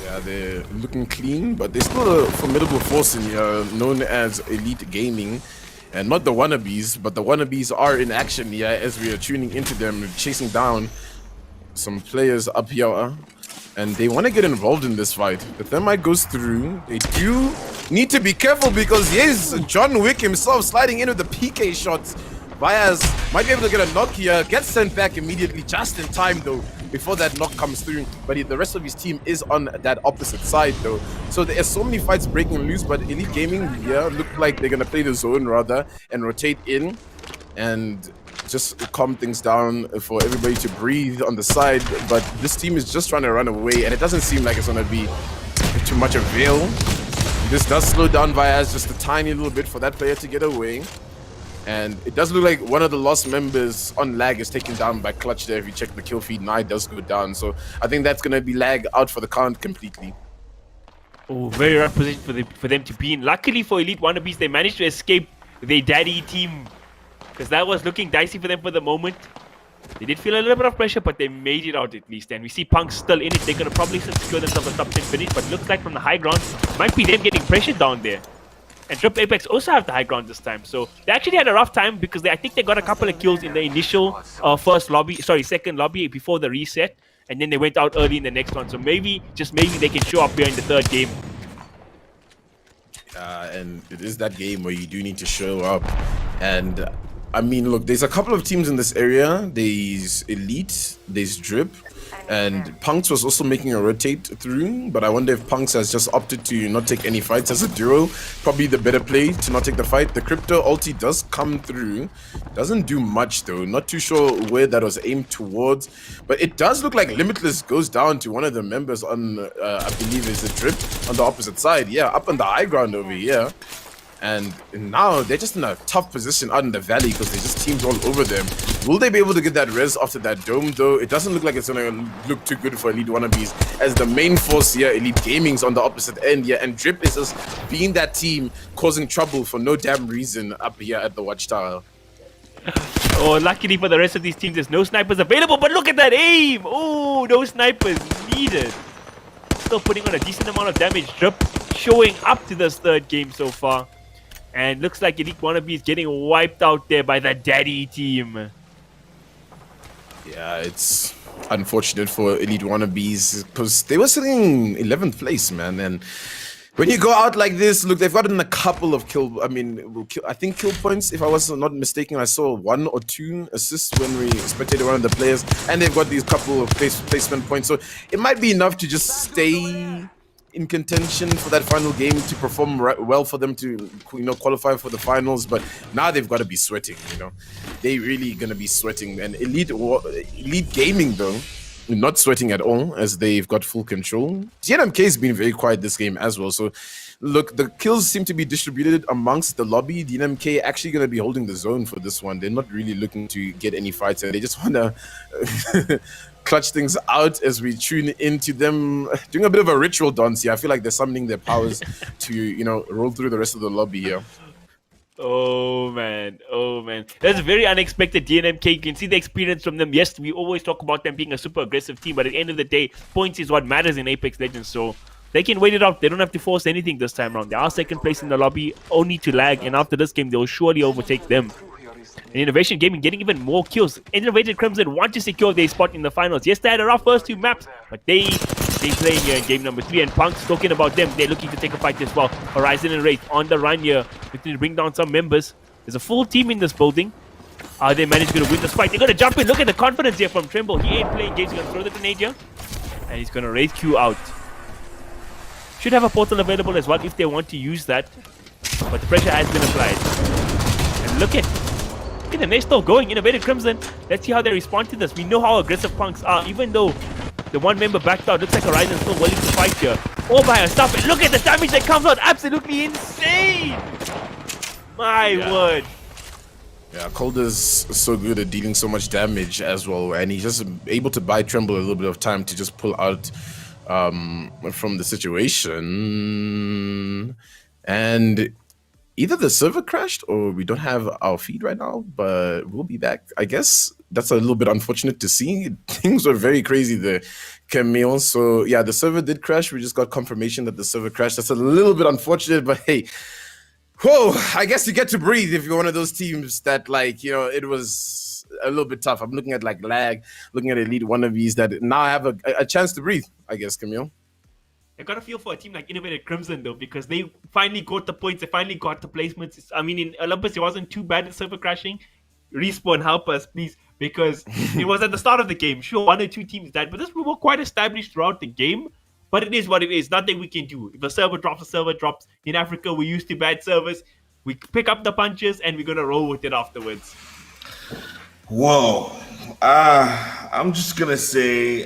Yeah, they're looking clean, but they're still a formidable force in here, known as Elite Gaming. And not the Wannabes, but the Wannabes are in action here as we are tuning into them, chasing down some players up here. And they want to get involved in this fight. The Thermite goes through. They do need to be careful because here's John Wick himself sliding in with the PK shots. Vyaz might be able to get a knock here, gets sent back immediately, just in time though, before that knock comes through. But the rest of his team is on that opposite side though. So there are so many fights breaking loose, but Elite Gaming here look like they're gonna play the zone rather and rotate in and just calm things down for everybody to breathe on the side. But this team is just trying to run away, and it doesn't seem like it's gonna be too much avail. This does slow down Vyaz just a tiny little bit for that player to get away. And it does look like one of the lost members on lag is taken down by Clutch there. If you check the kill feed, now it does go down. So I think that's going to be lag out for the count completely. Oh, very rough position for them to be in. Luckily for Elite Wannabes, they managed to escape their daddy team, because that was looking dicey for them for the moment. They did feel a little bit of pressure, but they made it out at least. And we see Punk still in it. They're going to probably secure themselves a top 10 finish, but looks like from the high ground, might be them getting pressured down there. And Drip Apex also have the high ground this time. So they actually had a rough time because I think they got a couple of kills in the initial second lobby before the reset. And then they went out early in the next one. So maybe, just maybe, they can show up here in the third game. And it is that game where you do need to show up. And I mean, look, there's a couple of teams in this area. There's Elite, there's Drip, and Punks was also making a rotate through, but I wonder if Punks has just opted to not take any fights as a duo. Probably the better play to not take the fight. The Crypto ulti does come through. Doesn't do much though. Not too sure where that was aimed towards, but it does look like Limitless goes down to one of the members on, I believe is a Drip on the opposite side. Yeah, up on the high ground over here. And now they're just in a tough position out in the valley because there's just teams all over them. Will they be able to get that res after that dome though? It doesn't look like it's going to look too good for Elite Wannabes, as the main force here, Elite Gaming's on the opposite end here, and Drip is just being that team causing trouble for no damn reason up here at the Watchtower. Oh, luckily for the rest of these teams, there's no snipers available, but look at that aim! Oh, no snipers needed. Still putting on a decent amount of damage. Drip showing up to this third game so far. And looks like Elite Wannabes getting wiped out there by the daddy team. Yeah, it's unfortunate for Elite Wannabes because they were sitting 11th place, man. And when you go out like this, look, they've gotten a couple of I think kill points, if I was not mistaken. I saw 1 or 2 assists when we spectated one of the players, and they've got these couple of placement points. So it might be enough to just stay in contention for that final game, to perform well for them to, qualify for the finals. But now they've got to be sweating, they really gonna be sweating. And Elite Gaming though, not sweating at all, as they've got full control. DNMK has been very quiet this game as well. So look, the kills seem to be distributed amongst the lobby. DNMK actually gonna be holding the zone for this one. They're not really looking to get any fights, and they just wanna clutch things out as we tune into them doing a bit of a ritual dance here. I feel like they're summoning their powers to, roll through the rest of the lobby here. Oh man, that's very unexpected. DNMK, you can see the experience from them. Yes, we always talk about them being a super aggressive team, but at the end of the day, points is what matters in Apex Legends. So they can wait it out. They don't have to force anything this time around. They are second place in the lobby, only to lag, and after this game, they'll surely overtake them. And Innovation Gaming getting even more kills. Innovated Crimson want to secure their spot in the finals. Yes, they had a rough first 2 maps, but they they're playing here in game number 3. And Punk's talking about them. They're looking to take a fight as well. Horizon and Wraith on the run here, looking to bring down some members. There's a full team in this building. Are they managing to win this fight? They're going to jump in. Look at the confidence here from Tremble. He ain't playing games. He's going to throw the grenade here. And he's going to Wraith Q out. Should have a portal available as well if they want to use that. But the pressure has been applied. And look at them. They're still going. Innovative Crimson. Let's see how they respond to this. We know how aggressive Punks are. Even though the one member backed out. Looks like Horizon's still willing to fight here. All by herself. And look at the damage that comes out. Absolutely insane. My word. Yeah, Calder's so good at dealing so much damage as well, and he's just able to buy Tremble a little bit of time to just pull out from the situation. And either the server crashed or we don't have our feed right now, but we'll be back. I guess that's a little bit unfortunate to see. Things were very crazy there, Camille. So yeah, the server did crash. We just got confirmation that the server crashed. That's a little bit unfortunate, but hey, whoa, I guess you get to breathe if you're one of those teams that, like, you know, it was a little bit tough. I'm looking at like lag, looking at elite wannabes that now I have a chance to breathe, I guess, Camille. I got a feel for a team like Innovative Crimson though, because they finally got the points, they finally got the placements. I mean, in Olympus, it wasn't too bad at server crashing. Respawn, help us, please, because it was at the start of the game. Sure, 1 or 2 teams died, but this we were quite established throughout the game. But it is what it is. Nothing we can do. If a server drops. In Africa, we used to bad servers. We pick up the punches and we're gonna roll with it afterwards. Whoa. I'm just gonna say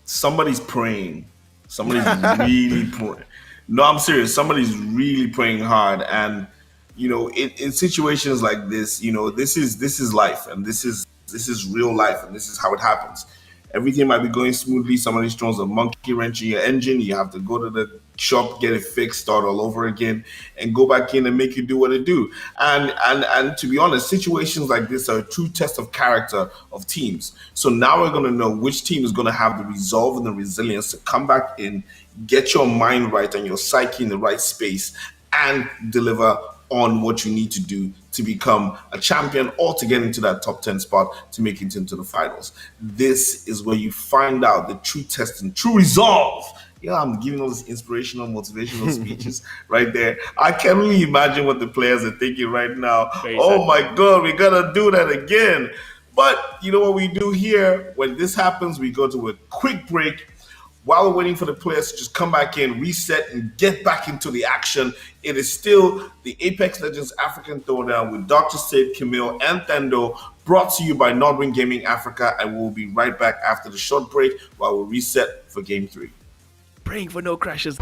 somebody's praying. Somebody's really praying. No, I'm serious. Somebody's really praying hard. And you know, in situations like this, you know, this is life, and this is real life, and this is how it happens. Everything might be going smoothly. Somebody throws a monkey wrench in your engine. You have to go to the shop, get it fixed, start all over again, and go back in and make it do what it do. And to be honest, situations like this are a true test of character of teams. So now we're going to know which team is going to have the resolve and the resilience to come back in, get your mind right and your psyche in the right space, and deliver on what you need to do to become a champion or to get into that top 10 spot to make it into the finals. This is where you find out the true test and true resolve. Yeah, I'm giving all these inspirational, motivational speeches right there. I can only imagine what the players are thinking right now. Oh my God, we gotta do that again. But you know what we do here? When this happens, we go to a quick break. While we're waiting for the players to just come back in, reset, and get back into the action, it is still the Apex Legends African Throwdown with Dr. Sid, Camille, and Thendo, brought to you by Nordwind Gaming Africa, and we'll be right back after the short break while we reset for Game 3. Praying for no crashes.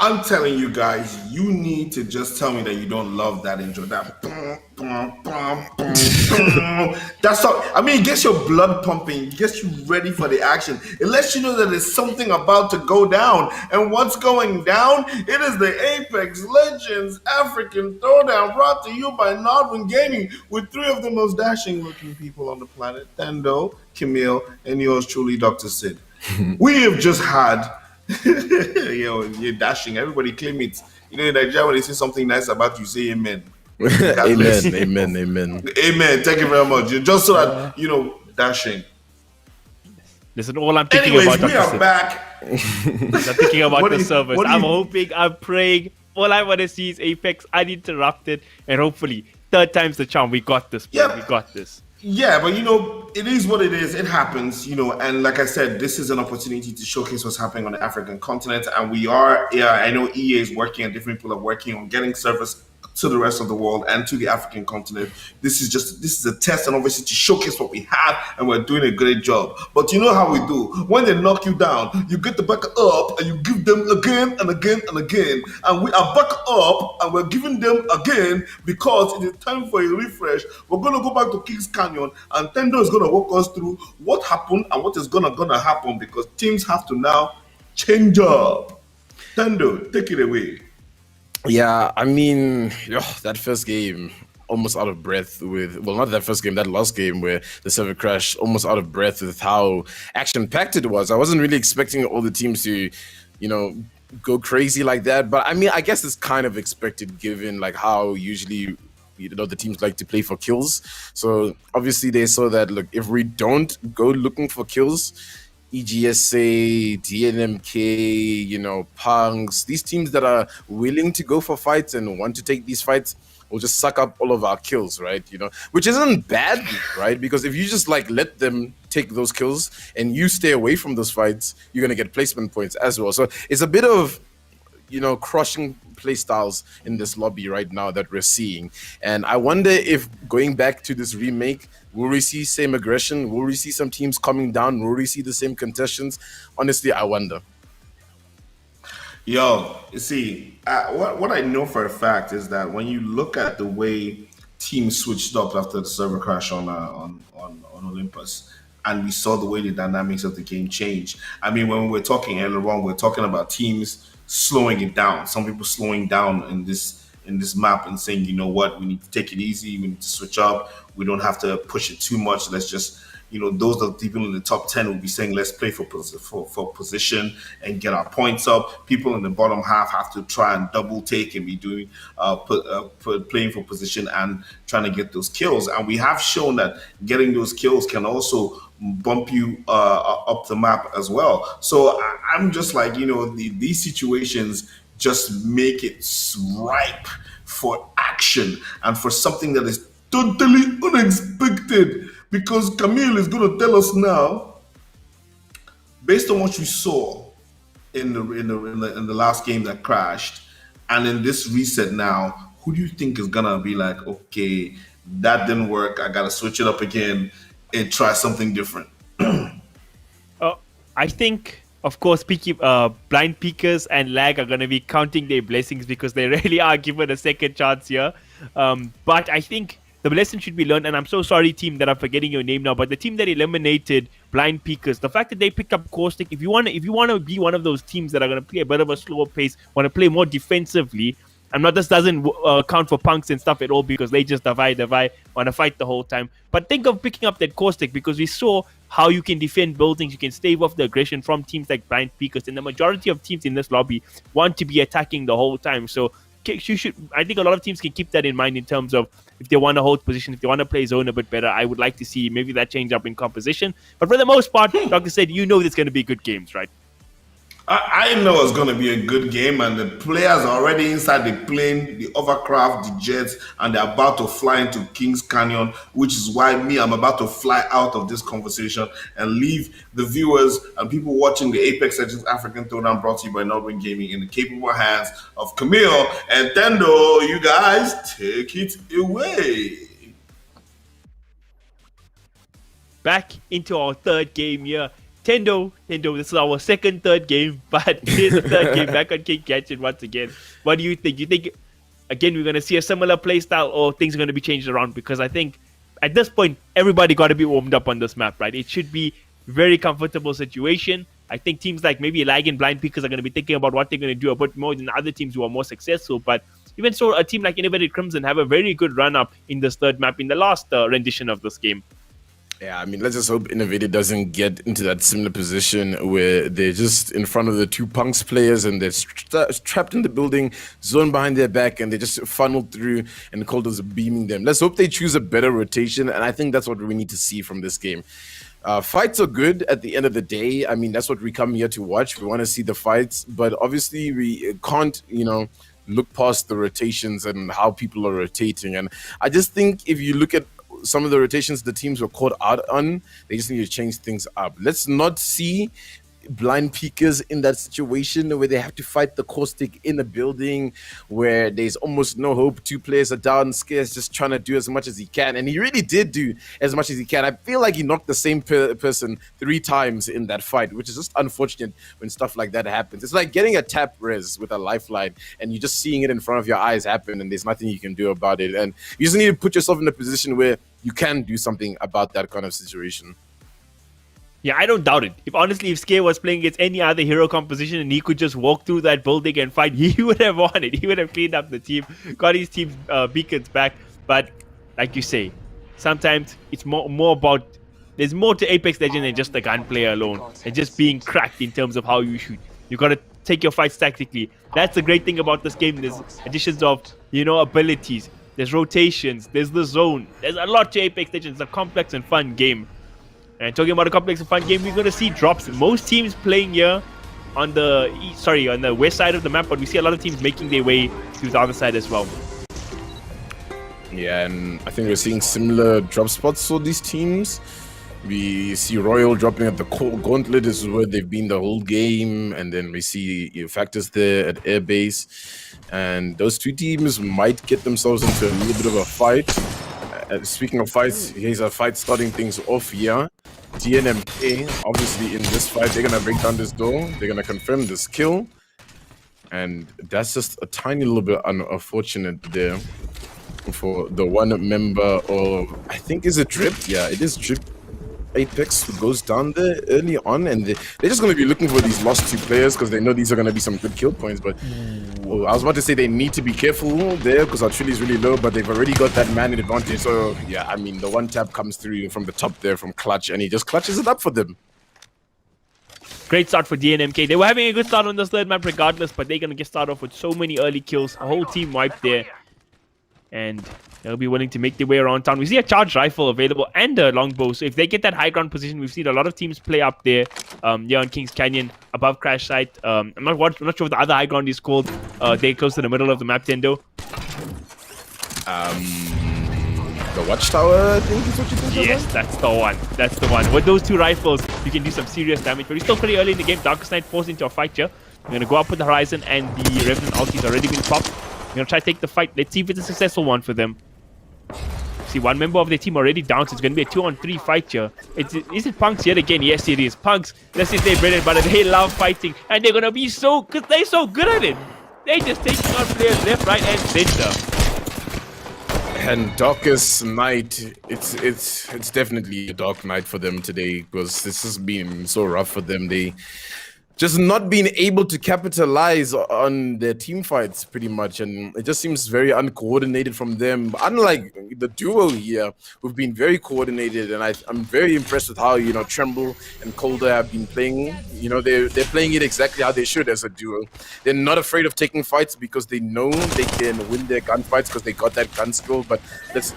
I'm telling you guys, you need to just tell me that you don't love that intro. That boom, boom, boom, boom, boom. That's all. I mean, it gets your blood pumping, it gets you ready for the action. It lets you know that there's something about to go down. And what's going down? It is the Apex Legends African Throwdown, brought to you by Nodwin Gaming, with three of the most dashing looking people on the planet: Tendo, Camille, and yours truly, Dr. Sid. We have just had you're dashing. Everybody claim it. You know, in Nigeria, when they say something nice about you, say amen. God bless Amen, you. amen, amen. Amen. Thank you very much. Just so that, dashing. Listen, all I'm thinking Anyways, about, we Dr. are Sid, back. I'm thinking about What the do you- service. what do I'm you- hoping, I'm praying. All I want to see is Apex uninterrupted, and hopefully, third time's the charm. We got this, bro. Yep. We got this. Yeah, but it is what it is. It happens, and like I said, this is an opportunity to showcase what's happening on the African continent. And we are, yeah, I know EA is working and different people are working on getting service to the rest of the world and to the African continent. This is a test, and obviously to showcase what we have, and we're doing a great job. But you know how we do. When they knock you down, you get the back up and you give them again and again and again. And we are back up and we're giving them again because it is time for a refresh. We're gonna go back to Kings Canyon, and Tendo is gonna walk us through what happened and what is gonna happen, because teams have to now change up. Tendo, take it away. Yeah, I mean, that first game, almost out of breath with, well, not that first game, that last game where the server crashed, almost out of breath with how action-packed it was. I wasn't really expecting all the teams to, go crazy like that. But I mean, I guess it's kind of expected given like how usually the teams like to play for kills. So obviously they saw that, look, if we don't go looking for kills, EGSA, DNMK, Punks, these teams that are willing to go for fights and want to take these fights will just suck up all of our kills, right? Which isn't bad, right? Because if you just like let them take those kills and you stay away from those fights, you're gonna get placement points as well. So it's a bit of crushing play styles in this lobby right now that we're seeing. And I wonder if going back to this remake, will we see same aggression? Will we see some teams coming down? Will we see the same contestations? Honestly, I wonder. Yo, you see, what I know for a fact is that when you look at the way teams switched up after the server crash on Olympus, and we saw the way the dynamics of the game change. I mean, when we were talking earlier on, we are talking about teams slowing it down. Some people slowing down in this map and saying, you know what, we need to take it easy. We need to switch up. We don't have to push it too much. Let's just, those that people in the top 10 will be saying, let's play for position and get our points up. People in the bottom half have to try and double take and be doing playing for position and trying to get those kills. And we have shown that getting those kills can also bump you up the map as well. So I'm just like, these situations just make it ripe for action and for something that is totally unexpected, because Camille is going to tell us now, based on what you saw in the last game that crashed, and in this reset now, who do you think is gonna be like, okay, that didn't work, I gotta switch it up again and try something different? I think, of course, blind peekers and lag are going to be counting their blessings because they really are given a second chance here. But I think the lesson should be learned, and I'm so sorry, team, that I'm forgetting your name now, but the team that eliminated blind peekers, the fact that they picked up Caustic, if you want to be one of those teams that are going to play a bit of a slower pace, want to play more defensively, this doesn't count for Punks and stuff at all, because they just divide, want to fight the whole time. But think of picking up that Caustic, because we saw how you can defend buildings, you can stave off the aggression from teams like Blind Peakers, and the majority of teams in this lobby want to be attacking the whole time. So I think a lot of teams can keep that in mind in terms of if they want to hold position, if they want to play zone a bit better. I would like to see maybe that change up in composition. But for the most part, like I said, there's going to be good games, right? I know it's going to be a good game, and the players are already inside the plane, the overcraft, the jets, and they're about to fly into Kings Canyon, which is why I'm about to fly out of this conversation and leave the viewers and people watching the Apex Legends African Throwdown, brought to you by Nodwin Gaming, in the capable hands of Camille and Tendo. You guys, take it away. Back into our third game here. Tendo, this is our third game, but here's the third game back on King Gadget once again. What do you think? You think, again, we're going to see a similar play style, or things are going to be changed around? Because I think at this point, everybody got to be warmed up on this map, right? It should be very comfortable situation. I think teams like maybe Lag and Blind Peakers are going to be thinking about what they're going to do a bit more than other teams who are more successful. But even so, a team like Innovated Crimson have a very good run-up in this third map in the last rendition of this game. Yeah, I mean, let's just hope Innovated doesn't get into that similar position where they're just in front of the two Punks players and they're trapped in the building, zone behind their back, and they just funneled through and Colders are beaming them. Let's hope they choose a better rotation, and I think that's what we need to see from this game. Fights are good at the end of the day. I mean, that's what we come here to watch. We want to see the fights, but obviously we can't, look past the rotations and how people are rotating. And I just think if you look at some of the rotations the teams were caught out on, they just need to change things up. Let's not see Blind Peakers in that situation where they have to fight the caustic in a building where there's almost no hope. Two players are down, Scare's just trying to do as much as he can, and he really did do as much as he can. I feel like he knocked the same person 3 times in that fight, which is just unfortunate when stuff like that happens. It's like getting a tap res with a lifeline and you're just seeing it in front of your eyes happen and there's nothing you can do about it, and you just need to put yourself in a position where you can do something about that kind of situation. Yeah, I don't doubt it. If Scare was playing against any other hero composition and he could just walk through that building and fight, he would have won it. He would have cleaned up the team, got his team's beacons back. But like you say, sometimes it's more about, there's more to Apex Legends than just the gunplay alone and just being cracked in terms of how you shoot. You got to take your fights tactically. That's the great thing about this game. There's additions of, abilities. There's rotations. There's the zone. There's a lot to Apex Legends. It's a complex and fun game. And talking about a complex and fun game, we're going to see drops. Most teams playing here on the west side of the map, but we see a lot of teams making their way to the other side as well. Yeah, and I think we're seeing similar drop spots for these teams. We see Royal dropping at the Gauntlet, is where they've been the whole game, and then we see Factors there at Airbase. And those two teams might get themselves into a little bit of a fight. Speaking of fights, here's a fight starting things off here. DNMK, obviously in this fight, they're going to break down this door. They're going to confirm this kill. And that's just a tiny little bit unfortunate there for the one member of, I think, is it Drip? Yeah, it is Drip. Apex, who goes down there early on, and they're just going to be looking for these lost 2 players because they know these are going to be some good kill points. But I was about to say they need to be careful there because our Chile is really low, but they've already got that man in advantage. So yeah, I mean, the one tap comes through from the top there from Clutch, and he just clutches it up for them. Great start for DNMK. They were having a good start on this third map regardless, but they're going to get started off with so many early kills. A whole team wiped there. And they'll be willing to make their way around town. We see a charged rifle available and a longbow. So if they get that high ground position, we've seen a lot of teams play up there. Here on Kings Canyon, above Crash Site. I'm not sure what the other high ground is called. They're close to the middle of the map, Tendo. The Watchtower, I think is what you're talking about? Yes, that's the one. That's the one. With those 2 rifles, you can do some serious damage. But we're still pretty early in the game. Darkest Night forced into a fight here. We're going to go up with the Horizon, and the Revenant ulti's already been popped. We're going to try to take the fight. Let's see if it's a successful one for them. See, one member of their team already down, so it's going to be a 2-on-3 fight here. Is it Punks yet again? Yes, it is. Punks, this is their bread and butter. They love fighting, and they're going to be so good. They're so good at it. They're just taking on players left, right, and center. And Darkest Night, it's definitely a dark night for them today because this has been so rough for them. They just not being able to capitalize on their team fights pretty much, and it just seems very uncoordinated from them. Unlike the duo here, who've been very coordinated, and I'm very impressed with how Tremble and Calder have been playing. They're playing it exactly how they should as a duo. They're not afraid of taking fights because they know they can win their gunfights because they got that gun skill. But let's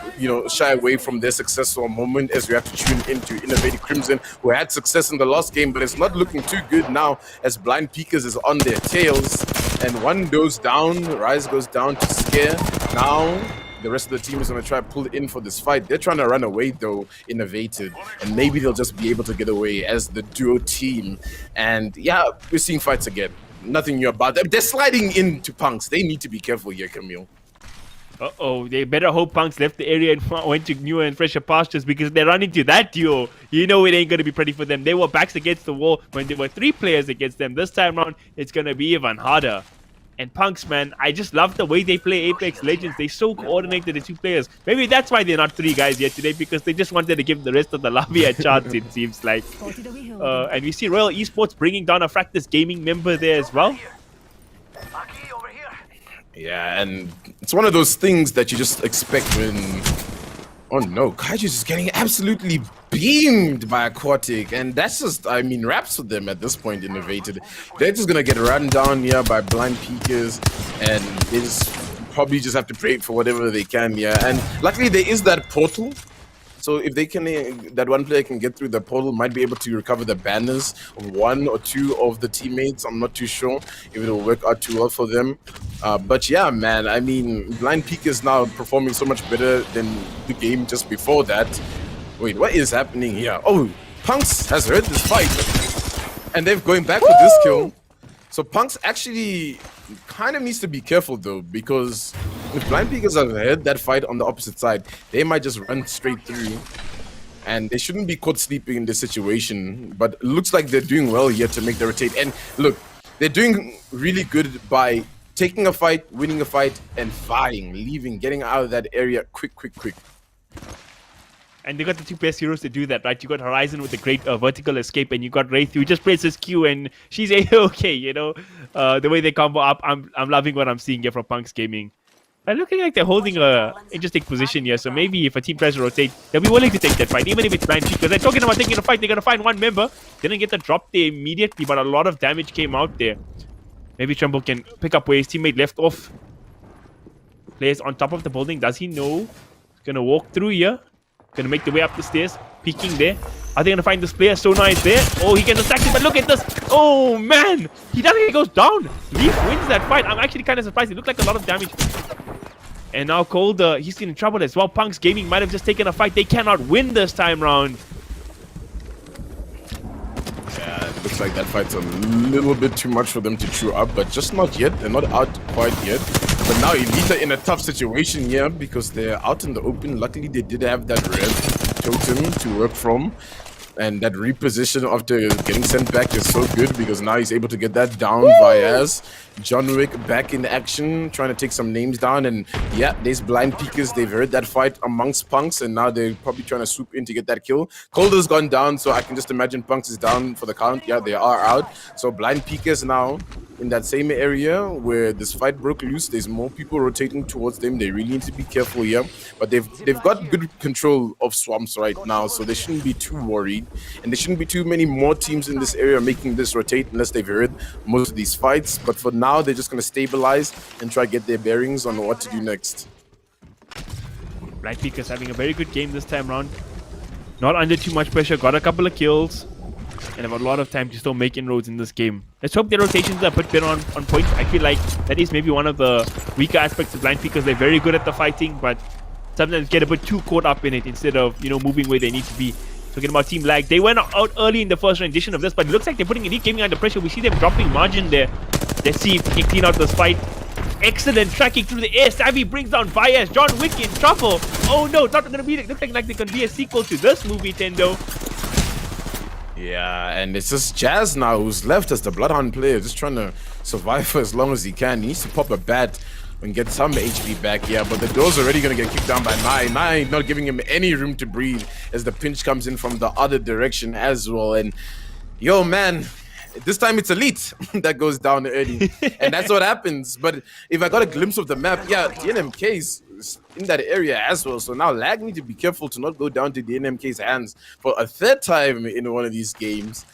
shy away from their successful moment as we have to tune into Innovative Crimson, who had success in the last game, but it's not looking too good now, as Blind Peakers is on their tails, and one goes down, Rise goes down to Scare. Now the rest of the team is going to try to pull in for this fight. They're trying to run away though, Innovated, and maybe they'll just be able to get away as the duo team. And yeah, we're seeing fights again. Nothing new about them. They're sliding into Punks. They need to be careful here, Camille. Uh-oh, they better hope Punks left the area and went to newer and fresher pastures, because they're running to that duo. You know it ain't going to be pretty for them. They were backs against the wall when there were 3 players against them. This time around, it's going to be even harder. And Punks, man, I just love the way they play Apex Legends. They're so coordinated, the 2 players. Maybe that's why they're not 3 guys here today, because they just wanted to give the rest of the lobby a chance, it seems like. And we see Royal Esports bringing down a Fractus Gaming member there as well. Yeah, and it's one of those things that you just expect when... Oh no, Kaiju's just getting absolutely beamed by Aquatic, and that's just, I mean, raps for them at this point, Innovated. They're just gonna get run down here by blind peekers, and they just probably just have to pray for whatever they can here. And luckily there is that portal. So if they can, that one player can get through the portal, might be able to recover the banners of 1 or 2 of the teammates. I'm not too sure if it'll work out too well for them. But yeah, man, I mean, Blind Peak is now performing so much better than the game just before that. Wait, what is happening here? Oh, Punks has heard this fight, and they're going back for this kill. So Punks actually kind of needs to be careful though, because if Blind Peakers have heard that fight on the opposite side, they might just run straight through, and they shouldn't be caught sleeping in this situation. But it looks like they're doing well here to make the rotate. And look, they're doing really good by taking a fight, winning a fight, and fighting, leaving, getting out of that area quick. And they got the 2 best heroes to do that, right? You got Horizon with a great vertical escape, and you got Wraith who just presses Q, and she's okay, you know? The way they combo up, I'm loving what I'm seeing here from Punks Gaming. They're looking like they're holding a interesting position here, so maybe if a team tries to rotate, they'll be willing to take that fight, even if it's blind, because they're talking about taking a fight. They're going to find 1 member. Didn't get the drop there immediately, but a lot of damage came out there. Maybe Tremble can pick up where his teammate left off. Players on top of the building. Does he know? He's going to walk through here. Gonna make the way up the stairs, peeking there. Are they gonna find this player? Sonar is there. Oh, he gets attacked, but look at this. Oh man, he goes down. Leaf wins that fight. I'm actually kind of surprised. It looked like a lot of damage. And now Cold, he's in trouble as well. Punks Gaming might have just taken a fight. They cannot win this time round. Yeah, it looks like that fight's a little bit too much for them to chew up, but just not yet. They're not out quite yet. But now Elite are in a tough situation here because they're out in the open. Luckily, they did have that red totem to work from. And that reposition after getting sent back is so good because now he's able to get that down via John Wick back in action, trying to take some names down. And yeah, these blind peekers, they've heard that fight amongst Punks, and now they're probably trying to swoop in to get that kill. Calder's gone down, so I can just imagine Punks is down for the count. Yeah, they are out. So blind peekers now in that same area where this fight broke loose. There's more people rotating towards them. They really need to be careful here. But they've got good control of swamps right now, so they shouldn't be too worried. And there shouldn't be too many more teams in this area making this rotate unless they've heard most of these fights. But for now, they're just going to stabilize and try to get their bearings on what to do next. Blind Peekers having a very good game this time around. Not under too much pressure. Got a couple of kills. And have a lot of time to still make inroads in this game. Let's hope their rotations are a bit better on point. I feel like that is maybe one of the weaker aspects of Blind Peekers. They're very good at the fighting, but sometimes get a bit too caught up in it instead of, moving where they need to be. Talking about team lag, they went out early in the first rendition of this, but it looks like they're putting Elite Gaming under pressure. We see them dropping margin there. Let's see if they can clean out this fight. Excellent tracking through the air. Savvy brings down Vias. John Wick in trouble. Oh no, not gonna be. It looks like there can be a sequel to this movie, Tendo. Yeah, and it's just Jazz now who's left as the Bloodhound player, just trying to survive for as long as he can. He needs to pop a bat and get some HP back here, but the door's already going to get kicked down by Nine, not giving him any room to breathe as the pinch comes in from the other direction as well. And yo, man, this time it's Elite that goes down early, and that's what happens. But if I got a glimpse of the map, yeah, the NMK's in that area as well. So now Lag need to be careful to not go down to the NMK's hands for a third time in one of these games.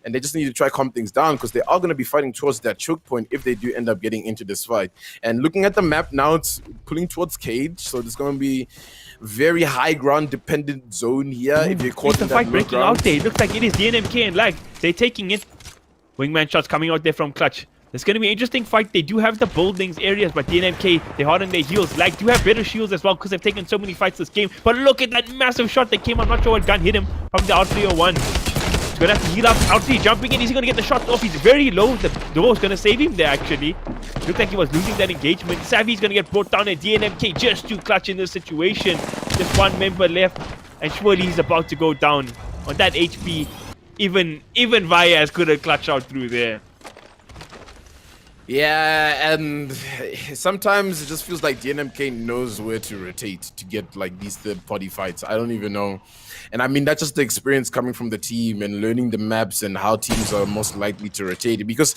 And they just need to try calm things down because they are going to be fighting towards that choke point if they do end up getting into this fight. And looking at the map now, it's pulling towards Cage. So there's going to be very high ground dependent zone here. If you're caught in the fight breaking out there, it looks like it is the NMK and Lag. They're taking it. Wingman shots coming out there from Clutch. It's going to be an interesting fight. They do have the buildings areas, but the NMK, they're hard on their heels. Like, do have better shields as well because they've taken so many fights this game. But look at that massive shot that came. I'm not sure what gun hit him from the out 301. Gonna have to heal up. Outry jumping in. He's gonna get the shot off. He's very low. The door is gonna save him there actually. Looked like he was losing that engagement. Savvy's gonna get brought down, and DNMK just too clutch in this situation. Just one member left, and surely he's about to go down on that HP. Even Vyaz couldn't clutch out through there. Yeah, and sometimes it just feels like DNMK knows where to rotate to get like these third-party fights. I don't even know. And I mean, that's just the experience coming from the team and learning the maps and how teams are most likely to rotate. Because,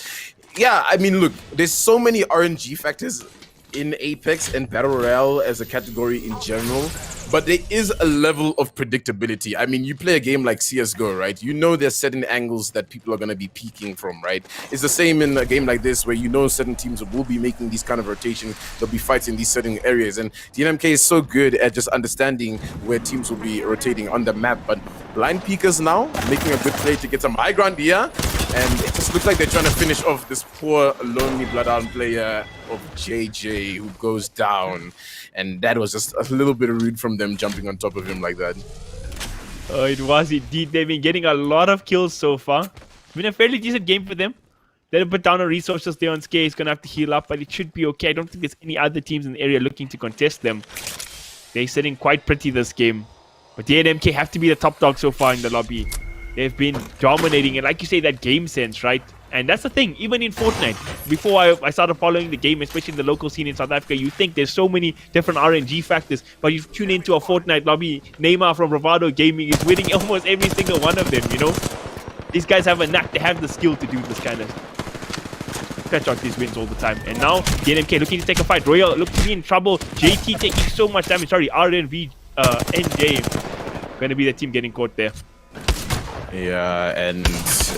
yeah, I mean, look, there's so many RNG factors in Apex and Battle Royale as a category in general, but there is a level of predictability. I mean, you play a game like CSGO, right? You know there's certain angles that people are going to be peeking from, right? It's the same in a game like this where you know certain teams will be making these kind of rotations. There'll be fights in these certain areas. And DNMK is so good at just understanding where teams will be rotating on the map. But blind peekers now, making a good play to get some high ground here. And it just looks like they're trying to finish off this poor, lonely Bloodhound player of JJ who goes down. And that was just a little bit rude from them jumping on top of him like that. Oh, it was indeed. They've been getting a lot of kills so far. It's been a fairly decent game for them. They'll put down on resources there on Scare. He's going to have to heal up, but it should be okay. I don't think there's any other teams in the area looking to contest them. They're sitting quite pretty this game. But the NMK have to be the top dog so far in the lobby. They've been dominating, and like you say, that game sense, right? And that's the thing, even in Fortnite, before I started following the game, especially in the local scene in South Africa, you think there's so many different RNG factors, but you tune into a Fortnite lobby, Neymar from Bravado Gaming is winning almost every single one of them, you know? These guys have a knack, they have the skill to do this kind of catch out these wins all the time. And now, the NMK looking to take a fight. Royal looks to be in trouble. JT taking so much damage. Sorry, RNV, NJ. Going to be the team getting caught there. Yeah, and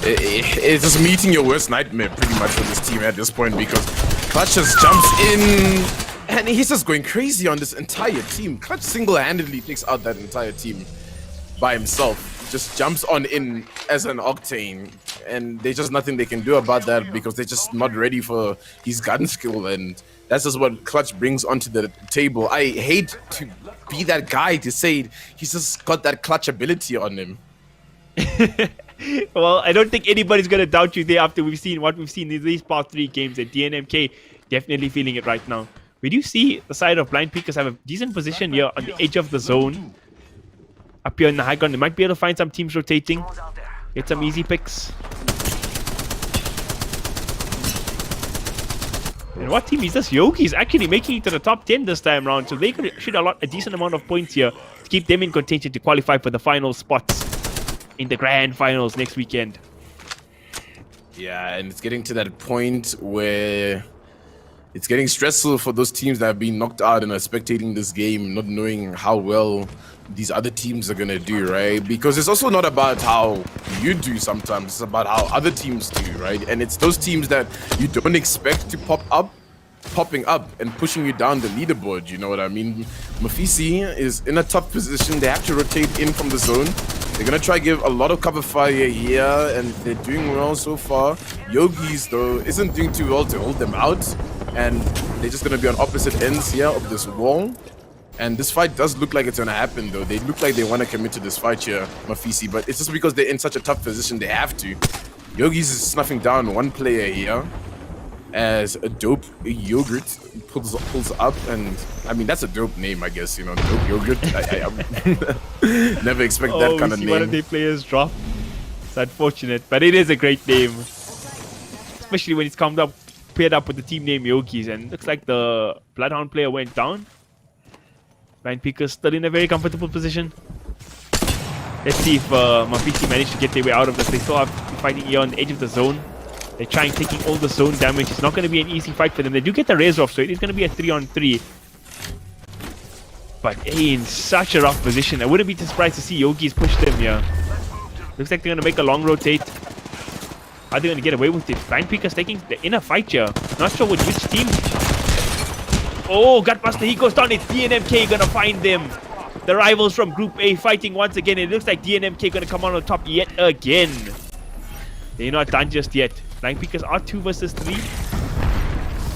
it's just meeting your worst nightmare pretty much for this team at this point, because Clutch just jumps in and he's just going crazy on this entire team. Clutch single-handedly takes out that entire team by himself. Just jumps on in as an Octane, and there's just nothing they can do about that because they're just not ready for his gun skill, and that's just what Clutch brings onto the table. I hate to be that guy to say he's just got that Clutch ability on him. Well, I don't think anybody's going to doubt you there after we've seen what we've seen in these past 3 games. And DNMK definitely feeling it right now. We do see the side of Blind Peakers have a decent position here on the edge of the zone. Up here in the high ground, they might be able to find some teams rotating. Get some easy picks. And what team is this? Yogi's actually making it to the top 10 this time around. So they should allot a decent amount of points here to keep them in contention to qualify for the final spots in the grand finals next weekend. Yeah, and it's getting to that point where it's getting stressful for those teams that have been knocked out and are spectating this game, not knowing how well these other teams are going to do, right? Because it's also not about how you do sometimes, it's about how other teams do, right? And it's those teams that you don't expect to popping up and pushing you down the leaderboard, you know what I mean? Mafisi is in a tough position. They have to rotate in from the zone. They're gonna try to give a lot of cover fire here, and they're doing well so far. Yogis, though, isn't doing too well to hold them out, and they're just gonna be on opposite ends here of this wall. And this fight does look like it's gonna happen, though. They look like they want to commit to this fight here, Mafisi, but it's just because they're in such a tough position, they have to. Yogis is snuffing down one player here as a dope yogurt pulls up, and I mean, that's a dope name, I guess, you know, dope yogurt. I never expect that kind of name. One of their players drop. It's unfortunate, but it is a great name, especially when it's paired up with the team name Yogis. And looks like the Bloodhound player went down. Blind Peakers still in a very comfortable position. Let's see if Mafisi managed to get their way out of this. They still have fighting here on the edge of the zone. They're trying taking all the zone damage. It's not going to be an easy fight for them. They do get the raise off, so it is going to be a 3-on-3. But in such a rough position, I wouldn't be surprised to see Yogis push them here. Looks like they're going to make a long rotate. Are they going to get away with it? Blind Peakers taking the inner fight here. Not sure with which team. Oh, Gutbuster, he goes down. It's DNMK going to find them. The rivals from Group A fighting once again. It looks like DNMK going to come on top yet again. They're not done just yet. Blind Peakers are 2 versus 3.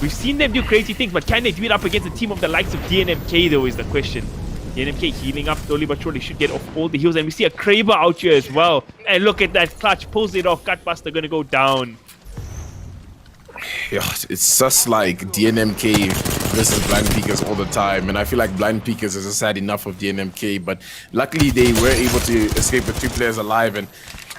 We've seen them do crazy things, but can they do it up against a team of the likes of DNMK, though, is the question. DNMK healing up slowly but surely should get off all the heals. And we see a Kraber out here as well. And look at that clutch. Pulls it off. Gutbuster going to go down. Yeah, it's just like DNMK versus Blind Peakers all the time, and I feel like Blind Peakers is sad enough of DNMK, but luckily they were able to escape with 2 players alive, and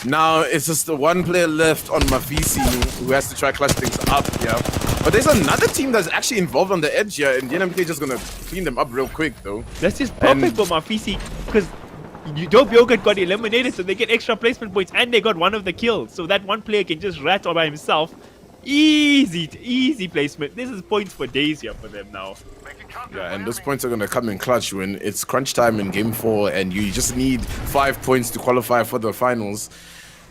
now it's just the 1 player left on Mafisi who has to try clutch things up, yeah. But there's another team that's actually involved on the edge here, and DNMK just gonna clean them up real quick though. This is perfect for Mafisi because Dope Yogurt got eliminated, so they get extra placement points, and they got one of the kills, so that 1 player can just rat all by himself. Easy placement. This is points for days here for them now. Yeah, and those points are going to come in clutch when it's crunch time in game 4 and you just need 5 points to qualify for the finals.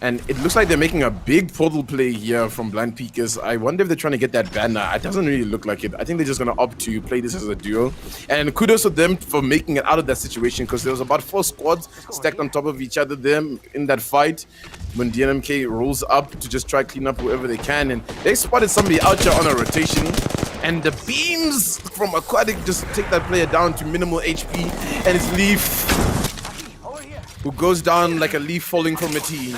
And it looks like they're making a big portal play here from Blind Peakers. I wonder if they're trying to get that banner. It doesn't really look like it. I think they're just going to opt to play this as a duo. And kudos to them for making it out of that situation, because there was about 4 squads stacked on top of each other there in that fight when DNMK rolls up to just try clean up whoever they can. And they spotted somebody out here on a rotation. And the beams from Aquatic just take that player down to minimal HP. And it's Leaf, who goes down like a leaf falling from a tree.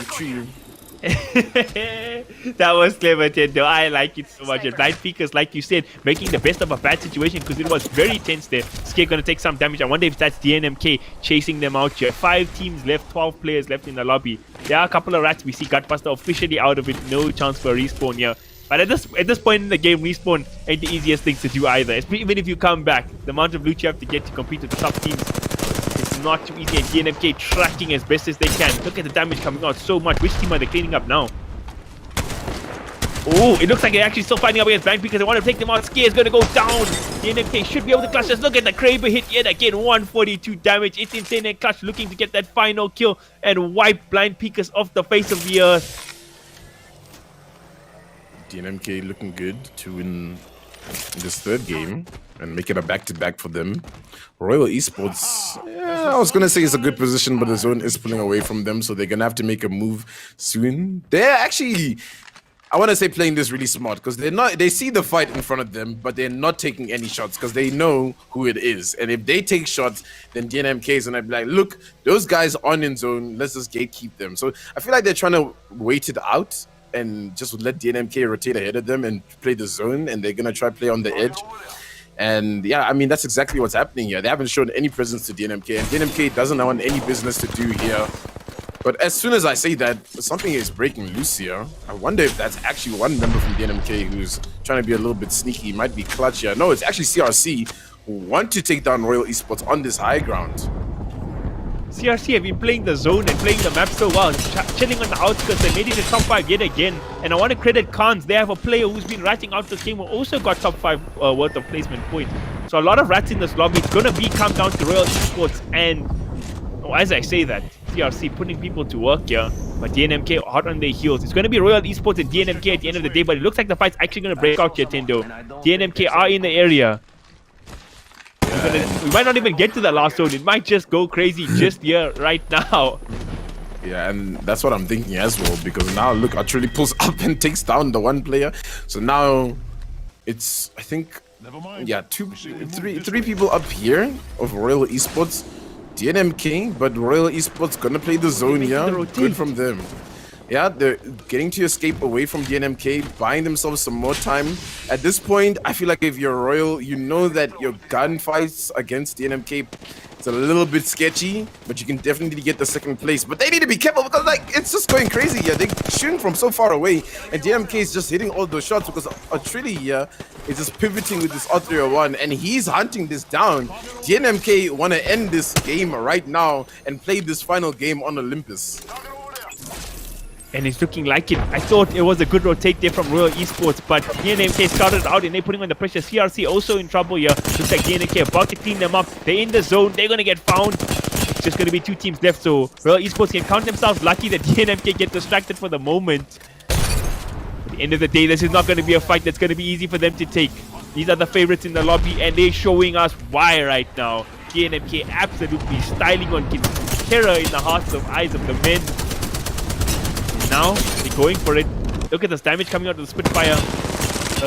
That was clever, Tendo. I like it so much. And Blind Peakers, like you said, making the best of a bad situation because it was very tense there. Scare gonna take some damage. I wonder if that's DNMK chasing them out here. 5 teams left, 12 players left in the lobby. There are a couple of rats. We see Gutbuster officially out of it. No chance for a respawn here. But at this point in the game, respawn ain't the easiest thing to do either. Even if you come back, the amount of loot you have to get to compete with the top teams, it's not too easy. And DNMK tracking as best as they can. Look at the damage coming out so much. Which team are they cleaning up now? Oh, it looks like they're actually still fighting up against Blind because they want to take them out. Scare is going to go down. DNMK should be able to clutch this. Look at the Kraber hit yet again. 142 damage. It's insane. And Clutch looking to get that final kill and wipe Blind Peakers off the face of the earth. DNMK looking good to win this 3rd game and make it a back-to-back for them. Royal Esports, yeah, I was gonna say it's a good position, but the zone is pulling away from them, so they're gonna have to make a move soon. They're actually, I want to say, playing this really smart because they see the fight in front of them, but they're not taking any shots because they know who it is. And if they take shots, then DNMK is gonna be like, look, those guys aren't in zone, let's just gatekeep them. So I feel like they're trying to wait it out and just let DNMK rotate ahead of them and play the zone, and they're gonna try play on the edge. And yeah, I mean, that's exactly what's happening here. They haven't shown any presence to DNMK, and DNMK doesn't want any business to do here. But as soon as I say that, something is breaking loose here. I wonder if that's actually one member from DNMK who's trying to be a little bit sneaky. It might be Clutch here. No, it's actually CRC who want to take down Royal Esports on this high ground. CRC have been playing the zone and playing the map so well, chilling on the outskirts. They made it to top 5 yet again. And I want to credit Khans. They have a player who's been ratting out this game who also got top 5 worth of placement points. So a lot of rats in this lobby. It's going to come down to Royal Esports. And as I say that, CRC putting people to work here. But DNMK hot on their heels. It's going to be Royal Esports and DNMK at the end of the day. But it looks like the fight's actually going to break out here, Tendo. DNMK are in the area. We might not even get to the last zone. It might just go crazy just here, right now. Yeah, and that's what I'm thinking as well, because now look, Artillery pulls up and takes down the 1 player. So now it's, I think, yeah, three people up here of Royal Esports. DNMK, but Royal Esports gonna play the zone here. Good from them. Yeah, they're getting to escape away from DNMK, buying themselves some more time. At this point, I feel like if you're Royal, you know that your gunfights against DNMK, it's a little bit sketchy, but you can definitely get the 2nd place. But they need to be careful because, like, it's just going crazy here. They're shooting from so far away, and DNMK is just hitting all those shots because Atrili here is just pivoting with this R301, and he's hunting this down. DNMK want to end this game right now and play this final game on Olympus. And it's looking like it. I thought it was a good rotate there from Royal Esports, but DNMK scouted out and they're putting on the pressure. CRC also in trouble here. Looks like DNMK about to clean them up. They're in the zone. They're going to get found. It's just going to be 2 teams left, so Royal Esports can count themselves lucky that DNMK get distracted for the moment. At the end of the day, this is not going to be a fight that's going to be easy for them to take. These are the favorites in the lobby, and they're showing us why right now. DNMK absolutely styling on terror in the hearts of eyes of the men. Now, they're going for it. Look at this damage coming out of the Spitfire.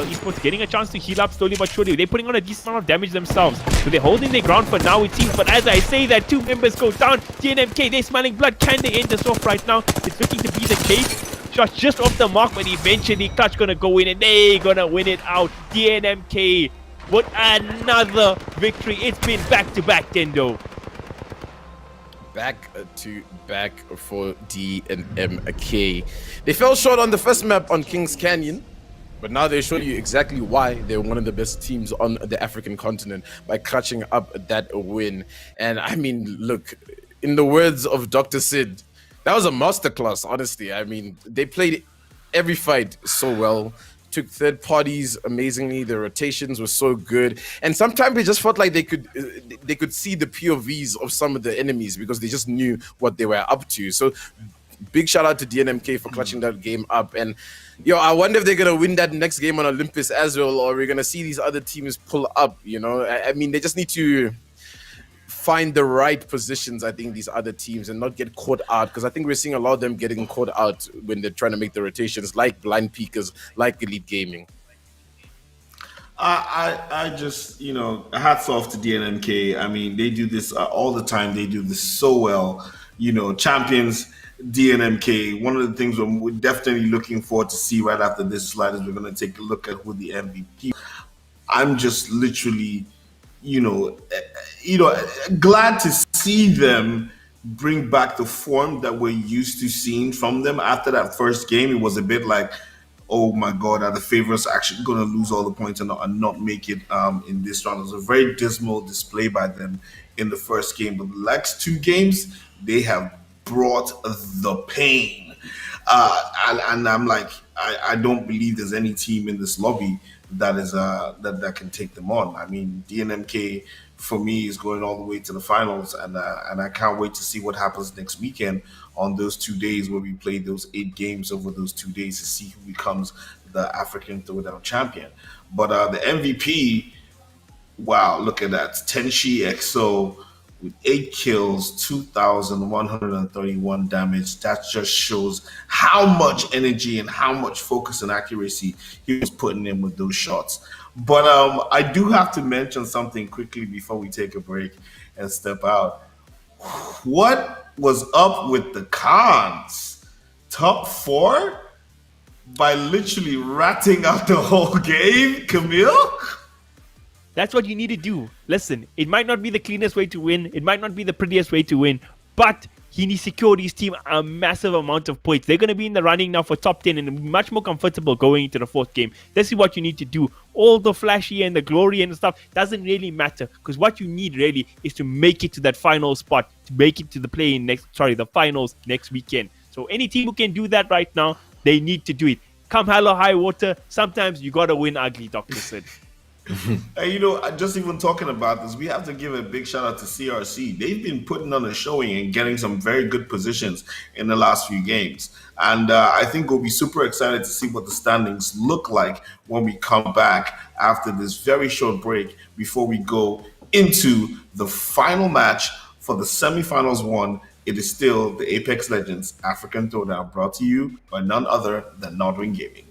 Esports getting a chance to heal up slowly but surely. They're putting on a decent amount of damage themselves. So they're holding their ground for now, it seems. But as I say that, 2 members go down. DNMK, they're smelling blood. Can they end this off right now? It's looking to be the case. Shot just off the mark, but eventually Clutch gonna go in and they gonna win it out. DNMK with another victory. It's been back-to-back, Dendo. Back to back for DNMK. They fell short on the first map on Kings Canyon, but now they show you exactly why they're one of the best teams on the African continent by clutching up that win. And I mean, look, in the words of Dr. Sid, that was a masterclass, honestly. I mean, they played every fight so well. Took third parties amazingly. The rotations were so good, and sometimes it just felt like they could see the POVs of some of the enemies because they just knew what they were up to. So big shout out to DNMK for clutching that game up. And yo, I wonder if they're gonna win that next game on Olympus as well, or we're gonna see these other teams pull up. You know, I mean, they just need to find the right positions, I think, these other teams, and not get caught out, because I think we're seeing a lot of them getting caught out when they're trying to make the rotations, like Blind Peakers, like Elite Gaming. I just, hats off to DNMK. I mean, they do this all the time. They do this so well. Champions DNMK. One of the things we're definitely looking forward to see right after this slide is we're going to take a look at who the MVP. I'm just literally, glad to see them bring back the form that we're used to seeing from them. After that first game, it was a bit like, oh my God, are the favorites actually going to lose all the points and not make it in this round? It was a very dismal display by them in the first game. But the next 2 games, they have brought the pain. And I'm like, I don't believe there's any team in this lobby that is that can take them on. I mean, DNMK for me is going all the way to the finals, and I can't wait to see what happens next weekend on those 2 days where we play those 8 games over those 2 days to see who becomes the African Throwdown champion. But the MVP, wow, look at that, Tenshi XO with 8 kills, 2,131 damage. That just shows how much energy and how much focus and accuracy he was putting in with those shots. But I do have to mention something quickly before we take a break and step out. What was up with the cons? Top 4 by literally ratting out the whole game, Camille? That's what you need to do. Listen, it might not be the cleanest way to win. It might not be the prettiest way to win. But he secured his team a massive amount of points. They're going to be in the running now for top 10 and much more comfortable going into the 4th game. This is what you need to do. All the flashy and the glory and stuff doesn't really matter, because what you need really is to make it to that final spot, to make it to the the finals next weekend. So any team who can do that right now, they need to do it. Come hell or high water, sometimes you got to win ugly, Dr. Sid. And just even talking about this, we have to give a big shout out to CRC. They've been putting on a showing and getting some very good positions in the last few games. And I think we'll be super excited to see what the standings look like when we come back after this very short break before we go into the final match for the semifinals one. It is still the Apex Legends African Throwdown, brought to you by none other than Nodwin Gaming.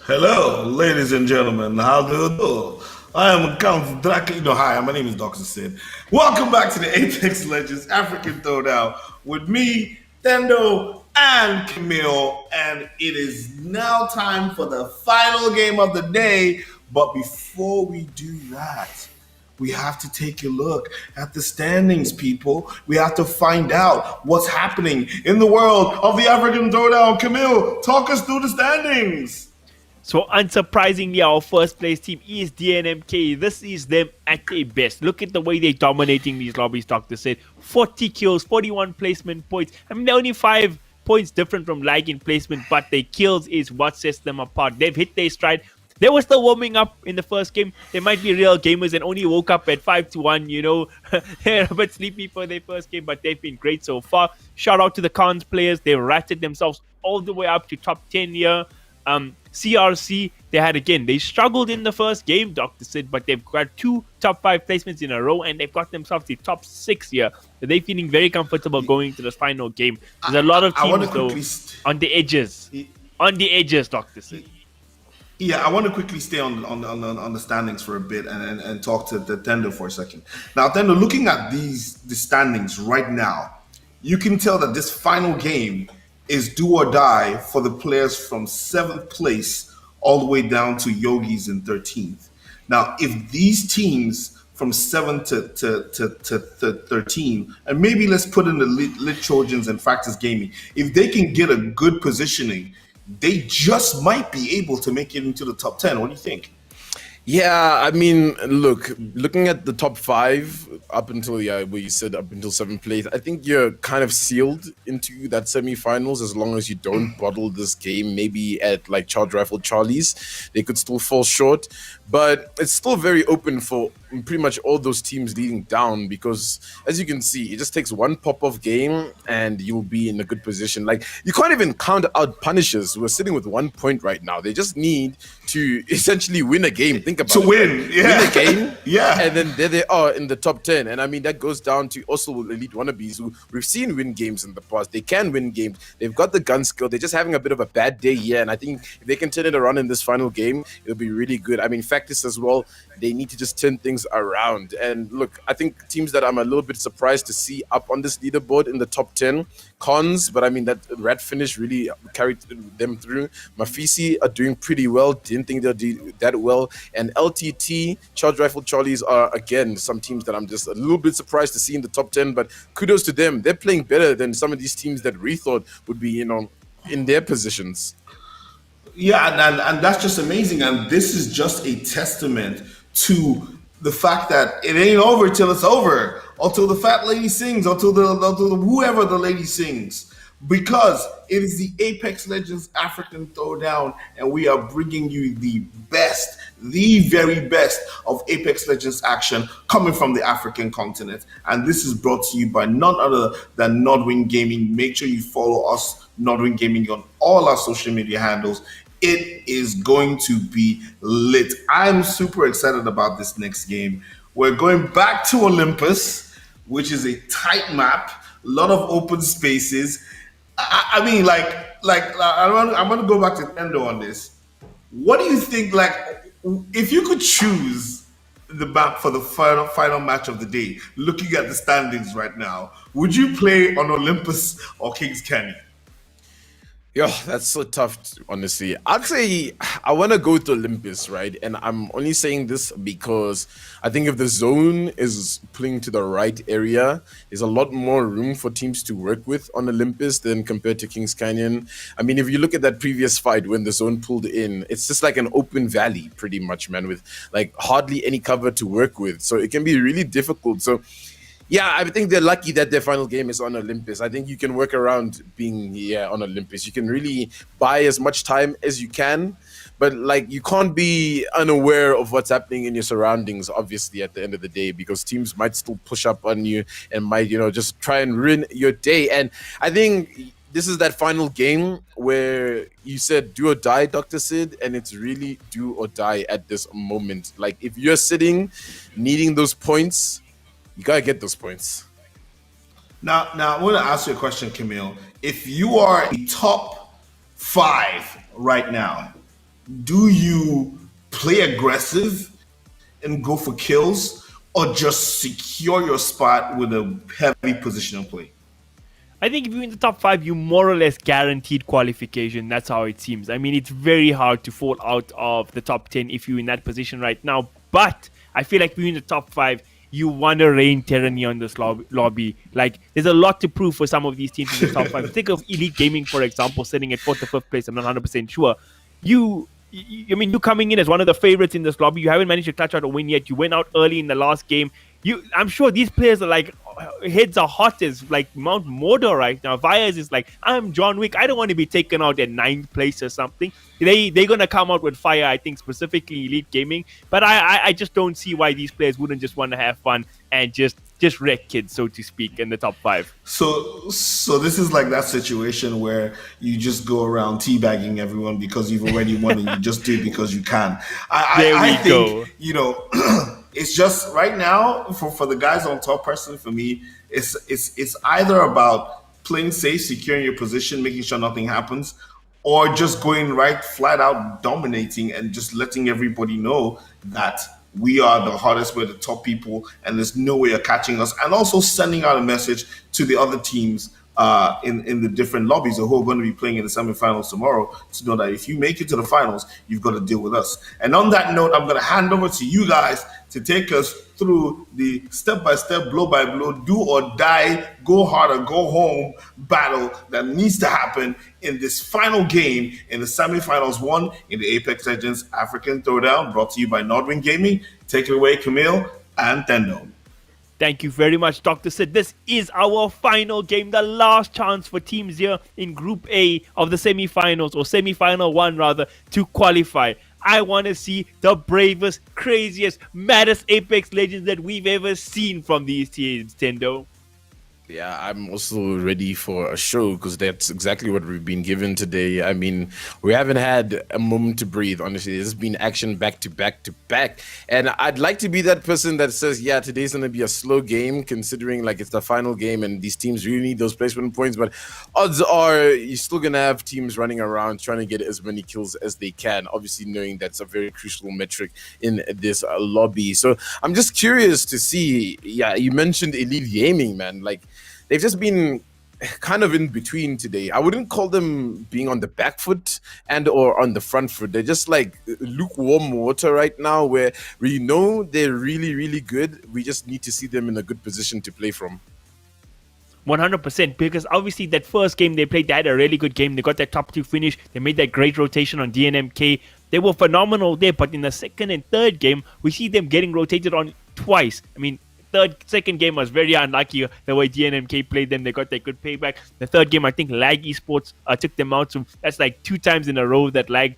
Hello, ladies and gentlemen. How do you do? I am Count Dracula. No, hi, my name is Dr. Sid. Welcome back to the Apex Legends African Throwdown with me, Tendo, and Camille. And it is now time for the final game of the day. But before we do that, we have to take a look at the standings, people. We have to find out what's happening in the world of the African Throwdown. Camille, talk us through the standings. So unsurprisingly, our first place team is DNMK. This is them at their best. Look at the way they're dominating these lobbies, Dr. Said. 40 kills, 41 placement points. I mean, they're only 5 points different from lag in placement, but their kills is what sets them apart. They've hit their stride. They were still warming up in the first game. They might be real gamers and only woke up at 5-1, you know. They're a bit sleepy for their first game, but they've been great so far. Shout out to the Cons players. They ratted themselves all the way up to top 10 here. CRC, they struggled in the first game, Dr. Sid, but they've got 2 top 5 placements in a row and they've got themselves the top 6 here. So they're feeling very comfortable going to this final game. There's a lot of teams, though, on the edges. On the edges, Dr. Sid. Yeah, I want to quickly stay on the standings for a bit and talk to the Tendo for a second. Now, Tendo, looking at the standings right now, you can tell that this final game is do or die for the players from 7th place all the way down to Yogis in 13th. Now, if these teams from 7 to 13, and maybe let's put in the Lit Trojans and Factors Gaming, if they can get a good positioning, they just might be able to make it into the top 10. What do you think? Yeah, I mean, looking at the top 5 up until where you said up until 7th place, I think you're kind of sealed into that semi-finals as long as you don't bottle this game. Maybe at like Charge Rifle Charlie's, they could still fall short, but it's still very open for pretty much all those teams leading down because, as you can see, it just takes one pop-off game and you'll be in a good position. Like, you can't even count out Punishers who are sitting with 1 point right now. They just need to essentially win a game. Think about to it. Win a game, yeah, and then there they are in the top 10. And I mean, that goes down to also elite wannabes who we've seen win games in the past. They can win games. They've got the gun skill. They're just having a bit of a bad day here, and I think if they can turn it around in this final game, it'll be really good. I mean, Factus as well, they need to just turn things around. And look, I think teams that I'm a little bit surprised to see up on this leaderboard in the top 10, Cons, but I mean, that red finish really carried them through. Mafisi are doing pretty well. Didn't think they'll do that well. And LTT, Charge Rifle Charlies are, again, some teams that I'm just a little bit surprised to see in the top 10, but kudos to them. They're playing better than some of these teams that we thought would be, in their positions. Yeah, and that's just amazing. And this is just a testament to the fact that it ain't over till it's over, until the fat lady sings, until whoever the lady sings. Because it is the Apex Legends African Throwdown, and we are bringing you the best, the very best of Apex Legends action coming from the African continent. And this is brought to you by none other than Nodwing Gaming. Make sure you follow us, Nodwing Gaming, on all our social media handles. It is going to be lit. I'm super excited about this next game. We're going back to Olympus, which is a tight map, a lot of open spaces. I mean, I'm going to go back to Tendo on this. What do you think? Like, if you could choose the map for the final match of the day, looking at the standings right now, would you play on Olympus or Kings Canyon? Yo, that's so tough, honestly. I'd say I want to go to Olympus, right? And I'm only saying this because I think if the zone is pulling to the right area, there's a lot more room for teams to work with on Olympus than compared to Kings Canyon. I mean, if you look at that previous fight when the zone pulled in, it's just like an open valley, pretty much, man, with like hardly any cover to work with. So it can be really difficult. So yeah, I think they're lucky that their final game is on Olympus. I think you can work around being on Olympus. You can really buy as much time as you can, but like you can't be unaware of what's happening in your surroundings, obviously, at the end of the day, because teams might still push up on you and might, just try and ruin your day. And I think this is that final game where you said do or die, Dr. Sid, and it's really do or die at this moment. Like if you're sitting needing those points, you gotta get those points. Now, I want to ask you a question, Camille. If you are a top 5 right now, Do you play aggressive and go for kills, or just secure your spot with a heavy positional play? I think if you're in the top five, you more or less guaranteed qualification. That's how it seems. I mean, it's very hard to fall out of the top 10 if you're in that position right now. But I feel like if you're in the top five, you want to reign tyranny on this lobby. Like, there's a lot to prove for some of these teams in the top five. Think of Elite Gaming, for example, sitting at fourth or fifth place. I'm not 100% sure. I mean, you coming in as one of the favorites in this lobby. You haven't managed to clutch out a win yet. You went out early in the last game. I'm sure these players are like, heads are hot as like Mount Mordor right now. Vias is like, I'm John Wick. I don't want to be taken out at ninth place or something. They're gonna come out with fire. I think specifically Elite Gaming, but I just don't see why these players wouldn't just want to have fun and just wreck kids, so to speak, in the top five. So this is like that situation where you just go around teabagging everyone because you've already won and you just do it because you can. I think, it's just right now for the guys on top. Personally, for me, it's either about playing safe, securing your position, making sure nothing happens, or just going right flat out dominating and just letting everybody know that we are the hardest, we're the top people, and there's no way of catching us. And also sending out a message to the other teams in the different lobbies who are going to be playing in the semifinals tomorrow to know that if you make it to the finals, you've got to deal with us. And on that note, I'm going to hand over to you guys to take us through the step-by-step, blow-by-blow, do or die, go hard or go home battle that needs to happen in this final game in the semifinals one in the Apex Legends African Throwdown, brought to you by Nordwind Gaming. Take it away, Camille and Tendo. Thank you very much, Dr. Sid. This is our final game, the last chance for teams here in Group A of the semifinals, or semifinal one rather, to qualify. I want to see the bravest, craziest, maddest Apex Legends that we've ever seen from these teams, Tendo. Yeah, I'm also ready for a show because that's exactly what we've been given today. I mean, we haven't had a moment to breathe, honestly. There's been action back to back to back. And I'd like to be that person that says, yeah, today's going to be a slow game, considering like it's the final game and these teams really need those placement points. But odds are you're still going to have teams running around trying to get as many kills as they can, obviously knowing that's a very crucial metric in this lobby. So I'm just curious to see, yeah, you mentioned Elite Gaming, man. Like, they've just been kind of in between today. I wouldn't call them being on the back foot and or on the front foot. They're just like lukewarm water right now where we know they're really, really good. We just need to see them in a good position to play from. 100%, because obviously that first game they played, they had a really good game. They got their top two finish. They made that great rotation on DNMK. They were phenomenal there, but in the second and third game, we see them getting rotated on twice. I mean, second game was very unlucky the way DNMK played them. They got their good payback. The third game, I think Lag Esports took them out. So that's like 2 times in a row that Lag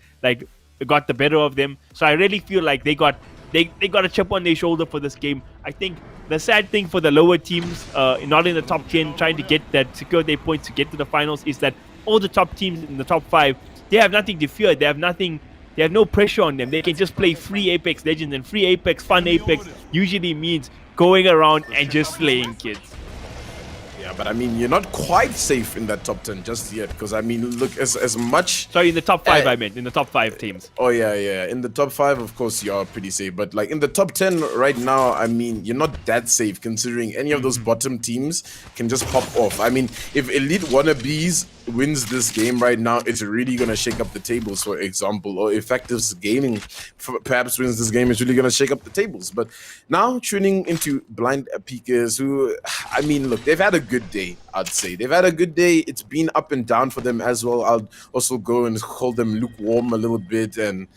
got the better of them. So I really feel like they got a chip on their shoulder for this game. I think the sad thing for the lower teams, not in the top 10, trying to secure their points to get to the finals, is that all the top teams in the top 5, they have nothing to fear. They have no pressure on them. They can just play free Apex Legends, and free Apex, fun Apex usually means going around and just slaying kids. Yeah, but I mean, you're not quite safe in that top 10 just yet, because I mean, look, as much... Sorry, in the top 5 I meant, in the top 5 teams. Oh, yeah. In the top 5, of course, you are pretty safe. But like in the top 10 right now, I mean, you're not that safe considering any of those bottom teams can just pop off. I mean, if Elite Wannabes wins this game right now, it's really going to shake up the tables, for example. Or if Actives Gaming perhaps wins this game, it's really going to shake up the tables. But now tuning into Blind Peakers, who, I mean, look, they've had a good day, I'd say. They've had a good day. It's been up and down for them as well. I'll also go and call them lukewarm a little bit. And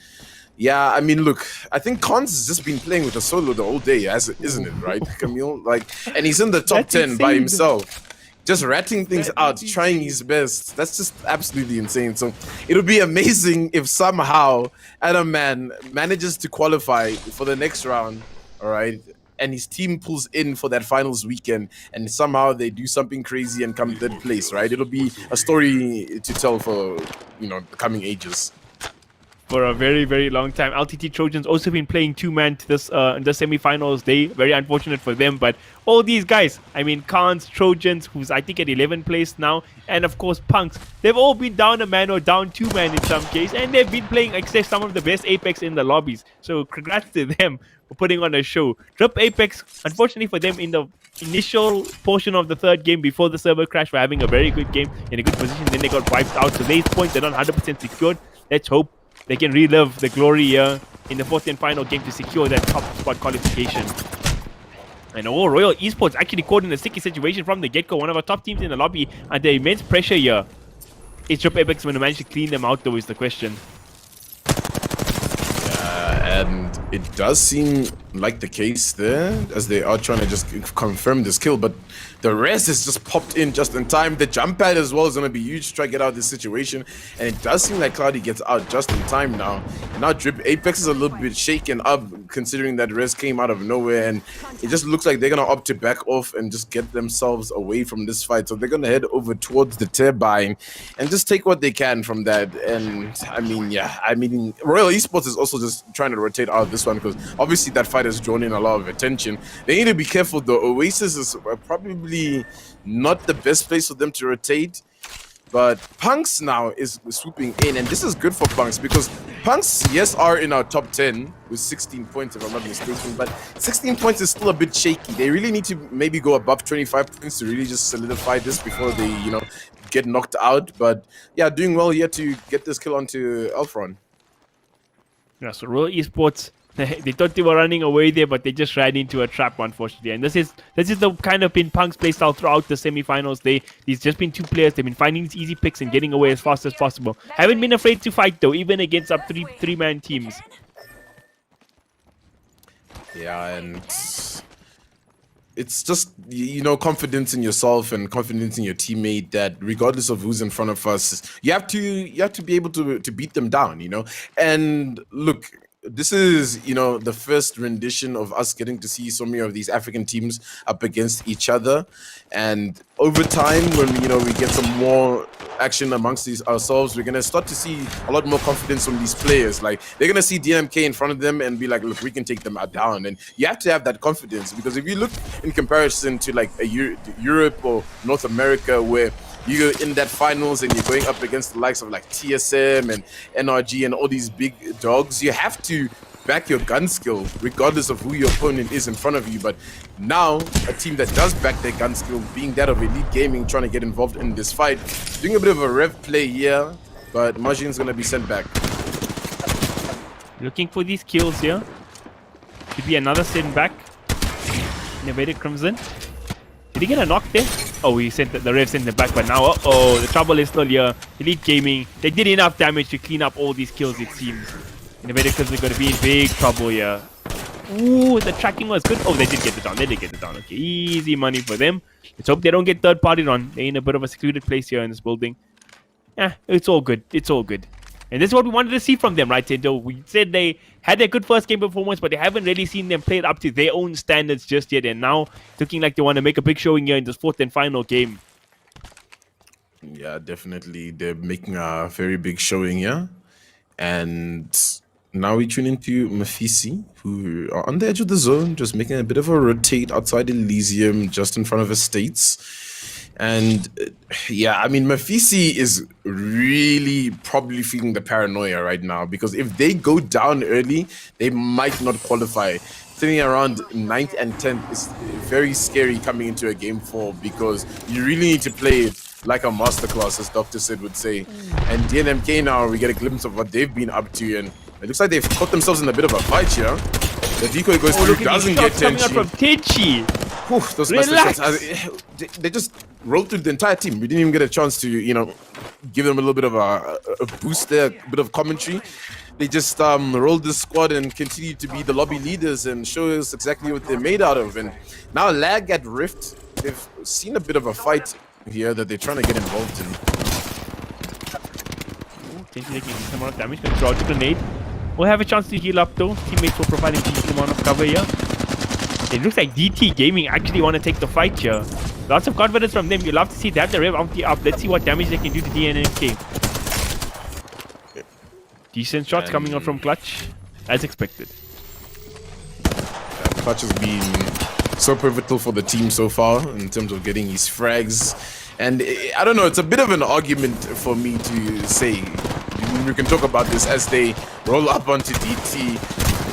yeah, I mean, look, I think Cons has just been playing with a solo the whole day, isn't it, right, Camille? Like, and he's in the top 10 by himself. Just ratting things out, trying his best. That's just absolutely insane. So it'll be amazing if somehow Adam Man manages to qualify for the next round, all right? And his team pulls in for that finals weekend, and somehow they do something crazy and come third place, right? It'll be a story to tell for, the coming ages. for a very, very long time. LTT Trojans also been playing two-man to this in the semi-finals day. Very unfortunate for them, but all these guys, I mean, Khans, Trojans, who's I think at 11th place now, and of course Punks, they've all been down a man or down two man in some case, and they've been playing access some of the best Apex in the lobbies. So congrats to them for putting on a show. Drip Apex, unfortunately for them, in the initial portion of the third game before the server crash, were having a very good game in a good position. Then they got wiped out, so these points are not 100% secured. Let's hope they can relive the glory here in the fourth and final game to secure that top spot qualification. And Royal Esports actually caught in a sticky situation from the get-go. One of our top teams in the lobby under immense pressure here. Is Drip Apex going to manage to clean them out, though, is the question. And it does seem like the case there, as they are trying to just confirm this kill, but the rest is just popped in just in time. The jump pad as well is going to be huge to try to get out of this situation, and it does seem like Cloudy gets out just in time now. And now Drip Apex is a little bit shaken up, considering that Rez came out of nowhere, and it just looks like they're going to opt to back off and just get themselves away from this fight. So they're going to head over towards the turbine and just take what they can from that. And I mean, yeah, I mean, Royal Esports is also just trying to rotate out of this one, because obviously that fight has drawn in a lot of attention. They need to be careful though. Oasis is probably not the best place for them to rotate, but Punks now is swooping in, and this is good for Punks, because Punks, yes, are in our top 10 with 16 points if I'm not mistaken, but 16 points is still a bit shaky. They really need to maybe go above 25 points to really just solidify this before they, you know, get knocked out. But yeah, doing well here to get this kill onto Elfron. Yeah, so Royal Esports, they thought they were running away there, but they just ran into a trap, unfortunately. And this is the kind of been Punk's playstyle throughout the semi-finals. He's just been two players. They've been finding these easy picks and getting away as fast as possible. Haven't been afraid to fight though, even against up three-man teams. Yeah, and it's just, you know, confidence in yourself and confidence in your teammate, that regardless of who's in front of us, you have to be able to beat them down, you know. And look, this is, you know, the first rendition of us getting to see so many of these African teams up against each other. And over time, when, you know, we get some more action amongst ourselves, we're going to start to see a lot more confidence from these players. Like, they're going to see DMK in front of them and be like, look, we can take them down. And you have to have that confidence, because if you look in comparison to like Europe or North America, where you're in that finals and you're going up against the likes of like TSM and NRG and all these big dogs, you have to back your gun skill regardless of who your opponent is in front of you. But now a team that does back their gun skill, being that of Elite Gaming, trying to get involved in this fight, doing a bit of a rev play here, but Majin's gonna be sent back. Looking for these kills here. Could be another send back. Innovated Crimson. Did he get a knock there? Oh, he sent the rev sent them back, but now, the trouble is still here. Elite Gaming, they did enough damage to clean up all these kills, it seems. Innovative Crimson are going to be in big trouble here. Ooh, the tracking was good. Oh, they did get it down. They did get it down. Okay, easy money for them. Let's hope they don't get third party on. They're in a bit of a secluded place here in this building. Yeah, it's all good. It's all good. And this is what we wanted to see from them, right, Tendo? We said they had their good first game performance, but they haven't really seen them play it up to their own standards just yet. And now, looking like they want to make a big showing here in this fourth and final game. Yeah, definitely. They're making a very big showing here. And now we tune into Mafisi, who are on the edge of the zone, just making a bit of a rotate outside Elysium, just in front of Estates. And yeah, I mean, Mafisi is really probably feeling the paranoia right now, because if they go down early, they might not qualify. Sitting around 9th and 10th is very scary coming into a game 4, because you really need to play it like a masterclass, as Dr. Sid would say. And DNMK now, we get a glimpse of what they've been up to, and it looks like they've caught themselves in a bit of a fight here. The decoy goes through, doesn't get coming out from Tenchi. Those master shots, they just rolled through the entire team. We didn't even get a chance to, you know, give them a little bit of a boost there, a bit of commentary. They just rolled this squad and continued to be the lobby leaders and show us exactly what they're made out of. And now Lag at Rift, they've seen a bit of a fight here that they're trying to get involved in. Tenchi taking a amount of damage, going to throw out the grenade. We'll have a chance to heal up though. Teammates will provide a decent amount of cover here. It looks like DT Gaming actually want to take the fight here. Lots of confidence from them. You love to see that. The rev bounty up. Let's see what damage they can do to DNMK. Decent shots coming out from Clutch, as expected. Clutch has been so pivotal for the team so far in terms of getting his frags. And I don't know, it's a bit of an argument for me to say. We can talk about this as they roll up onto DT.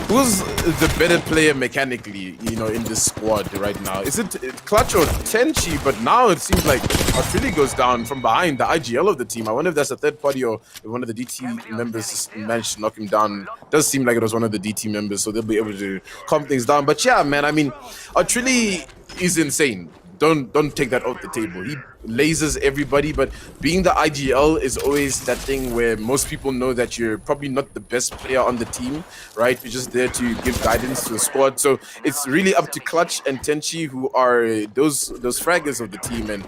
Who's the better player mechanically, in this squad right now? Is it Clutch or Tenchi? But now it seems like Artrilli goes down from behind, the IGL of the team. I wonder if that's a third party or if one of the DT members managed to knock him down. Does seem like it was one of the DT members, so they'll be able to calm things down. But yeah, man, I mean, Artrilli is insane. Don't take that off the table. He lasers everybody, but being the IGL is always that thing where most people know that you're probably not the best player on the team, right? You're just there to give guidance to the squad. So it's really up to Clutch and Tenchi, who are those fraggers of the team. And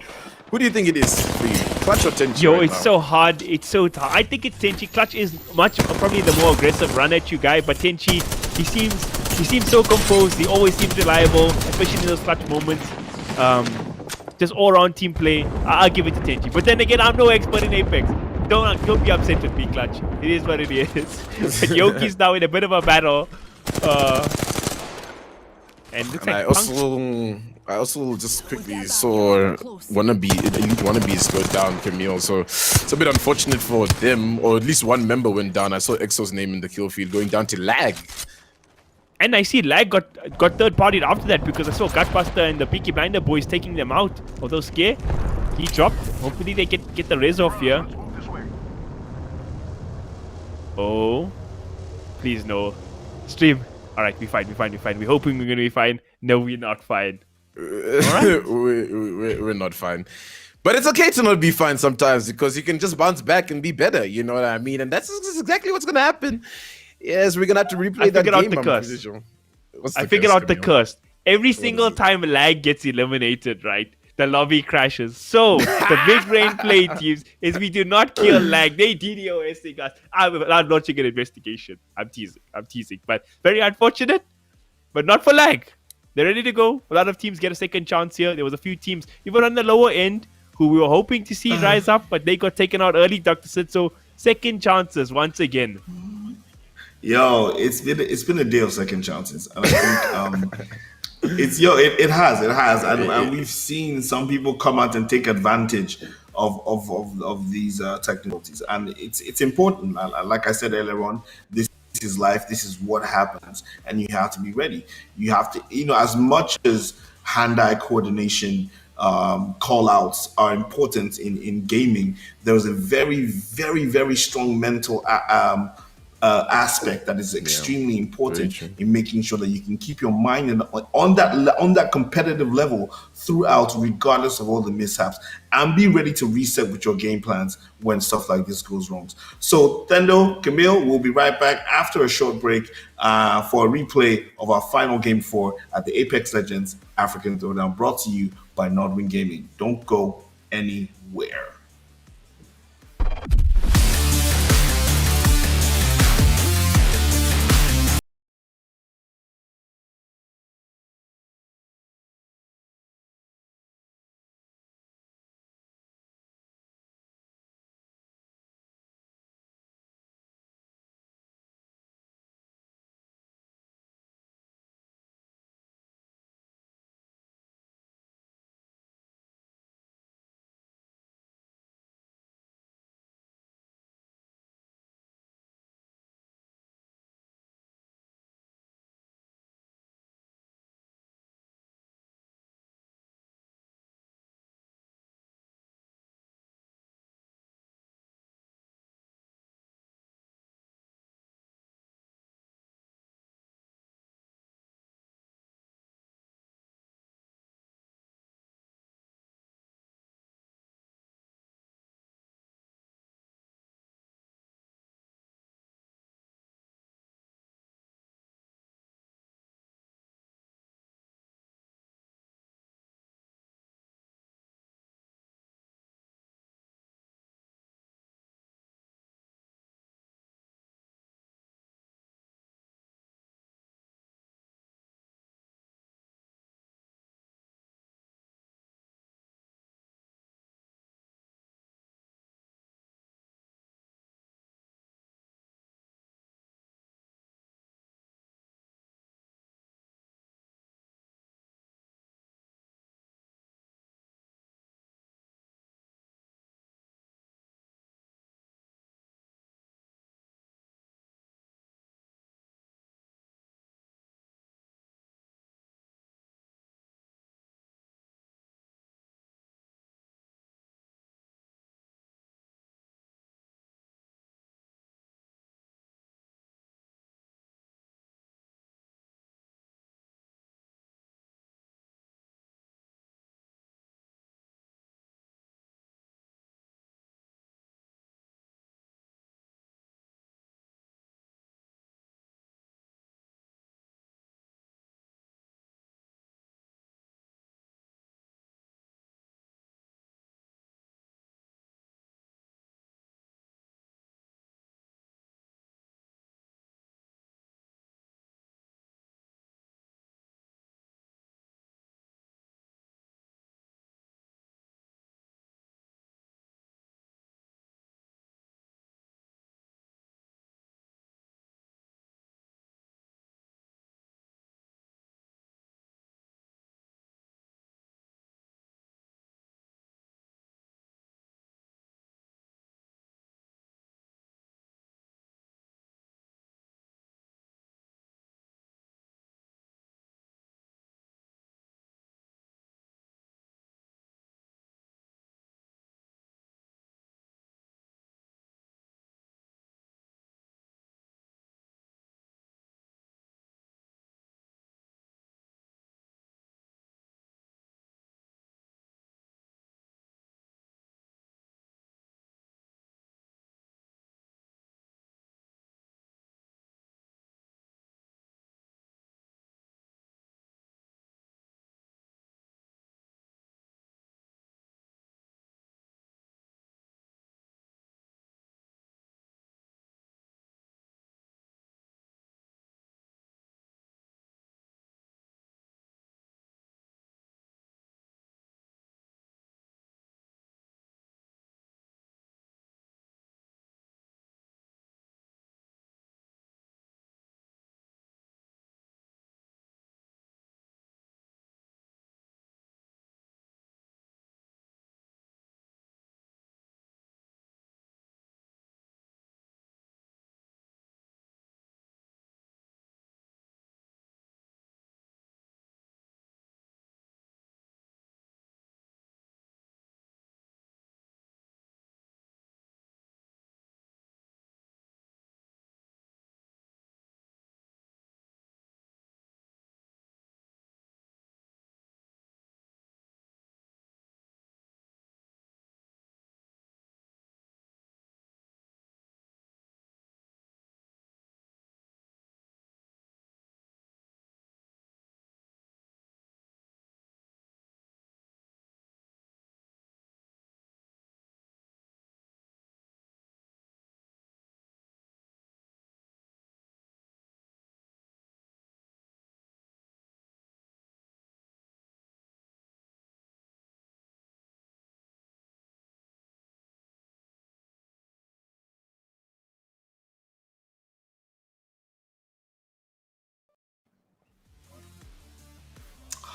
who do you think it is for you, Clutch or Tenchi? Yo, right it's now? so hard. It's so hard. I think it's Tenchi. Clutch is probably the more aggressive run at you guy, but Tenchi, he seems so composed. He always seems reliable, especially in those clutch moments. Just all-round team play. I'll give it to Tenchi. But then again, I'm no expert in Apex. Don't be upset with me, Clutch. It is what it is. But Yoki's now in a bit of a battle. And looks like I also just quickly saw elite wannabes go down, Camille. So it's a bit unfortunate for them, or at least one member went down. I saw EXO's name in the kill field going down to Lag. And I see Lag got third-partied after that because I saw Gutbuster and the Peaky Blinder boys taking them out. Although Scare, he dropped. Hopefully they get the res off here. Oh. Please no. Stream. Alright, we're fine. We're hoping we're going to be fine. No, we're not fine. Alright. We're not fine. But it's okay to not be fine sometimes because you can just bounce back and be better. You know what I mean? And that's exactly what's going to happen. Yes, we're gonna have to replay that game. I figured out the curse. Every single time Lag gets eliminated, right, the lobby crashes. So the big brain play teams is we do not kill Lag. They DDoSing us. I'm launching an investigation. I'm teasing. But very unfortunate. But not for Lag. They're ready to go. A lot of teams get a second chance here. There was a few teams, even on the lower end, who we were hoping to see rise up, but they got taken out early, Dr. Sid. So second chances once again. Yo, it's been a day of second chances, and I think it has, and we've seen some people come out and take advantage of these technicalities, and it's important. Like I said earlier on, this is life. This is what happens, and you have to be ready. You have to, as much as hand-eye coordination. Call outs are important in gaming. There's a very, very, very strong mental aspect that is extremely important in making sure that you can keep your mind on that competitive level throughout, regardless of all the mishaps, and be ready to reset with your game plans when stuff like this goes wrong. So Thendo, Camille, we'll be right back after a short break for a replay of our final game 4 at the Apex Legends African Throwdown, brought to you by Nordwind Gaming. Don't go anywhere.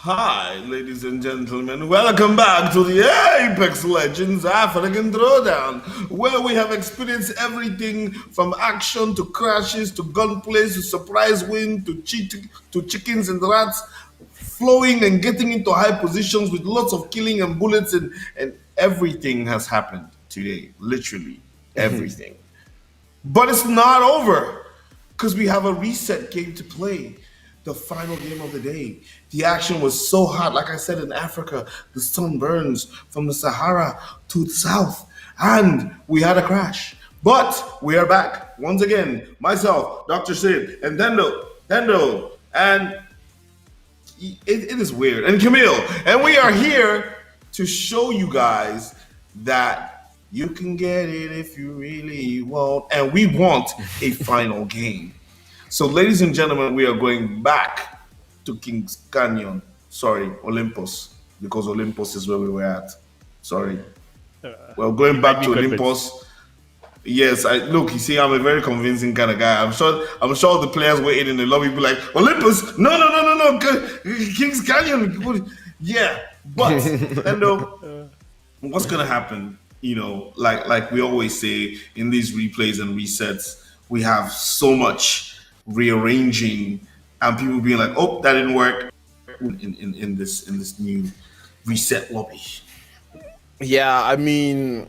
Hi, ladies and gentlemen. Welcome back to the Apex Legends African Throwdown, where we have experienced everything from action to crashes to gunplays to surprise win to chickens and rats flowing and getting into high positions with lots of killing and bullets and everything has happened today. Literally everything. But it's not over because we have a reset game to play. The final game of the day. The action was so hot. Like I said, in Africa, the sun burns from the Sahara to the south, and we had a crash. But we are back once again. Myself, Dr. Sid, and Dendo, and it is weird. And Camille, and we are here to show you guys that you can get it if you really want, and we want a final game. So, ladies and gentlemen, we are going back to King's Canyon. Sorry, Olympus, because Olympus is where we were at. Sorry. Well, going back to Olympus. Yes, look. You see, I'm a very convincing kind of guy. I'm sure the players waiting in the lobby be like, Olympus, no, King's Canyon. Yeah, but and what's gonna happen? You know, like we always say in these replays and resets, we have so much rearranging and people being like, oh, that didn't work in this new reset lobby. Yeah, I mean,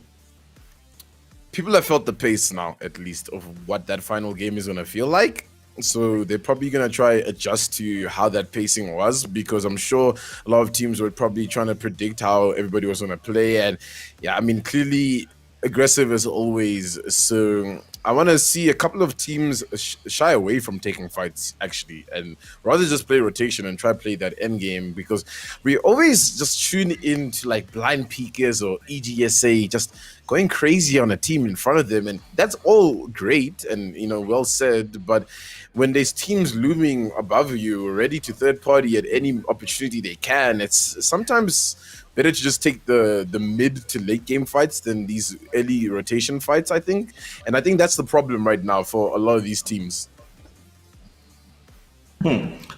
people have felt the pace now, at least, of what that final game is going to feel like. So they're probably going to try adjust to how that pacing was, because I'm sure a lot of teams were probably trying to predict how everybody was going to play. And yeah, I mean, clearly aggressive as always. So I want to see a couple of teams shy away from taking fights, actually, and rather just play rotation and try to play that end game, because we always just tune into like blind peekers or EGSA, just going crazy on a team in front of them. And that's all great and, you know, well said. But when there's teams looming above you, ready to third party at any opportunity they can, it's sometimes better to just take the mid to late game fights than these early rotation fights, I think. And I think that's the problem right now for a lot of these teams.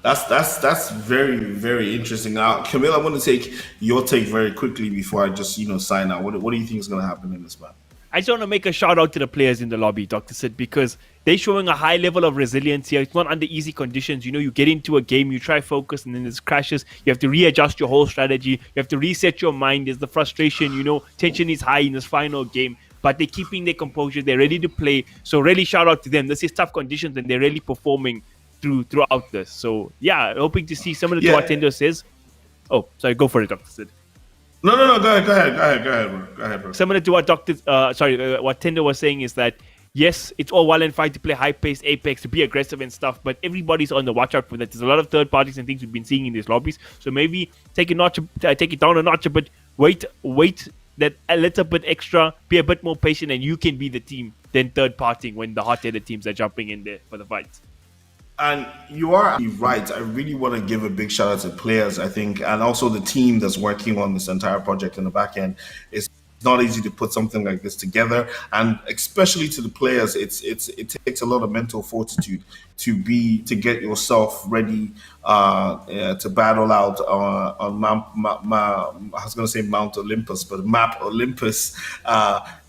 That's very, very interesting. Now, Camille, I want to take your take very quickly before I just sign out. What do you think is going to happen in this match? I just want to make a shout out to the players in the lobby, Dr. Sid, because they're showing a high level of resilience here. It's not under easy conditions. You know, you get into a game, you try focus, and then there's crashes. You have to readjust your whole strategy. You have to reset your mind. There's the frustration, tension is high in this final game, but they're keeping their composure. They're ready to play. So really shout out to them. This is tough conditions, and they're really performing throughout this. So yeah, hoping to see similar to what Tendo says. Oh, sorry, go for it, Dr. Sid. No, go ahead, bro. Similar to what what Tendo was saying is that, yes, it's all well and fine to play high-paced Apex, to be aggressive and stuff, but everybody's on the watch out for that. There's a lot of third parties and things we've been seeing in these lobbies, so maybe take it down a notch, but wait that a little bit extra, be a bit more patient, and you can be the team than third partying when the hot-headed teams are jumping in there for the fights. And you are right. I really want to give a big shout out to players, I think, and also the team that's working on this entire project in the back end. It's not easy to put something like this together, and especially to the players, it takes a lot of mental fortitude to get yourself ready to battle out on I was going to say Mount Olympus, but Map Olympus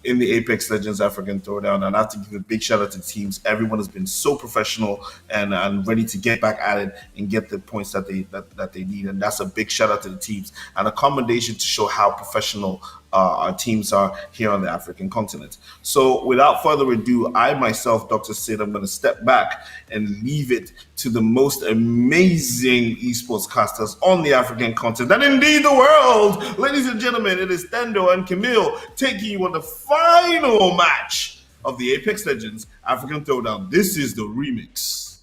in the Apex Legends African Throwdown. And I have to give a big shout out to the teams. Everyone has been so professional and ready to get back at it and get the points that they need. And that's a big shout out to the teams and a commendation to show how professional our teams are here on the African continent. So without further ado, I myself, Dr. Sid, I'm going to step back and leave it to the most amazing esports casters on the African continent and indeed the world. Ladies and gentlemen, it is Tendo and Camille taking you on the final match of the Apex Legends African Throwdown. This is the remix.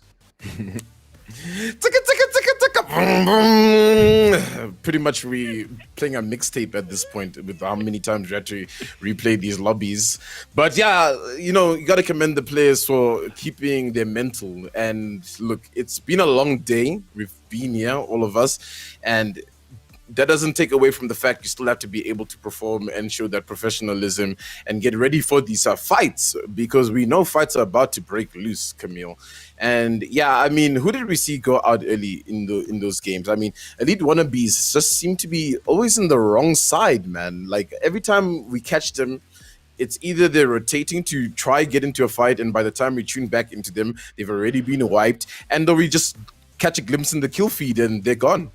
Pretty much we playing a mixtape at this point with how many times we had to replay these lobbies. But yeah, you got to commend the players for keeping their mental. And look, it's been a long day. We've been here, all of us, and that doesn't take away from the fact you still have to be able to perform and show that professionalism and get ready for these fights, because we know fights are about to break loose, Camille. And yeah, I mean, who did we see go out early in those games? I mean, elite wannabes just seem to be always in the wrong side, man. Like every time we catch them, it's either they're rotating to try get into a fight, and by the time we tune back into them, they've already been wiped, and then we just catch a glimpse in the kill feed and they're gone.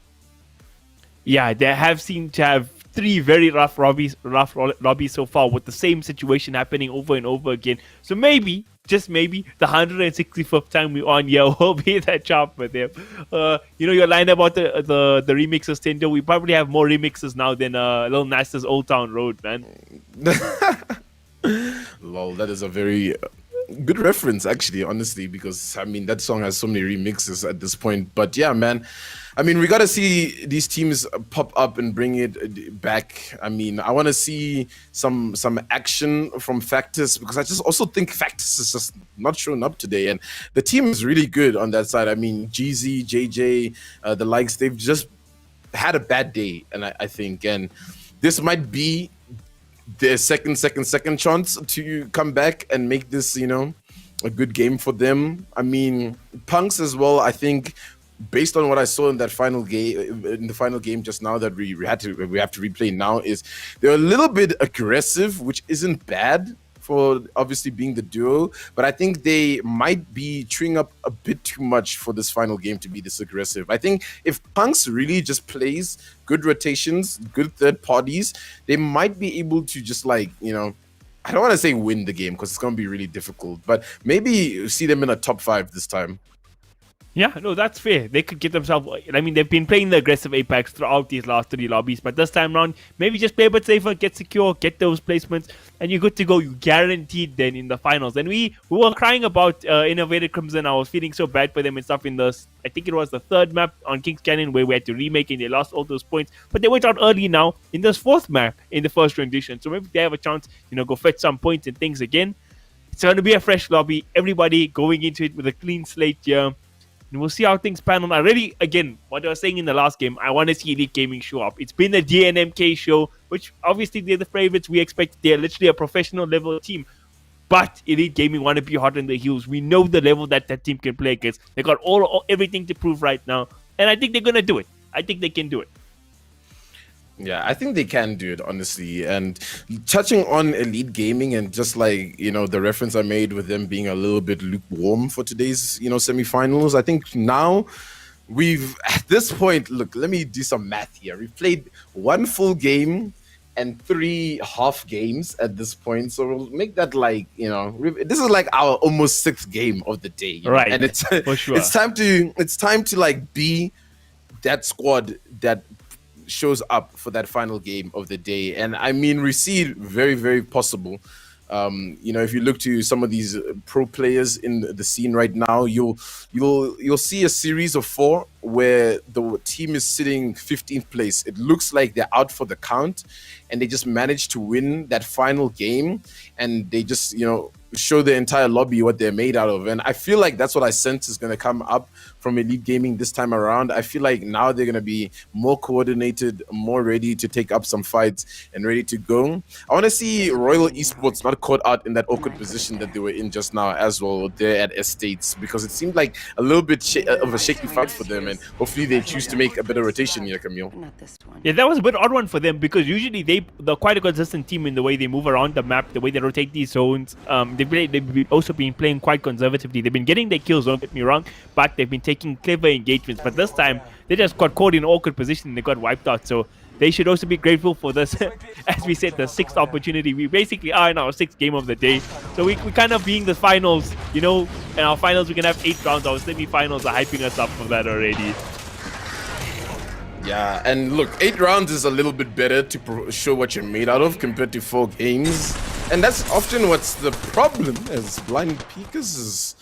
Yeah, they have seemed to have 3 very rough lobbies so far, with the same situation happening over and over again. So maybe, just maybe, the 165th time we're on here will be that job for them. Your line about the remixes, Tendo, we probably have more remixes now than Lil Nas's Old Town Road, man. Lol, that is a very good reference, actually, honestly, because I mean that song has so many remixes at this point. But yeah, man, I mean, we gotta see these teams pop up and bring it back. I mean, I want to see some action from Factus, because I just also think Factus is just not showing up today, and the team is really good on that side. I mean, GZ, JJ, the likes, they've just had a bad day, and I think, and this might be their second chance to come back and make this, a good game for them. I mean, Punks as well, I think, based on what I saw in that final game just now that we have to replay now, is they're a little bit aggressive, which isn't bad for obviously being the duo, but I think they might be chewing up a bit too much for this final game to be this aggressive. I think if Punks really just plays good rotations, good third parties, they might be able to just I don't want to say win the game, because it's going to be really difficult, but maybe see them in a top 5 this time. Yeah, no, that's fair. They could get themselves... I mean, they've been playing the aggressive Apex throughout these last 3 lobbies, but this time around, maybe just play a bit safer, get secure, get those placements, and you're good to go. You guaranteed then in the finals. And we were crying about Innovated Crimson. I was feeling so bad for them and stuff in I think it was the 3rd map on King's Canyon, where we had to remake and they lost all those points. But they went out early now in this 4th map in the first rendition. So maybe they have a chance, go fetch some points and things again. It's going to be a fresh lobby. Everybody going into it with a clean slate here. And we'll see how things pan on. I really, again, what I was saying in the last game, I want to see Elite Gaming show up. It's been a DNMK show, which obviously they're the favorites. We expect they're literally a professional level team. But Elite Gaming want to be hot on the heels. We know the level that team can play against. They got everything to prove right now. And I think they're going to do it. I think they can do it. Yeah, I think they can do it, honestly. And touching on Elite Gaming and just the reference I made with them being a little bit lukewarm for today's, semifinals, I think now at this point, look, let me do some math here. We've played 1 full game and 3 half games at this point. So we'll make that this is our almost 6th game of the day. Right. And it's, for sure. it's time to be that squad that shows up for that final game of the day. And I mean, we see it very, very possible. If you look to some of these pro players in the scene right now, you'll see a series of 4 where the team is sitting 15th place. It looks like they're out for the count, and they just managed to win that final game, and they just show the entire lobby what they're made out of. And I feel like that's what I sense is going to come up from Elite Gaming this time around. I feel like now they're going to be more coordinated, more ready to take up some fights and ready to go. I want to see Royal Esports not caught out in that awkward position that they were in just now as well there at Estates, because it seemed like a little bit of a shaky fight for them, and hopefully they choose to make a better rotation here, Camille. Not this one. Yeah, that was a bit odd one for them, because usually they're quite a consistent team in the way they move around the map, the way they rotate these zones. They've also been playing quite conservatively. They've been getting their kills, don't get me wrong, but they've been taking clever engagements. But this time, they just got caught in an awkward position and they got wiped out. So they should also be grateful for this. As we said, the 6th opportunity. We basically are in our 6th game of the day. So we kind of being the finals, in our finals we can have 8 rounds. Our semi-finals are hyping us up for that already. Yeah, and look, 8 rounds is a little bit better to show what you're made out of compared to 4 games. And that's often what's the problem, as Blind Peekers is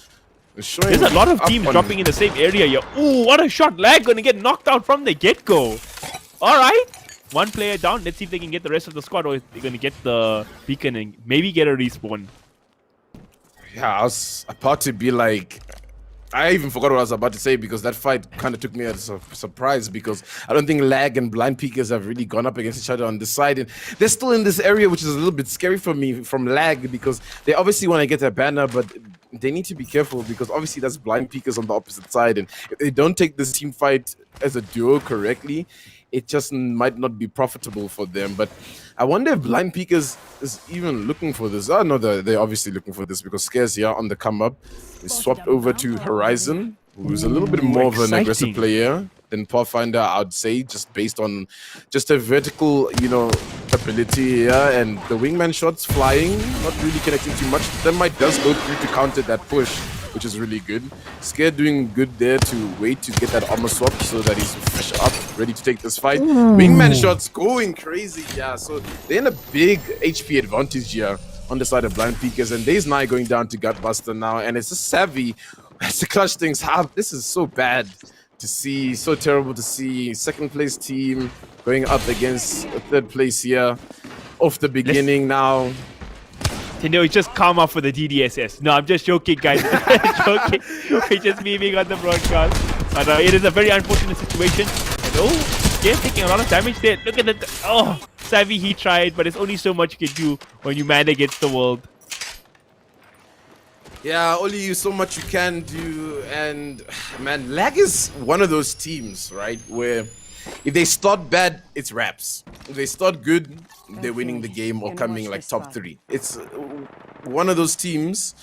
showing. There's a lot of teams dropping in the same area here. Ooh, what a shot. Lag gonna get knocked out from the get-go. Alright, 1 player down. Let's see if they can get the rest of the squad, or if they're gonna get the beacon and maybe get a respawn. Yeah, I was about to be like, I even forgot what I was about to say because that fight kind of took me as a surprise because I don't think Lag and Blind Peakers have really gone up against each other on this side. And they're still in this area, which is a little bit scary for me from Lag because they obviously want to get their banner, but they need to be careful because obviously that's Blind Peakers on the opposite side. And if they don't take this team fight as a duo correctly, it just might not be profitable for them. But I wonder if Blind Peakers is even looking for this. I know they're obviously looking for this because Scares here on the come up. We swapped over to Horizon, who's a little bit more of an aggressive Exciting. player than Pathfinder, I'd say, just based on just a vertical, ability here. And the wingman shots flying, not really connecting too much. Might does go through to counter that push, which is really good. Scare doing good there to wait to get that armor swap so that he's fresh up, ready to take this fight. Wingman shots going crazy, yeah. So they're in a big HP advantage here on the side of Blind Peakers, and Days Nye going down to Gutbuster now, and it's just Savvy has to clutch things up. This is so bad to see, so terrible to see. Second place team going up against a third place here off the beginning now. Tendo is just calm off for the DDSS. No, I'm just joking, guys. Joking. We're just memeing on the broadcast. But it is a very unfortunate situation. And yeah, taking a lot of damage there. Look at that. Oh, Savvy, he tried, but there's only so much you can do when you man against the world. Yeah, only so much you can do. And man, Lag is one of those teams, right, where if they start bad, it's raps. If they start good, they're winning the game or coming like top 3. It's one of those teams.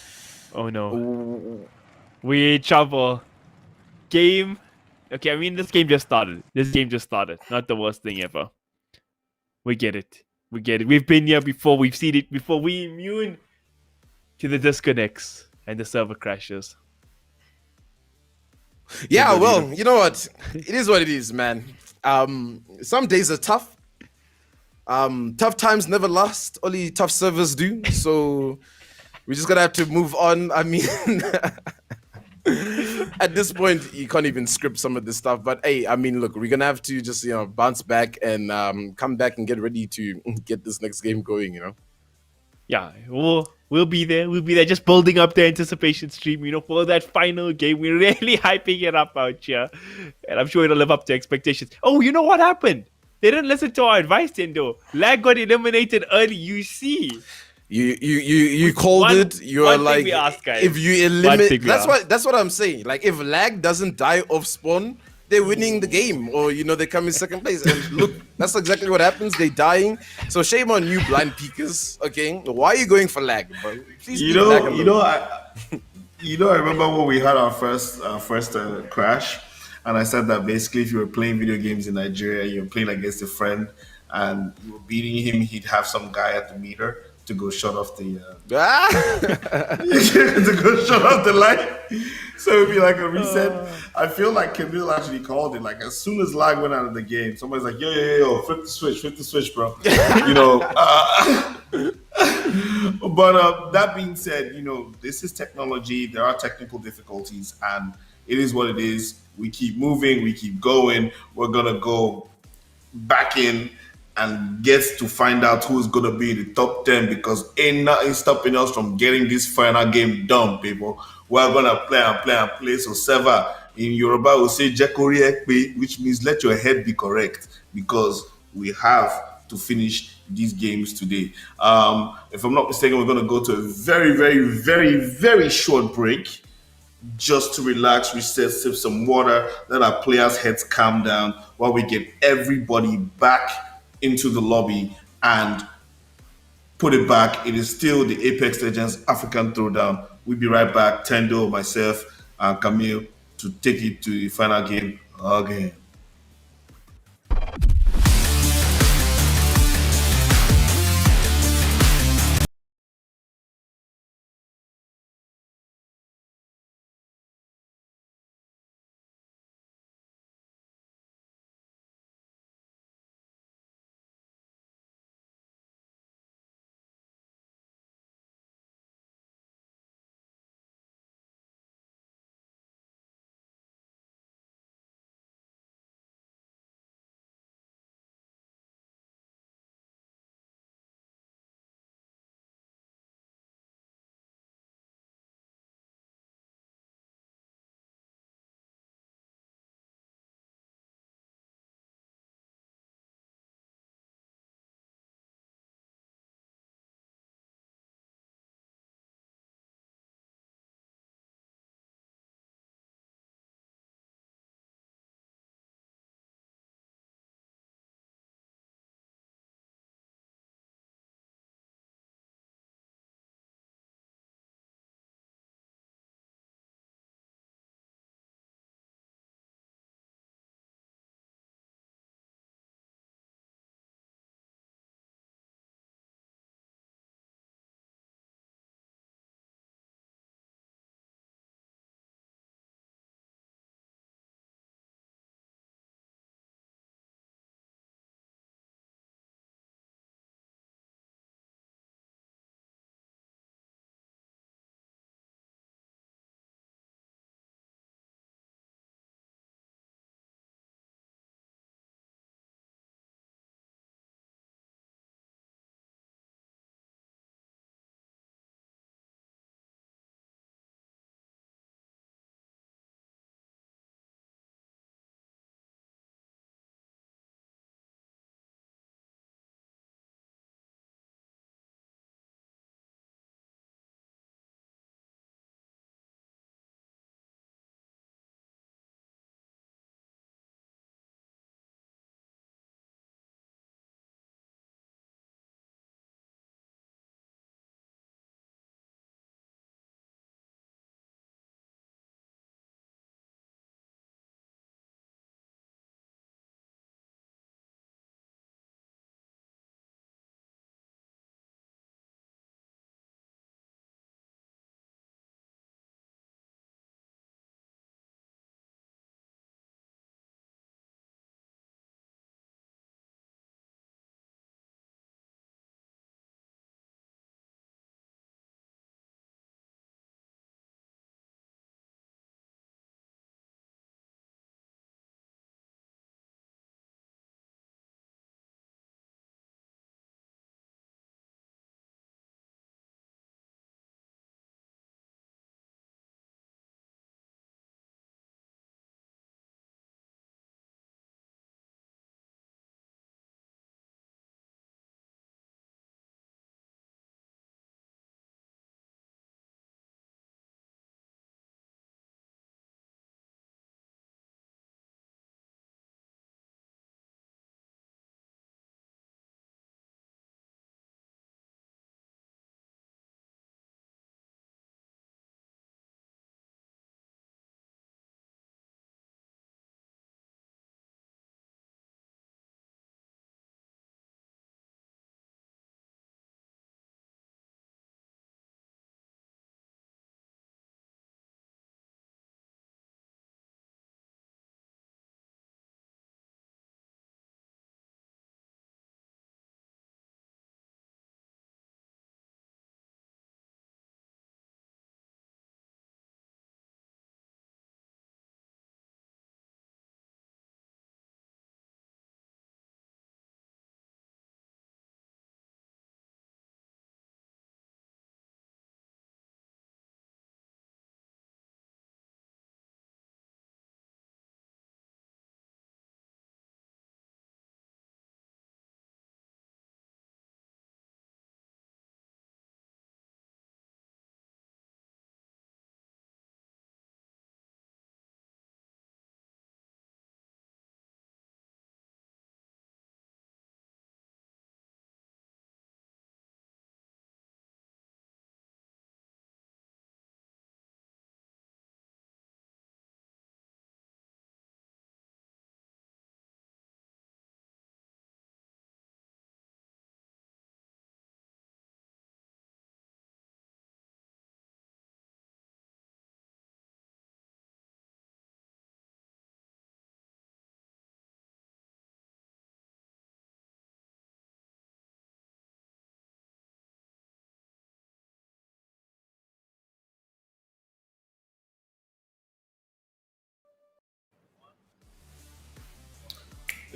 Oh no. We trouble. Game. Okay, I mean, this game just started. Not the worst thing ever. We get it. We've been here before. We've seen it before. We're immune to the disconnects and the server crashes. Yeah, well, you know what? It is what it is, man. Some days are tough. Tough times never last. Only tough servers do. So we're just gonna have to move on. I mean, at this point, you can't even script some of this stuff. But hey, I mean, look, we're gonna have to just bounce back and come back and get ready to get this next game going. Yeah, we'll be there. We'll be there, just building up the anticipation stream, for that final game. We're really hyping it up out here, and I'm sure it'll live up to expectations. Oh, you know what happened? They didn't listen to our advice, Tendo. Lag got eliminated early. You see. You called it. You are like, if you eliminate, that's what I'm saying. Like, if Lag doesn't die off spawn, they're winning the game, or they come in second place. And look, that's exactly what happens. They're dying. So shame on you, Blind Peakers. Okay, why are you going for Lag, bro? Please I remember when we had our first crash, and I said that basically, if you were playing video games in Nigeria, you were playing against a friend, and you were beating him, he'd have some guy at the meter to go shut off the to go shut off the light. So it'd be like a reset. I feel like Camille actually called it. Like, as soon as Lag went out of the game, somebody's like, yo, flip the switch, bro. But that being said, this is technology. There are technical difficulties, and it is what it is. We keep moving, we keep going. We're gonna go back in and get to find out who's gonna be in the top 10, because ain't nothing stopping us from getting this final game done, people. We're gonna play and play and play. So Seva in Yoruba will say Jekori Ekpe, which means let your head be correct, because we have to finish these games today. If I'm not mistaken, we're gonna go to a very, very, very, very short break, just to relax, reset, sip some water, let our players' heads calm down while we get everybody back into the lobby and put it back. It is still the Apex Legends African Throwdown. We'll be right back, Tendo, myself, and Camille, to take it to the final game again.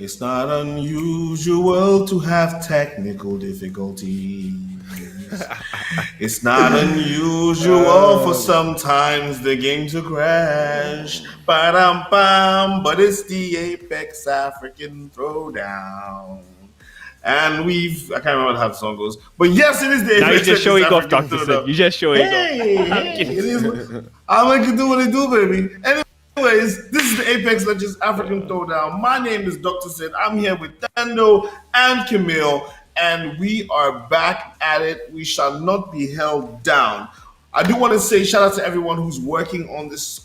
It's not unusual to have technical difficulties. It's not unusual for sometimes the game to crash. Ba-dum-bum, but it's the Apex African Throwdown. And I can't remember how the song goes. But yes, it is the Now you're Apex just showing off, African Dr. Sid. Throwdown. You're just showing Hey, off. hey, it is. I make it do what I do, baby. Anyways, this is the Apex Legends African Throwdown. My name is Dr. Sid. I'm here with Tendo and Camille, and we are back at it. We shall not be held down. I do want to say shout out to everyone who's working on this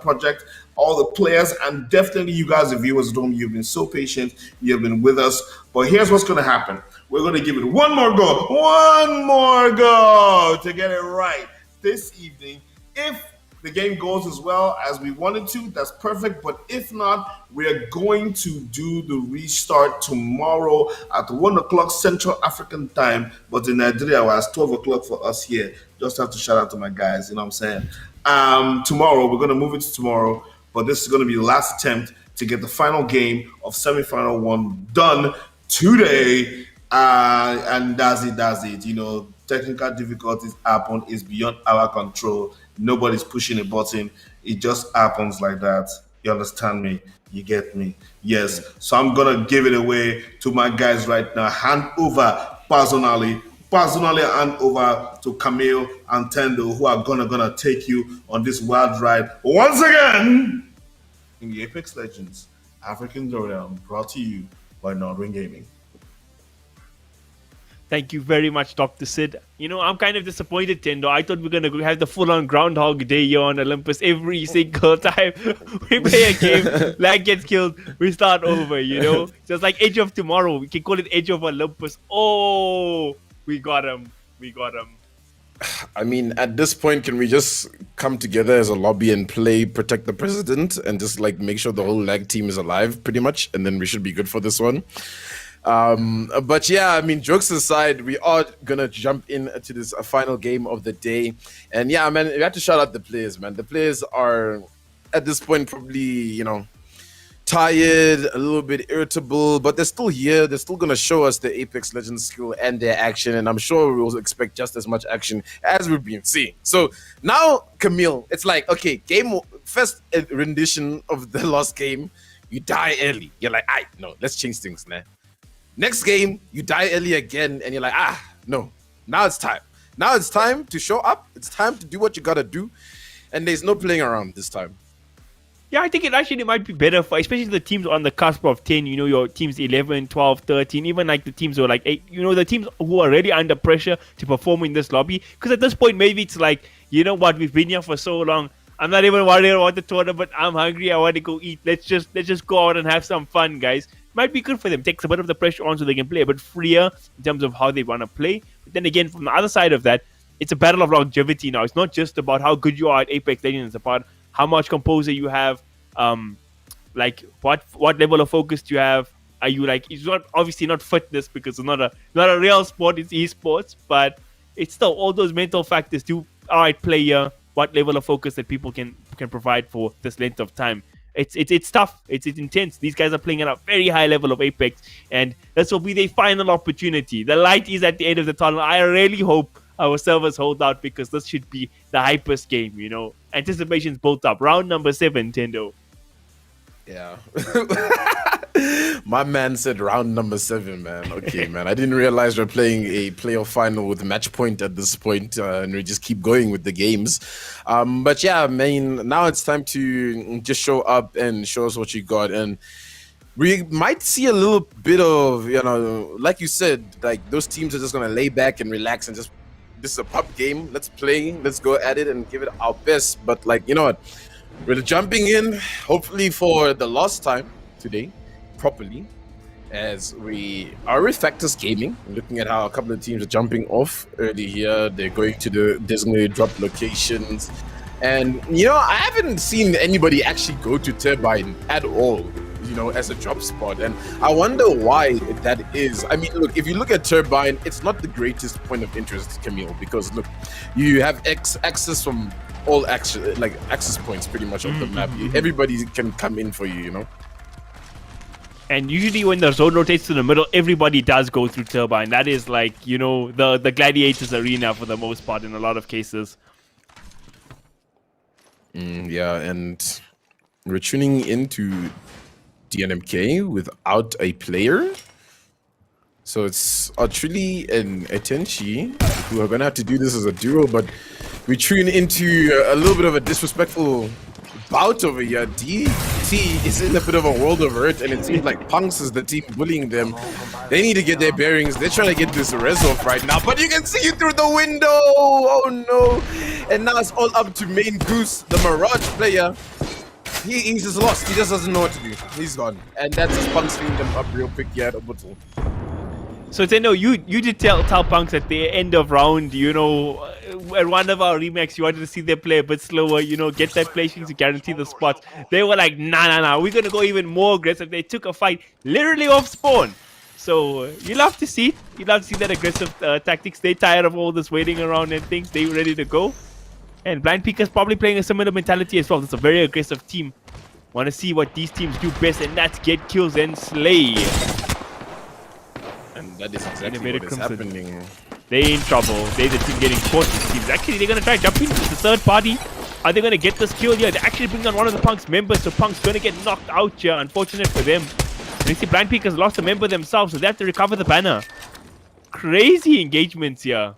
project, all the players, and definitely you guys, the viewers at home. You've been so patient. You've been with us. But here's what's going to happen. We're going to give it one more go to get it right this evening. If the game goes as well as we wanted to, that's perfect. But if not, we're going to do the restart tomorrow at 1 o'clock Central African time. But in Nigeria, well, it's 12 o'clock for us here. Just have to shout out to my guys, you know what I'm saying? Tomorrow, we're going to move it to tomorrow. But this is going to be the last attempt to get the final game of semifinal 1 done today. And that's it. You know, technical difficulties happen. It's beyond our control. Nobody's pushing a button. It just happens like that. You understand me? You get me? Yes. So I'm gonna give it away to my guys right now. Hand over personally hand over to Camille and Tendo, who are gonna take you on this wild ride once again in the Apex Legends African Throwdown, brought to you by Nordring Gaming. Thank you very much, Dr. Sid. You know, I'm kind of disappointed, Tendo. I thought we were going to have the full-on Groundhog Day here on Olympus every single time we play a game, lag gets killed, we start over, you know? So it's like Edge of Tomorrow. We can call it Edge of Olympus. Oh, we got him. I mean, at this point, can we just come together as a lobby and play Protect the President and just like make sure the whole lag team is alive pretty much? And then we should be good for this one. But yeah, I mean, jokes aside, we are gonna jump into this final game of the day. And yeah, man, we have to shout out the players, man. The players are at this point probably, you know, tired, a little bit irritable, but they're still here. They're still gonna show us the Apex Legends skill and their action, and I'm sure we'll expect just as much action as we've been seeing. So now, Camille, it's like, okay, first rendition of the last game, you die early. You're like, no, let's change things, man. Next game, you die early again, and you're like, no, now it's time. Now it's time to show up. It's time to do what you gotta do, and there's no playing around this time. Yeah, I think it might be better for, especially the teams on the cusp of 10, you know, your teams 11, 12, 13, even like the teams who are like 8, you know, the teams who are already under pressure to perform in this lobby. Because at this point, maybe it's like, you know what, we've been here for so long. I'm not even worried about the tournament. I'm hungry. I want to go eat. Let's just go out and have some fun, guys. Might be good for them. Takes a bit of the pressure on so they can play a bit freer in terms of how they want to play. But then again, from the other side of that, it's a battle of longevity now. It's not just about how good you are at Apex Legends. It's about how much composure you have. Like what level of focus do you have? Are you like? It's not obviously not fitness because it's not a real sport. It's esports, but it's still all those mental factors. Do all right, player. What level of focus that people can provide for this length of time? It's tough. It's intense. These guys are playing at a very high level of Apex, and this will be their final opportunity. The light is at the end of the tunnel. I really hope our servers hold out because this should be the hypest game. You know, anticipation's built up. Round number 7, Tendo. Yeah. My man said round number 7, man. Okay, man. I didn't realize we're playing a playoff final with match point at this point, and we just keep going with the games. But yeah, man, now it's time to just show up and show us what you got. And we might see a little bit of, you know, like you said, like those teams are just going to lay back and relax and just, this is a pub game. Let's play. Let's go at it and give it our best. But like, you know what? We're jumping in, hopefully for the last time today, properly, as we are with Factors Gaming. Looking at how a couple of teams are jumping off early here. They're going to the designated drop locations. And, you know, I haven't seen anybody actually go to Turbine at all, you know, as a drop spot. And I wonder why that is. I mean, look, if you look at Turbine, it's not the greatest point of interest, Camille, because, look, you have access from all access points pretty much of the map. Everybody can come in for you, you know? And usually when the zone rotates to the middle, everybody does go through Turbine. That is like, the Gladiators arena for the most part in a lot of cases. Yeah, and we're tuning into DNMK without a player. So it's Archuli and Atenchi who are going to have to do this as a duo, but we tune into a little bit of a disrespectful bout over here. DT is in a bit of a world of hurt, and it seems like Punks is the team bullying them. They need to get their bearings. They're trying to get this res off right now, but you can see it through the window. Oh no. And now it's all up to Main Goose, the Mirage player. He's just lost. He just doesn't know what to do. He's gone. And that's just Punks cleaning them up real quick here at Obutu. So Tendo, you did tell Punks at the end of round, at one of our remakes, you wanted to see them play a bit slower, get that placing to guarantee the spots. They were like, nah, we're going to go even more aggressive. They took a fight literally off spawn. So you love to see it. You love to see that aggressive tactics. They're tired of all this waiting around and things. They're ready to go. And Blind Peaker's probably playing a similar mentality as well. It's a very aggressive team. Want to see what these teams do best, and that's get kills and slay. And that is exactly what is happening. They're in trouble. They're the team getting caught. These teams. Actually, they're going to try jumping into the third party. Are they going to get this kill here? They actually bring on one of the Punk's members, so Punk's going to get knocked out here. Unfortunate for them. And you see Blind Peakers lost a member themselves, so they have to recover the banner. Crazy engagements here.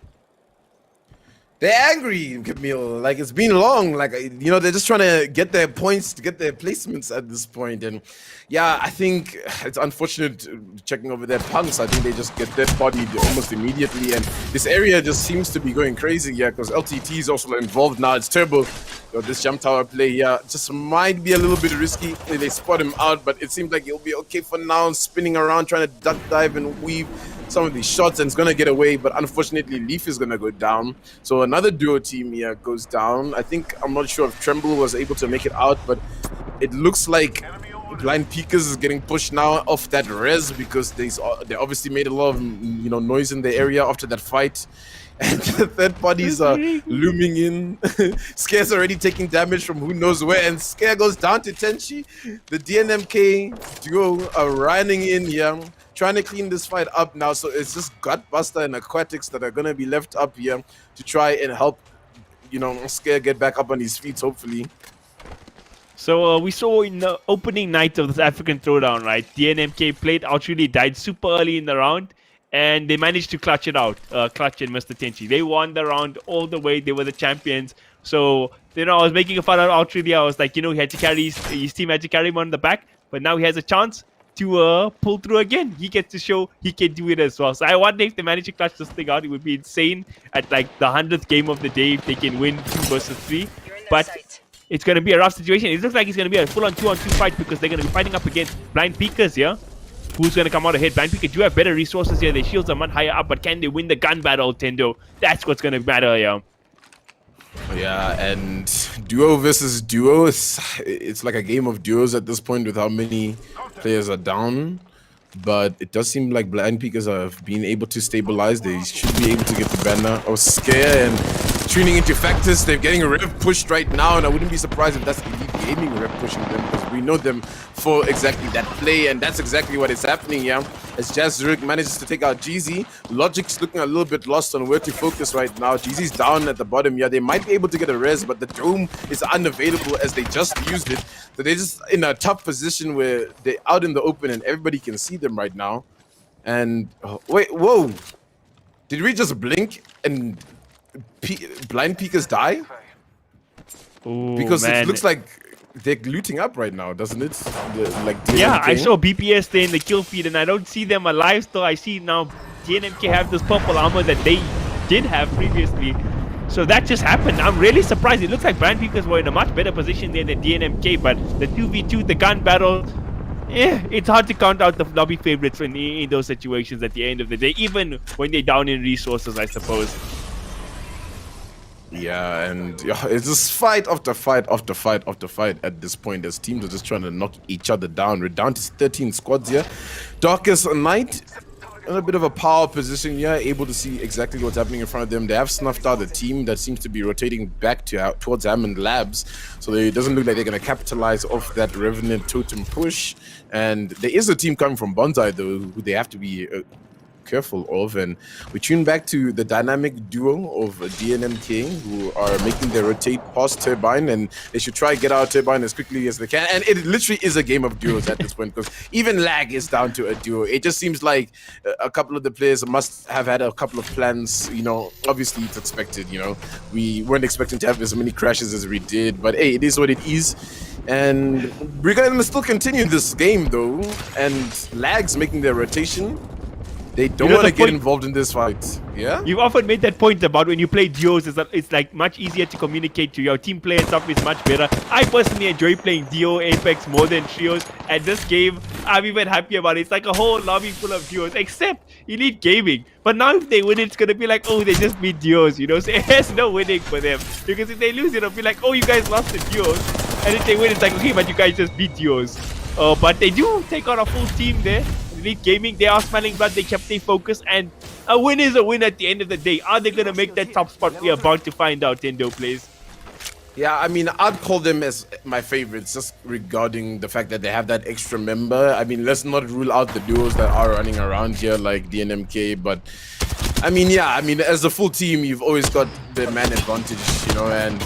They're angry, Camille. Like, it's been long. Like, they're just trying to get their points, to get their placements at this point. And yeah, I think it's unfortunate checking over their Punks. I think they just get dead bodied almost immediately. And this area just seems to be going crazy, yeah, because LTT is also involved now. It's Turbo. This jump tower play, yeah, just might be a little bit risky. They spot him out, but it seems like he'll be okay for now. Spinning around, trying to duck dive and weave some of these shots, and it's gonna get away, but unfortunately Leaf is gonna go down. So another duo team here goes down. I'm not sure if Tremble was able to make it out, but it looks like Blind Peakers is getting pushed now off that res because they obviously made a lot of noise in the area after that fight. And the third parties are looming in. Scare's already taking damage from who knows where, and Scare goes down to Tenchi. The DNMK duo are running in here, trying to clean this fight up now. So it's just Gutbuster and Aquatics that are going to be left up here to try and help, Scare get back up on his feet, hopefully. So we saw in the opening night of this African Throwdown, right? DNMK played out, really died super early in the round. And they managed to clutch it out, Clutch and Mr. Tenchi. They won the round all the way. They were the champions. So, I was making a fun out of Outreally. I was like, he had to carry his team had to carry him on the back. But now he has a chance to pull through again. He gets to show he can do it as well. So I wonder if they manage to clutch this thing out. It would be insane at like the 100th game of the day if they can win 2 versus 3. But it's going to be a rough situation. It looks like it's going to be a full-on 2-on-2 fight because they're going to be fighting up against Blind Peakers here. Who's going to come out ahead? Blind Peaker do have better resources here. Their shields are much higher up, but can they win the gun battle, Tendo? That's what's going to matter here. Yeah, and duo versus duo, it's like a game of duos at this point with how many players are down. But it does seem like Blind Peakers have been able to stabilize. They should be able to get the banner. Or Scare and tuning into Factors. They're getting a rev pushed right now, and I wouldn't be surprised if that's Elite Gaming rev pushing them because we know them for exactly that play, and that's exactly what is happening here. As Jazz Zurich manages to take out Jeezy, Logic's looking a little bit lost on where to focus right now. Jeezy's down at the bottom. Yeah, they might be able to get a res, but the Dome is unavailable as they just used it. So they're just in a tough position where they're out in the open and everybody can see them right now. And wait, whoa! Did we just blink and Blind Peakers die? Ooh, because man. It looks like they're looting up right now, doesn't it? Yeah, I saw BPS there in the kill feed and I don't see them alive still. I see now DNMK have this purple armor that they did have previously. So that just happened. I'm really surprised. It looks like Blind Peakers were in a much better position there than DNMK, but the 2v2, the gun battle, it's hard to count out the lobby favorites in those situations at the end of the day, even when they're down in resources, I suppose. Yeah, and it's just fight after fight after fight after fight at this point as teams are just trying to knock each other down. We're down to 13 squads here. Darkest Night in a bit of a power position, yeah, able to see exactly what's happening in front of them. They have snuffed out the team that seems to be rotating back towards Hammond Labs, so it doesn't look like they're going to capitalize off that Revenant Totem push. And there is a team coming from Bonsai, though, who they have to be careful of. And we tune back to the dynamic duo of DNMK, who are making their rotate past Turbine, and they should try get out Turbine as quickly as they can. And it literally is a game of duos at this point, because even lag is down to a duo. It just seems like a couple of the players must have had a couple of plans. You know, obviously it's expected. You know, we weren't expecting to have as many crashes as we did, but hey, it is what it is. And we're gonna still continue this game though, and lag's making their rotation. They don't want to get involved in this fight. Yeah? You've often made that point about when you play duos, it's like much easier to communicate to your team play and stuff is much better. I personally enjoy playing duo Apex more than trios. And this game, I'm even happy about it. It's like a whole lobby full of duos, except Elite Gaming. But now if they win, it's going to be like, oh, they just beat duos, you know? So there's no winning for them. Because if they lose, it'll be like, oh, you guys lost the duos. And if they win, it's like, okay, but you guys just beat duos. But they do take on a full team there. Elite Gaming, they are smelling blood, they kept their focus, and a win is a win at the end of the day. Are they going to make that top spot? We are about to find out, Tendo plays. Yeah, I mean, I'd call them as my favorites just regarding the fact that they have that extra member. I mean, let's not rule out the duos that are running around here like DNMK, but I mean, yeah, I mean, as a full team, you've always got the man advantage, you know, and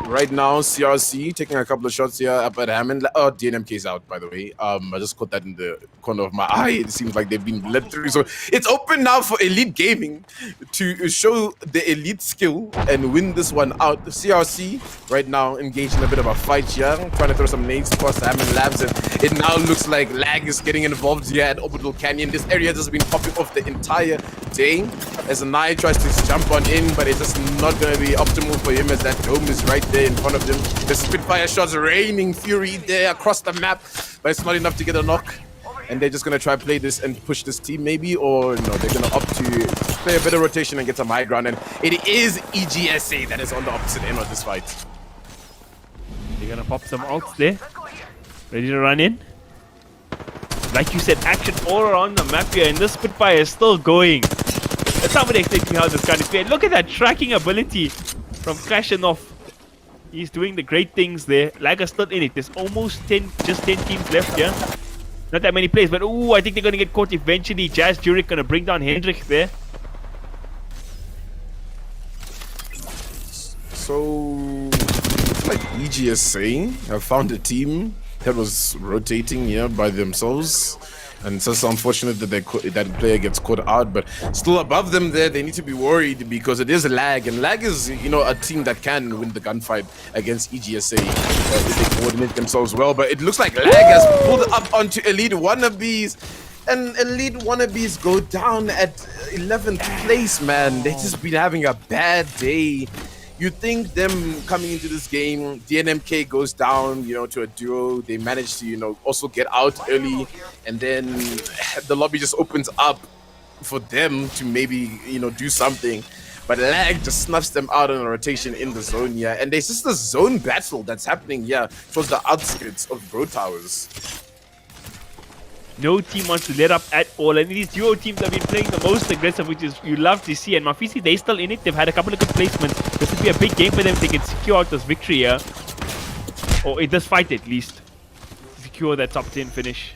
right now, CRC taking a couple of shots here up at Hammond. Oh, DNMK's out, by the way. I just caught that in the corner of my eye. It seems like they've been led through. So it's open now for Elite Gaming to show the elite skill and win this one out. The CRC right now engaged in a bit of a fight here, trying to throw some nades across Hammond Labs. And it now looks like lag is getting involved here at Orbital Canyon. This area has been popping off the entire day as Anai tries to jump on in, but it's just not going to be optimal for him as that dome is right there in front of them. The Spitfire shots raining fury there across the map, but it's not enough to get a knock. And they're just going to try play this and push this team maybe, or no, they're going to opt to play a bit of rotation and get some high ground. And it is EGSA that is on the opposite end of this fight. They're going to pop some ults there. Ready to run in. Like you said, action all around the map here, and this Spitfire is still going. That's not expecting how this gun is played. Look at that tracking ability from Krashenov. He's doing the great things there. Lager's still in it. There's almost 10 teams left here. Not that many players, but ooh, I think they're going to get caught eventually. Jazz Jurek going to bring down Hendrik there. So, looks like EGSA have found a team that was rotating here by themselves. And it's just unfortunate that that player gets caught out, but still above them there, they need to be worried because it is lag, and lag is, you know, a team that can win the gunfight against EGSA if they coordinate themselves well. But it looks like lag has pulled up onto Elite Wannabes, and Elite Wannabes go down at 11th place, man. They've just been having a bad day. You think them coming into this game, DNMK goes down, you know, to a duo. They manage to, you know, also get out early, and then the lobby just opens up for them to maybe, you know, do something. But lag just snuffs them out on a rotation in the zone here, and there's just a zone battle that's happening here towards the outskirts of Bro Towers. No team wants to let up at all, and these duo teams have been playing the most aggressive, which is you love to see. And Mafisi, they still in it. They've had a couple of good placements. This would be a big game for them if they can secure out this victory here, or in this fight at least, secure that top 10 finish.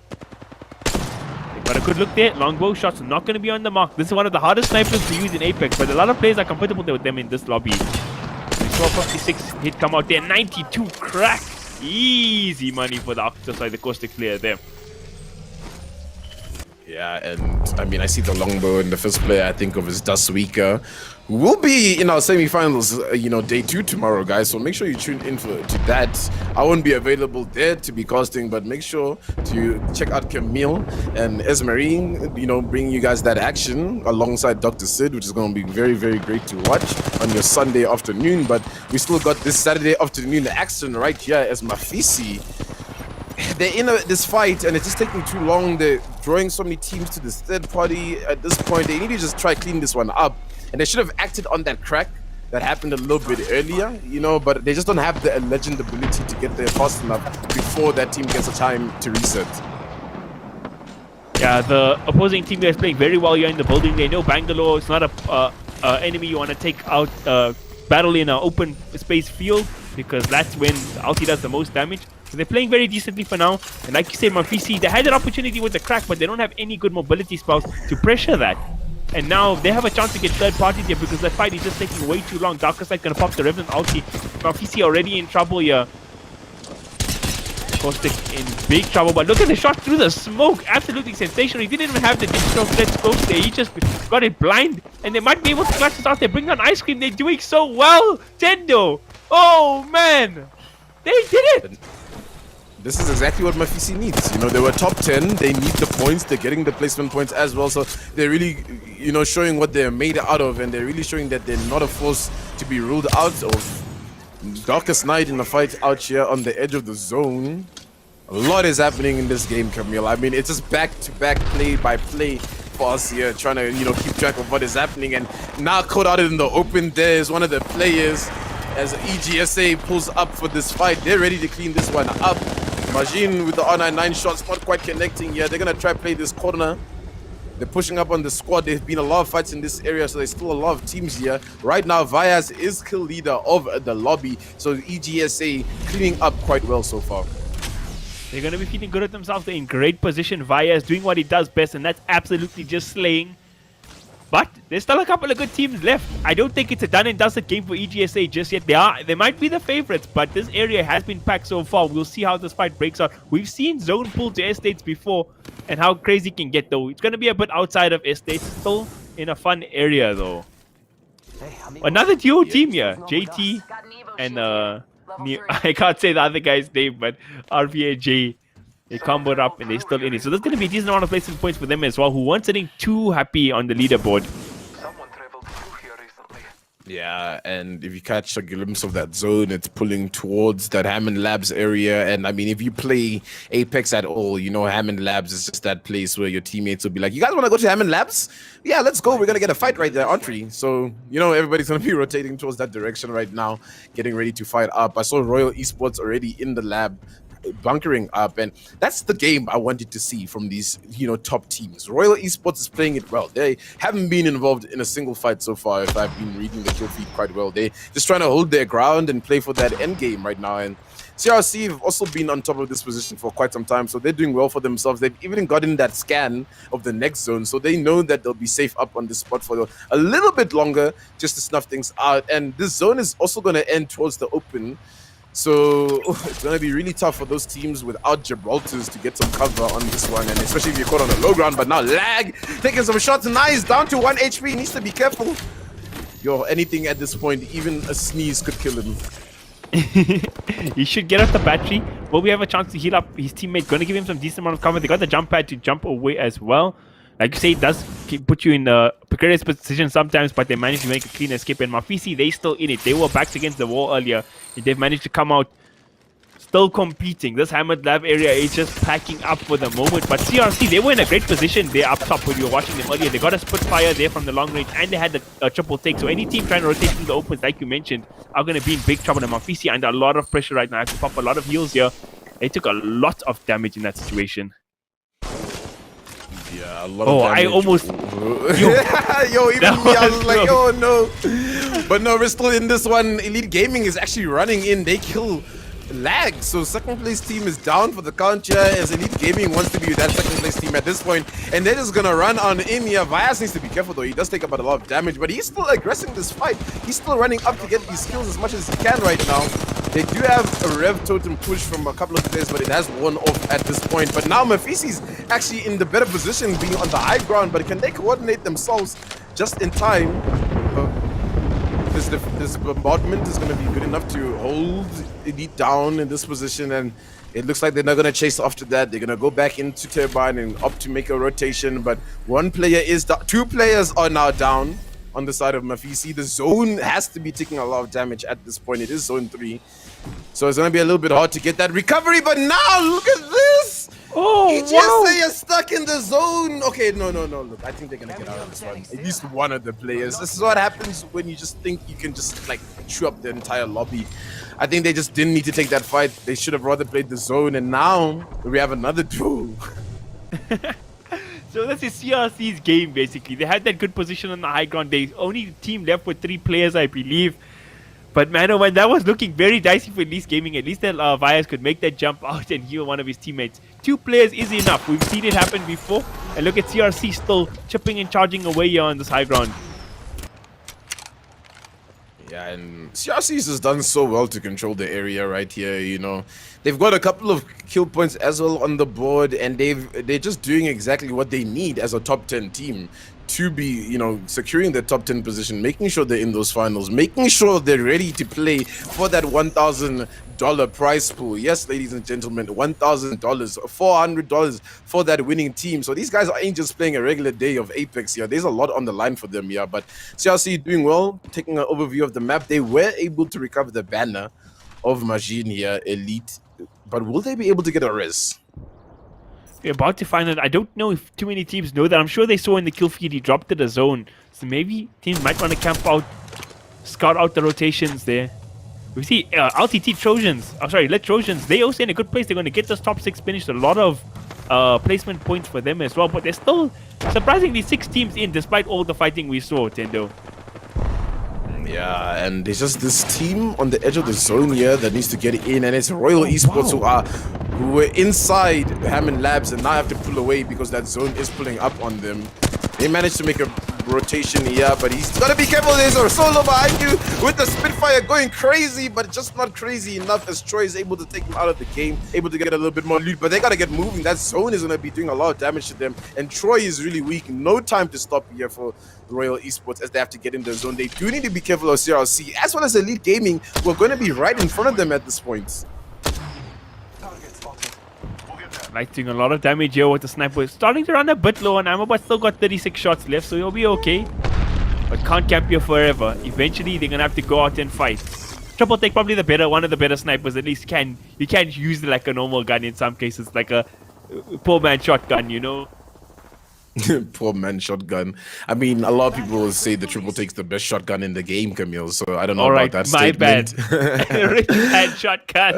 They've got a good look there. Longbow shots are not going to be on the mark. This is one of the hardest snipers to use in Apex, but a lot of players are comfortable with them in this lobby. We saw 56 hit come out there, 92 crack. Easy money for the Octus side, the Caustic player there. Yeah, and I mean, I see the longbow, and the first player I think of is Daswika, who will be in our semi-finals, you know, day 2 tomorrow, guys. So make sure you tune in to that. I won't be available there to be casting, but make sure to check out Camille and Esmerine, you know, bringing you guys that action alongside Dr. Sid, which is going to be very, very great to watch on your Sunday afternoon. But we still got this Saturday afternoon action right here as Mafisi. They're in this fight, and it's just taking too long. They're drawing so many teams to this third party. At this point, they need to just try clean this one up. And they should have acted on that crack that happened a little bit earlier, you know, but they just don't have the legend ability to get there fast enough before that team gets a time to reset. Yeah, the opposing team is playing very well here in the building. They know Bangalore is not a enemy you want to take out. Battle in an open space field, because that's when the ulti does the most damage. So they're playing very decently for now. And like you said, Mafisi, they had an opportunity with the crack, but they don't have any good mobility spells to pressure that. And now they have a chance to get third party here, because that fight is just taking way too long. Darkseid gonna pop the Revenant ulti. Mafisi already in trouble here. Caustic in big trouble, but look at the shot through the smoke. Absolutely sensational. He didn't even have the digital let's go there. He just got it blind, and they might be able to clutch this out. They bring on Ice Cream. They're doing so well. Tendo. Oh man, they did it. This is exactly what Mafisi needs. You know, they were top 10. They need the points. They're getting the placement points as well. So they're really, you know, showing what they're made out of, and they're really showing that they're not a force to be ruled out of. Darkest Night in the fight out here on the edge of the zone. A lot is happening in this game, Camille. I mean, it's just back-to-back play by play for us here, trying to, you know, keep track of what is happening. And now caught out in the open, there is one of the players as EGSA pulls up for this fight. They're ready to clean this one up. Majin with the R99 shots, not quite connecting here. They're going to try play this corner. They're pushing up on the squad. There's been a lot of fights in this area, so there's still a lot of teams here. Right now, Vyas is kill leader of the lobby, so EGSA cleaning up quite well so far. They're going to be feeling good at themselves. They're in great position. Vaya is doing what he does best, and that's absolutely just slaying. But there's still a couple of good teams left. I don't think it's a done and dusted game for EGSA just yet. They might be the favorites, but this area has been packed so far. We'll see how this fight breaks out. We've seen zone pull to estates before, and how crazy it can get though. It's going to be a bit outside of estates, still in a fun area though. Another duo team here, JT and I can't say the other guy's name, but RVAJ. They comboed up and they're still in it. So there's going to be a decent amount of placement points for them as well, who weren't sitting too happy on the leaderboard. Someone traveled through here recently. Yeah, and if you catch a glimpse of that zone, it's pulling towards that Hammond Labs area. And I mean, if you play Apex at all, you know Hammond Labs is just that place where your teammates will be like, you guys want to go to Hammond Labs? Yeah, let's go. We're going to get a fight right there, aren't we? So, you know, everybody's going to be rotating towards that direction right now, getting ready to fight up. I saw Royal Esports already in the lab, bunkering up, and that's the game I wanted to see from these, you know, top teams. Royal Esports is playing it well. They haven't been involved in a single fight so far, if I've been reading the kill feed quite well. They just trying to hold their ground and play for that end game right now. And CRC have also been on top of this position for quite some time, so they're doing well for themselves. They've even gotten that scan of the next zone, so they know that they'll be safe up on this spot for a little bit longer just to snuff things out. And this zone is also going to end towards the open. So it's going to be really tough for those teams without Gibraltars to get some cover on this one, and especially if you're caught on the low ground. But now Lag taking some shots. Nice, down to 1 HP. Needs to be careful. Yo, anything at this point, even a sneeze could kill him. He should get off the battery. Will we have a chance to heal up his teammate? Going to give him some decent amount of cover. They got the jump pad to jump away as well. Like you say, it does put you in a precarious position sometimes, but they managed to make a clean escape. And Mafisi, they still in it. They were backs against the wall earlier. They've managed to come out still competing. This Hammered Lab area is just packing up for the moment. But CRC, they were in a great position there up top when you were watching them earlier. They got a Spitfire there from the long range, and they had the triple take. So any team trying to rotate through the opens, like you mentioned, are going to be in big trouble. And Mafisi under a lot of pressure right now. Have to pop a lot of heals here. They took a lot of damage in that situation. Yeah, a lot of damage. I almost... Yo, even me, I was like, oh no. But no, we're still in this one. Elite Gaming is actually running in. They kill Lag. So second place team is down for the count here, as Elite Gaming wants to be with that second place team at this point. And they're just going to run on in here. Vyas needs to be careful though. He does take about a lot of damage, but he's still aggressing this fight. He's still running up to get these kills as much as he can right now. They do have a Rev Totem push from a couple of players, but it has worn off at this point. But now Mafisi's actually in the better position, being on the high ground. But can they coordinate themselves just in time? This bombardment is going to be good enough to hold Elite down in this position. And it looks like they're not going to chase after that. They're going to go back into Turbine and opt to make a rotation. But one player is down. Two players are now down on the side of Mafisi. The zone has to be taking a lot of damage at this point. It is zone 3. So it's going to be a little bit hard to get that recovery. But now, look at this! Oh, EGSA is stuck in the zone. Okay, no. Look, I think they're going to get out of this one. At least one of the players. This is what happens when you just think you can just, like, chew up the entire lobby. I think they just didn't need to take that fight. They should have rather played the zone. And now we have another duel. So this is CRC's game, basically. They had that good position on the high ground. They only team left with 3 players, I believe. But man, oh man, that was looking very dicey for Elise Gaming. At least that Vias could make that jump out and heal one of his teammates. 2 players is enough. We've seen it happen before. And look at CRC still chipping and charging away here on this high ground. Yeah, and CRC's has done so well to control the area right here, you know. They've got a couple of kill points as well on the board, and they're just doing exactly what they need as a top 10 team to be, you know, securing the top 10 position, making sure they're in those finals, making sure they're ready to play for that $1,000 prize pool. Yes, ladies and gentlemen, $1,000, $400 for that winning team. So these guys ain't just playing a regular day of Apex here. There's a lot on the line for them here, but CRC doing well, taking an overview of the map. They were able to recover the banner of Majin here, Elite, but will they be able to get a res? We're about to find out. I don't know if too many teams know that. I'm sure they saw in the kill feed he dropped to the zone. So maybe teams might want to camp out, scout out the rotations there. We see LTT Trojans. Oh, sorry, Let Trojans. They also in a good place. They're going to get this top 6 finished. A lot of placement points for them as well. But there's still surprisingly 6 teams in despite all the fighting we saw, Tendo. Yeah, and there's just this team on the edge of the zone here that needs to get in, and it's Royal Esports who were inside Hammond Labs and now have to pull away because that zone is pulling up on them. They managed to make a rotation here, but he's got to be careful. There's a solo behind you with the Spitfire going crazy, but just not crazy enough as Troy is able to take him out of the game, able to get a little bit more loot, but they got to get moving. That zone is going to be doing a lot of damage to them, and Troy is really weak. No time to stop here for Royal Esports as they have to get in the zone. They do need to be careful of CRC as well as Elite Gaming, who are going to be right in front of them at this point. Like doing a lot of damage here with the sniper. Starting to run a bit low on ammo, but still got 36 shots left, so he'll be okay. But can't camp here forever. Eventually, they're gonna have to go out and fight. Triple Take probably one of the better snipers. At least you can't use it like a normal gun in some cases, like a poor man shotgun, you know. Poor man shotgun. I mean, a lot of people will say the Triple Take's the best shotgun in the game, Camille. So I don't know about that statement. Rich man shotgun.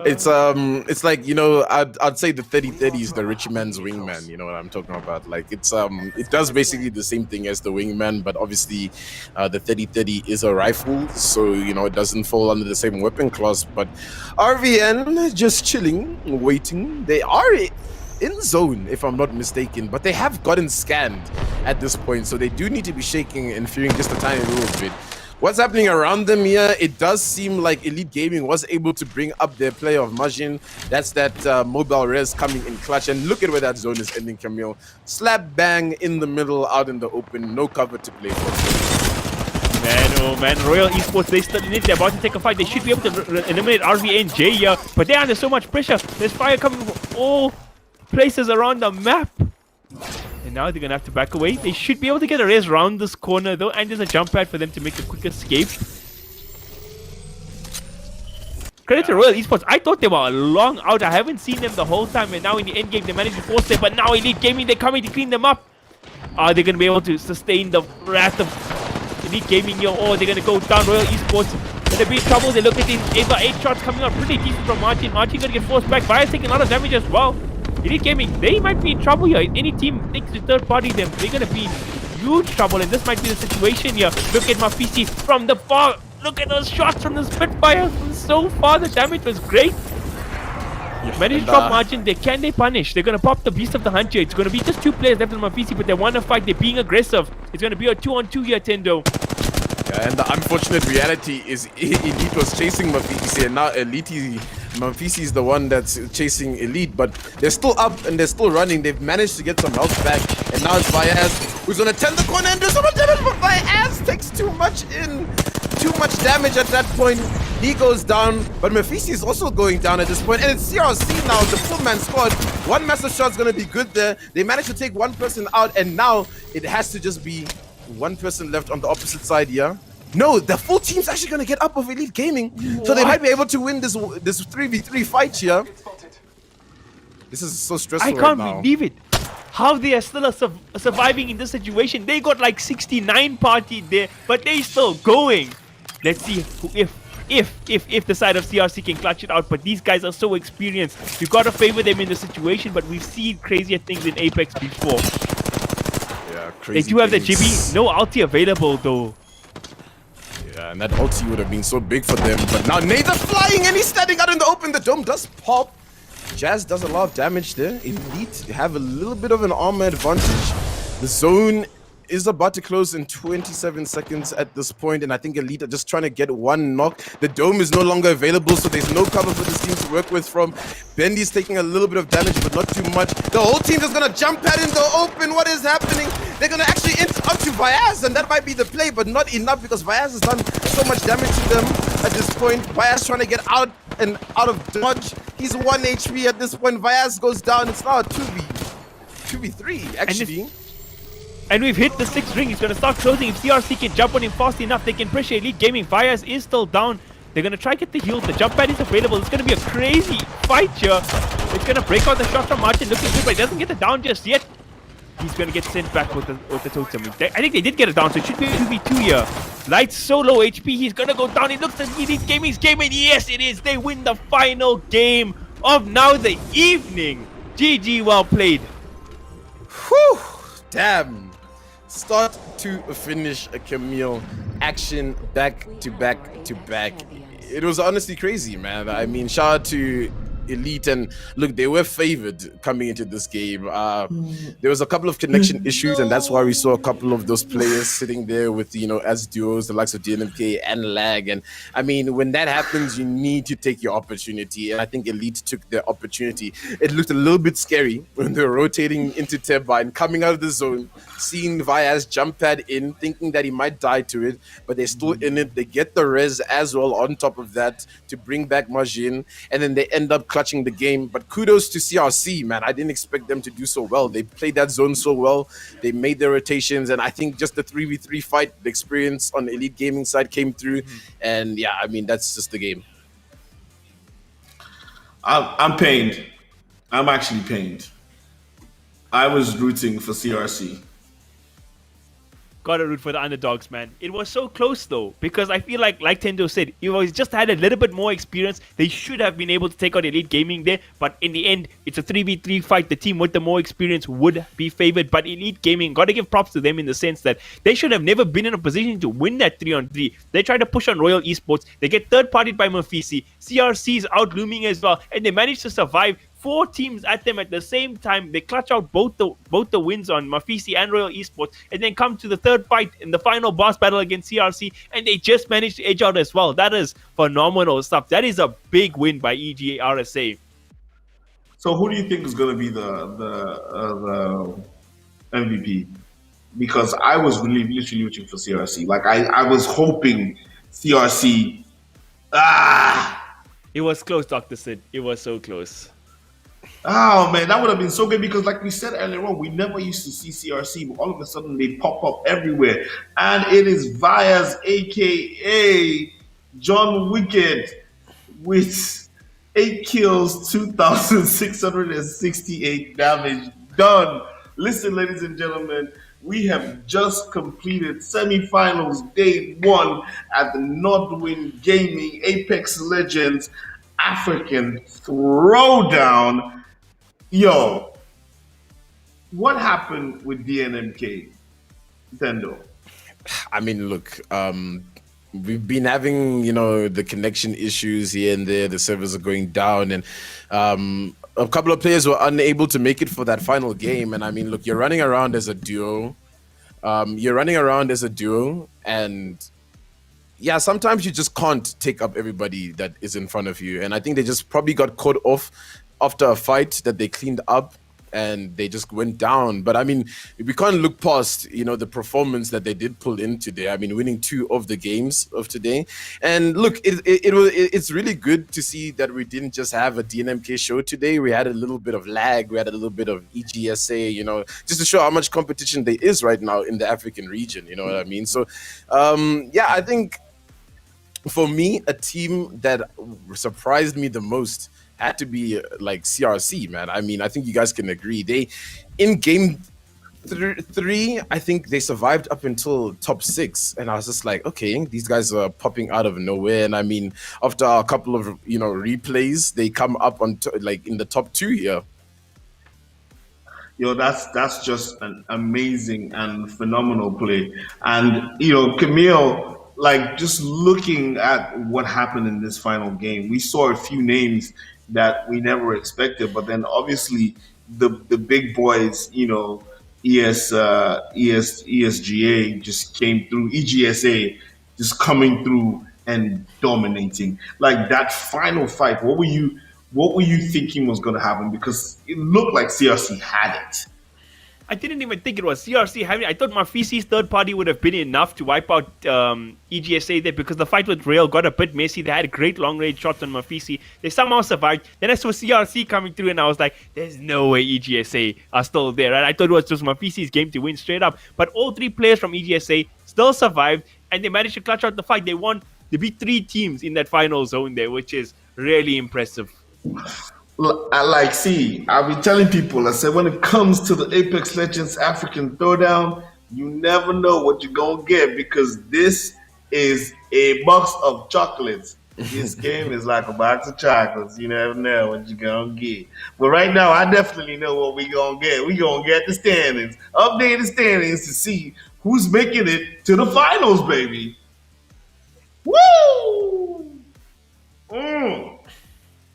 It's like, you know, I'd say the 30-30 is the rich man's wingman. You know what I'm talking about? Like it does basically the same thing as the wingman, but obviously the 30-30 is a rifle, so you know it doesn't fall under the same weapon class. But RVN just chilling, waiting. They are in zone, if I'm not mistaken, but they have gotten scanned at this point, so they do need to be shaking and fearing just a tiny little bit. What's happening around them here? It does seem like Elite Gaming was able to bring up their player of Majin. That's that mobile res coming in clutch, and look at where that zone is ending, Camille. Slap bang in the middle, out in the open, no cover to play for. Man, oh man, Royal Esports, they still in it. They're about to take a fight. They should be able to eliminate RVNJ here, but they're under so much pressure. There's fire coming from all places around the map. And now they're gonna have to back away. They should be able to get a raise around this corner though, and there's a jump pad for them to make a quick escape. Credit to Royal Esports. I thought they were long out. I haven't seen them the whole time, and now in the end game they managed to force them. But now Elite Gaming, they're coming to clean them up. Are they gonna be able to sustain the wrath of Elite Gaming here, or they're gonna go down? Royal Esports gonna be in trouble. They look at these 8 shots coming out pretty decent from Martin. Martin gonna get forced back. Vias taking a lot of damage as well. Elite Gaming, they might be in trouble here. Any team thinks to third party them, they're gonna be in huge trouble, and this might be the situation here. Look at Mafisi from the far. Look at those shots from the Spitfire from so far. The damage was great. Managed to drop Margin. They punish. They're gonna pop the Beast of the Hunt here. It's gonna be just 2 players left on Mafisi, but they want to fight. They're being aggressive. It's gonna be a 2-on-2 here, Tendo. Yeah, and the unfortunate reality is Elite was chasing Mafisi, and now Mafisi is the one that's chasing Elite, but they're still up and they're still running. They've managed to get some health back, and now it's Vias who's gonna turn the corner and do so much damage, but Vias takes too much damage at that point. He goes down, but Mafisi is also going down at this point, and it's CRC now, the full man squad. One massive shot's gonna be good there. They managed to take one person out, and now it has to just be one person left on the opposite side here. No, the full team's actually going to get up of Elite Gaming. So they might be able to win this 3v3 fight here. This is so stressful right now. I can't believe it. How they are still surviving in this situation. They got like 69 party there, but they still going. Let's see if if the side of CRC can clutch it out, but these guys are so experienced. You've got to favor them in the situation, but we've seen crazier things in Apex before. Yeah, They crazy. do have the things. Jibby, no ulti available though. Yeah, and that ulti would have been so big for them. But now Nathan flying and he's standing out in the open. The dome does pop. Jazz does a lot of damage there. Elite have a little bit of an armor advantage. The zone is about to close in 27 seconds at this point, and I think Elite are just trying to get one knock. The dome is no longer available, so there's no cover for this team to work with from. Bendy's taking a little bit of damage, but not too much. The whole team is gonna jump pad in the open. What is happening? They're gonna actually enter up to Vyaz, and that might be the play, but not enough because Vyaz has done so much damage to them at this point. Vyaz trying to get out and out of dodge. He's 1 HP at this point. Vyaz goes down. It's now a 2v3 actually. And we've hit the 6th ring. He's going to start closing. If CRC can jump on him fast enough, they can pressure Elite Gaming. Vyaz is still down. They're going to try to get the heal. The jump pad is available. It's going to be a crazy fight here. It's going to break out the shot from Martin. Looking good, but he doesn't get the down just yet. He's going to get sent back with the totem. I think they did get it down, so it should be a 2v2 here. Light's so low HP. He's going to go down. It looks like Elite Gaming's game, and yes, it is. They win the final game of now the evening. GG, well played. Whew, damn. Start to finish a Camille action back to back to back. It was honestly crazy, man. I mean, shout out to Elite, and look, they were favored coming into this game. There was a couple of connection issues, and that's why we saw a couple of those players sitting there with, you know, as duos, the likes of DNMK and Lag. And I mean, when that happens, you need to take your opportunity, and I think Elite took their opportunity. It looked a little bit scary when they were rotating into Teba and coming out of the zone, seeing Vyaz jump pad in, thinking that he might die to it, but they're still in it. They get the res as well on top of that to bring back Majin, and then they end up clutching the game. But kudos to CRC, man. I didn't expect them to do so well. They played that zone so well. They made their rotations, and I think just the 3v3 fight, the experience on the Elite Gaming side came through. And yeah, I mean, that's just the game. I'm pained. I'm actually pained. I was rooting for CRC. Gotta root for the underdogs, man. It was so close though, because I feel like Tendo said, if I just had a little bit more experience, they should have been able to take out Elite Gaming there. But in the end, it's a 3v3 fight. The team with the more experience would be favored. But Elite Gaming, gotta give props to them in the sense that they should have never been in a position to win that 3-on-3. They tried to push on Royal Esports. They get third-partied by Mafisi. CRC is out looming as well, and they managed to survive. 4 teams at them at the same time. They clutch out both the wins on Mafisi and Royal Esports, and then come to the third fight in the final boss battle against CRC, and they just managed to edge out as well. That is phenomenal stuff. That is a big win by EGRSA. So who do you think is going to be the MVP? Because I was really literally rooting for CRC. Like I was hoping CRC. It was close, Dr. Sid. It was so close. Oh man, that would have been so good because, like we said earlier on, we never used to see CRC, but all of a sudden they pop up everywhere, and it is Vyaz, aka John Wicked, with 8 kills, 2,668 damage done. Listen, ladies and gentlemen, we have just completed semi-finals day 1 at the Nordwind Gaming Apex Legends African Throwdown. Yo, what happened with DNMK, Tendo? I mean, look, we've been having, you know, the connection issues here and there. The servers are going down, and a couple of players were unable to make it for that final game. And I mean, look, you're running around as a duo. And yeah, sometimes you just can't take up everybody that is in front of you. And I think they just probably got caught off after a fight that they cleaned up, and they just went down. But I mean, we can't look past, you know, the performance that they did pull in today. I mean, winning 2 of the games of today. And look, it's really good to see that we didn't just have a DNMK show today. We had a little bit of Lag, we had a little bit of EGSA, you know, just to show how much competition there is right now in the African region, you know what I mean? So yeah, I think for me, a team that surprised me the most had to be like CRC, man. I mean, I think you guys can agree. They in game three, I think they survived up until top 6, and I was just like, okay, these guys are popping out of nowhere. And I mean, after a couple of replays, they come up on like in the top 2 here. That's just an amazing and phenomenal play. And Camille, like just looking at what happened in this final game, we saw a few names that we never expected, but then obviously the big boys, ESGA just came through, EGSA just coming through and dominating. Like that final fight, what were you thinking was going to happen? Because it looked like CRC had it. I didn't even think it was CRC having. I thought Mafisi's third party would have been enough to wipe out EGSA there, because the fight with Rail got a bit messy. They had great long range shots on Mafisi. They somehow survived. Then I saw CRC coming through, and I was like, "There's no way EGSA are still there." Right? I thought it was just Mafisi's game to win straight up. But all 3 players from EGSA still survived, and they managed to clutch out the fight. They beat 3 teams in that final zone there, which is really impressive. I'll be telling people, I said, when it comes to the Apex Legends African Throwdown, you never know what you're going to get, because this is a box of chocolates. This game is like a box of chocolates. You never know what you're going to get. But right now, I definitely know what we're going to get. We're going to get the standings, updated standings to see who's making it to the finals, baby. Woo!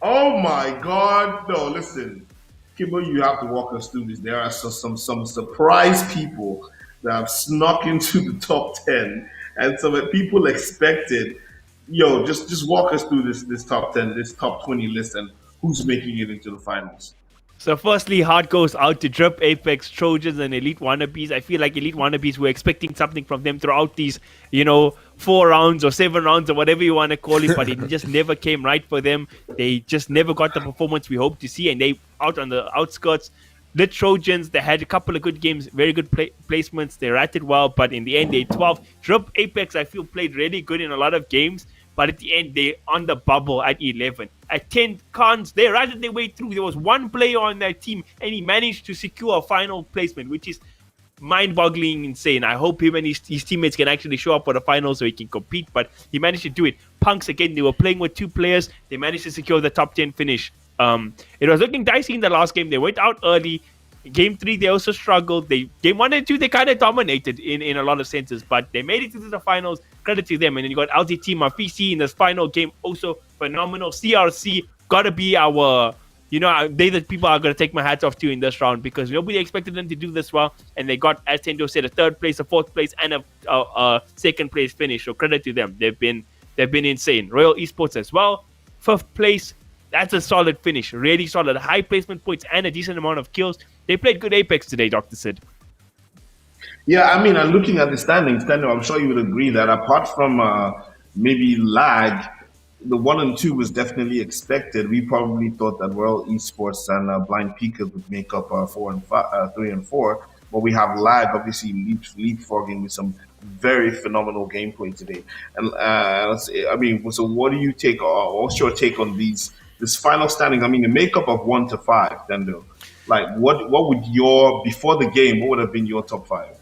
Oh my God! No, listen, Kimbo, you have to walk us through this. There are some surprise people that have snuck into the top 10, and some people expected. Just walk us through this top 10, this top 20 list, and who's making it into the finals. So firstly, heart goes out to Drip, Apex, Trojans, and Elite Wannabes. I feel like Elite Wannabes, were expecting something from them throughout these, 4 rounds or 7 rounds or whatever you want to call it, but it just never came right for them. They just never got the performance we hoped to see, and they out on the outskirts. The Trojans, they had a couple of good games, very good placements. They ratted well, but in the end, they 12. Drip, Apex, I feel, played really good in a lot of games. But at the end, they on the bubble at 11. At 10, Khans, they ratted their way through. There was one player on that team, and he managed to secure a final placement, which is mind-boggling insane. I hope him and his teammates can actually show up for the finals so he can compete, but he managed to do it. Punks, again, they were playing with 2 players. They managed to secure the top 10 finish. It was looking dicey in the last game. They went out early. Game 3, they also struggled. Game 1 and 2, they kind of dominated in a lot of senses, but they made it to the finals. Credit to them. And then you got LTT Mafisi in this final game, also phenomenal. CRC gotta be our, they the people are gonna take my hats off to in this round, because nobody expected them to do this well, and they got, as Tendo said, a 3rd place, a 4th place, and a 2nd place finish. So credit to them. They've been insane. Royal Esports as well, 5th place. That's a solid finish, really solid. High placement points and a decent amount of kills. They played good Apex today, Dr. Sid. Yeah, I mean, and looking at the standings, I'm sure you would agree that apart from maybe lag, the 1 and 2 was definitely expected. We probably thought that Royal Esports and Blind Peakers would make up 4 and 5, 3 and 4, but we have lag obviously leapfrogging with some very phenomenal gameplay today. And so what do you take? What's your take on this final standing? I mean, the makeup of 1 to 5, Dendo. Like, what would before the game? What would have been your top 5?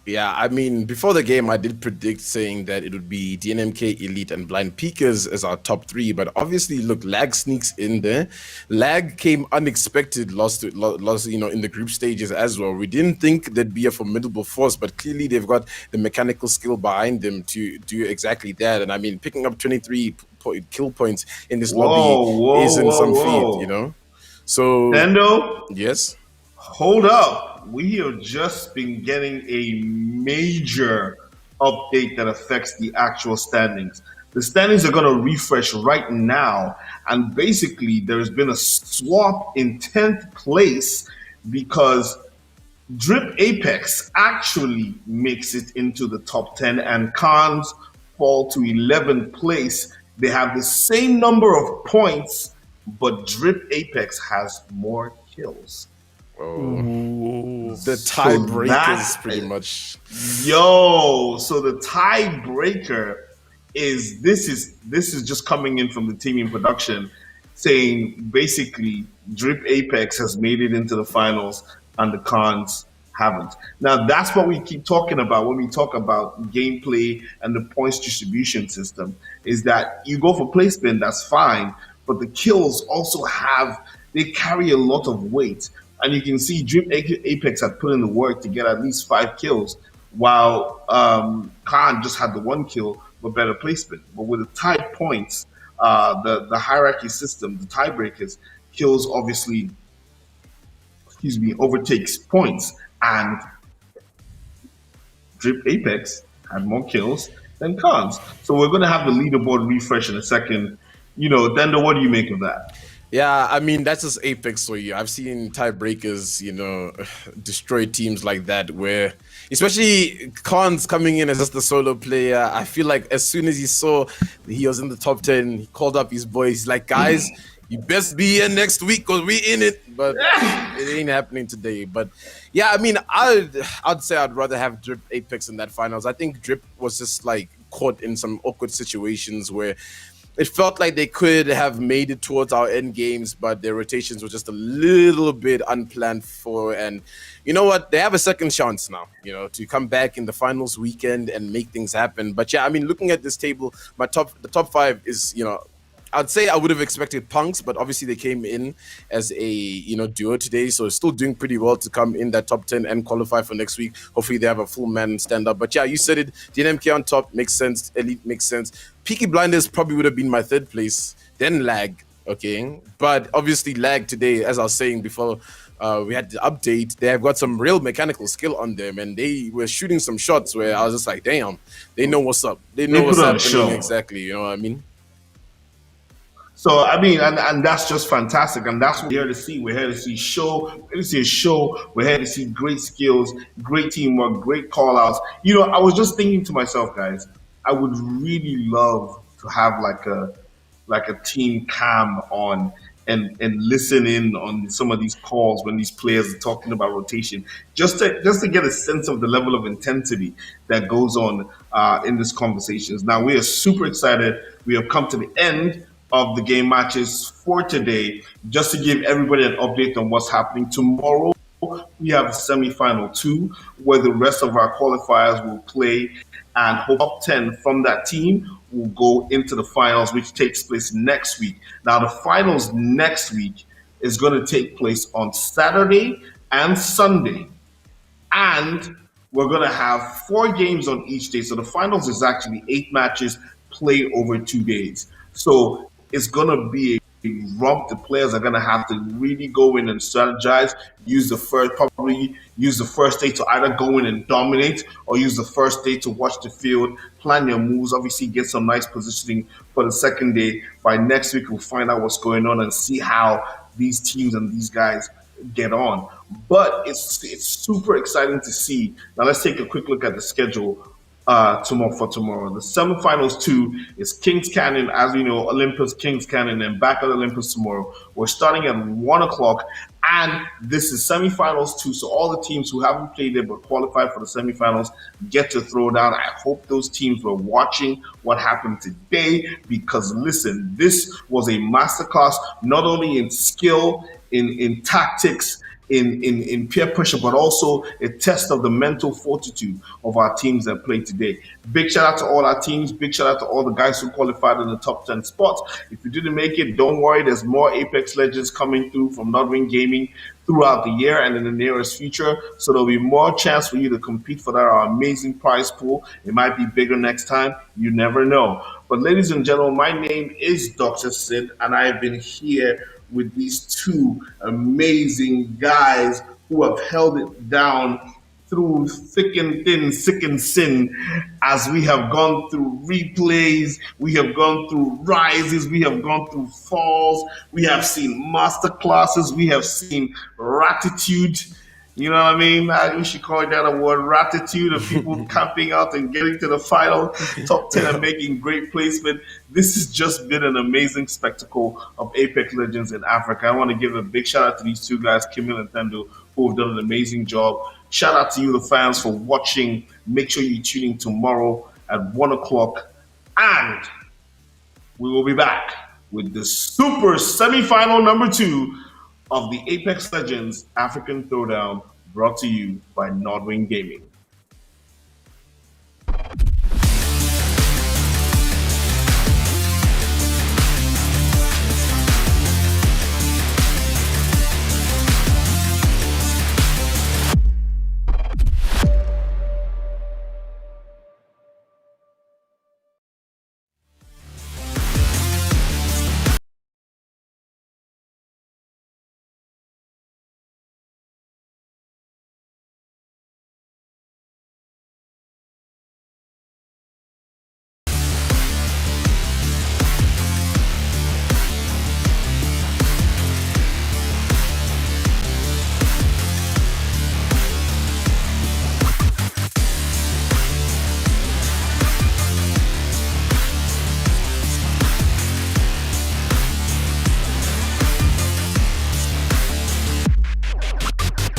Yeah, I mean, before the game, I did predict saying that it would be DNMK, Elite, and Blind Peakers as our top 3. But obviously, look, Lag sneaks in there. Lag came unexpected, lost, in the group stages as well. We didn't think there'd be a formidable force, but clearly they've got the mechanical skill behind them to do exactly that. And I mean, picking up 23 kill points in this lobby isn't some feat, So, Nando? Yes? Hold up. We have just been getting a major update that affects the actual standings. The standings are going to refresh right now, and basically there's been a swap in 10th place because Drip Apex actually makes it into the top 10 and Khans fall to 11th place. They have the same number of points, but Drip Apex has more kills. Oh, the tiebreaker is pretty much. So the tiebreaker is this is just coming in from the team in production, saying basically Drip Apex has made it into the finals and the Khans haven't. Now, that's what we keep talking about when we talk about gameplay and the points distribution system, is that you go for placement, that's fine, but the kills also they carry a lot of weight. And you can see Drip Apex had put in the work to get at least 5 kills, while Khan just had the 1 kill, but better placement. But with the tied points, the hierarchy system, the tiebreakers, kills obviously, overtakes points. And Drip Apex had more kills than Cons. So we're going to have the leaderboard refresh in a second. Dendo, what do you make of that? Yeah, I mean, that's just Apex for you. I've seen tiebreakers, destroy teams like that, where, especially Khan's coming in as just a solo player. I feel like as soon as he saw he was in the top 10, he called up his boys. He's like, guys, you best be here next week because we in it. But it ain't happening today. But yeah, I mean, I'd say I'd rather have Drip Apex in that finals. I think Drip was just like caught in some awkward situations where it felt like they could have made it towards our end games, but their rotations were just a little bit unplanned for. And you know what? They have a second chance now, to come back in the finals weekend and make things happen. But yeah, I mean, looking at this table, the top 5 is, I'd say I would have expected Punks, but obviously they came in as a duo today, so still doing pretty well to come in that top 10 and qualify for next week. Hopefully they have a full man stand up. But yeah, you said it. DNMK on top makes sense. Elite makes sense. Peaky Blinders probably would have been my 3rd place. Then Lag, okay, but obviously Lag today, as I was saying before. We had the update. They have got some real mechanical skill on them, and they were shooting some shots where I was just like, damn, they know what's up. They know what's happening exactly. You know what I mean? So I mean, and that's just fantastic, and that's what we're here to see. We're here to see a show. We're here to see great skills, great teamwork, great call outs. I was just thinking to myself, guys, I would really love to have like a team cam on and listen in on some of these calls when these players are talking about rotation, just to get a sense of the level of intensity that goes on in these conversations. Now we are super excited. We have come to the end of the game matches for today. Just to give everybody an update on what's happening tomorrow, we have semi-final 2, where the rest of our qualifiers will play, and top 10 from that team will go into the finals, which takes place next week. Now, the finals next week is going to take place on Saturday and Sunday, and we're going to have 4 games on each day. So the finals is actually 8 matches played over 2 days. So it's going to be a romp. The players are going to have to really go in and strategize, probably use the first day to either go in and dominate or use the first day to watch the field, plan your moves, obviously get some nice positioning for the second day. By next week, we'll find out what's going on and see how these teams and these guys get on. But it's super exciting to see. Now let's take a quick look at the schedule for tomorrow. The semifinals 2 is Kings Canyon, as we know, Olympus, Kings Canyon, and back at Olympus tomorrow. We're starting at 1 o'clock, and this is semifinals 2, so all the teams who haven't played it but qualified for the semifinals get to Throwdown. I hope those teams were watching what happened today, because listen, this was a masterclass, not only in skill, in tactics, in peer pressure, but also a test of the mental fortitude of our teams that played today. Big shout out to all our teams. Big shout out to all the guys who qualified in the top 10 spots. If you didn't make it, don't worry. There's more Apex Legends coming through from Nodwing Gaming throughout the year and in the nearest future. So there'll be more chance for you to compete for that amazing prize pool. It might be bigger next time. You never know. But ladies and gentlemen, my name is Dr. Sid, and I have been here with these 2 amazing guys who have held it down through thick and thin, sick and sin, as we have gone through replays, we have gone through rises, we have gone through falls, we have seen master classes, we have seen ratitude. You know what I mean? We should call that a word, ratitude, of people camping out and getting to the final top 10 and making great placement. This has just been an amazing spectacle of Apex Legends in Africa. I want to give a big shout out to these 2 guys, Kimil and Thendo, who have done an amazing job. Shout out to you, the fans, for watching. Make sure you tune in tomorrow at 1 o'clock. And we will be back with the super semifinal number 2 of the Apex Legends African Throwdown brought to you by Nordwing Gaming.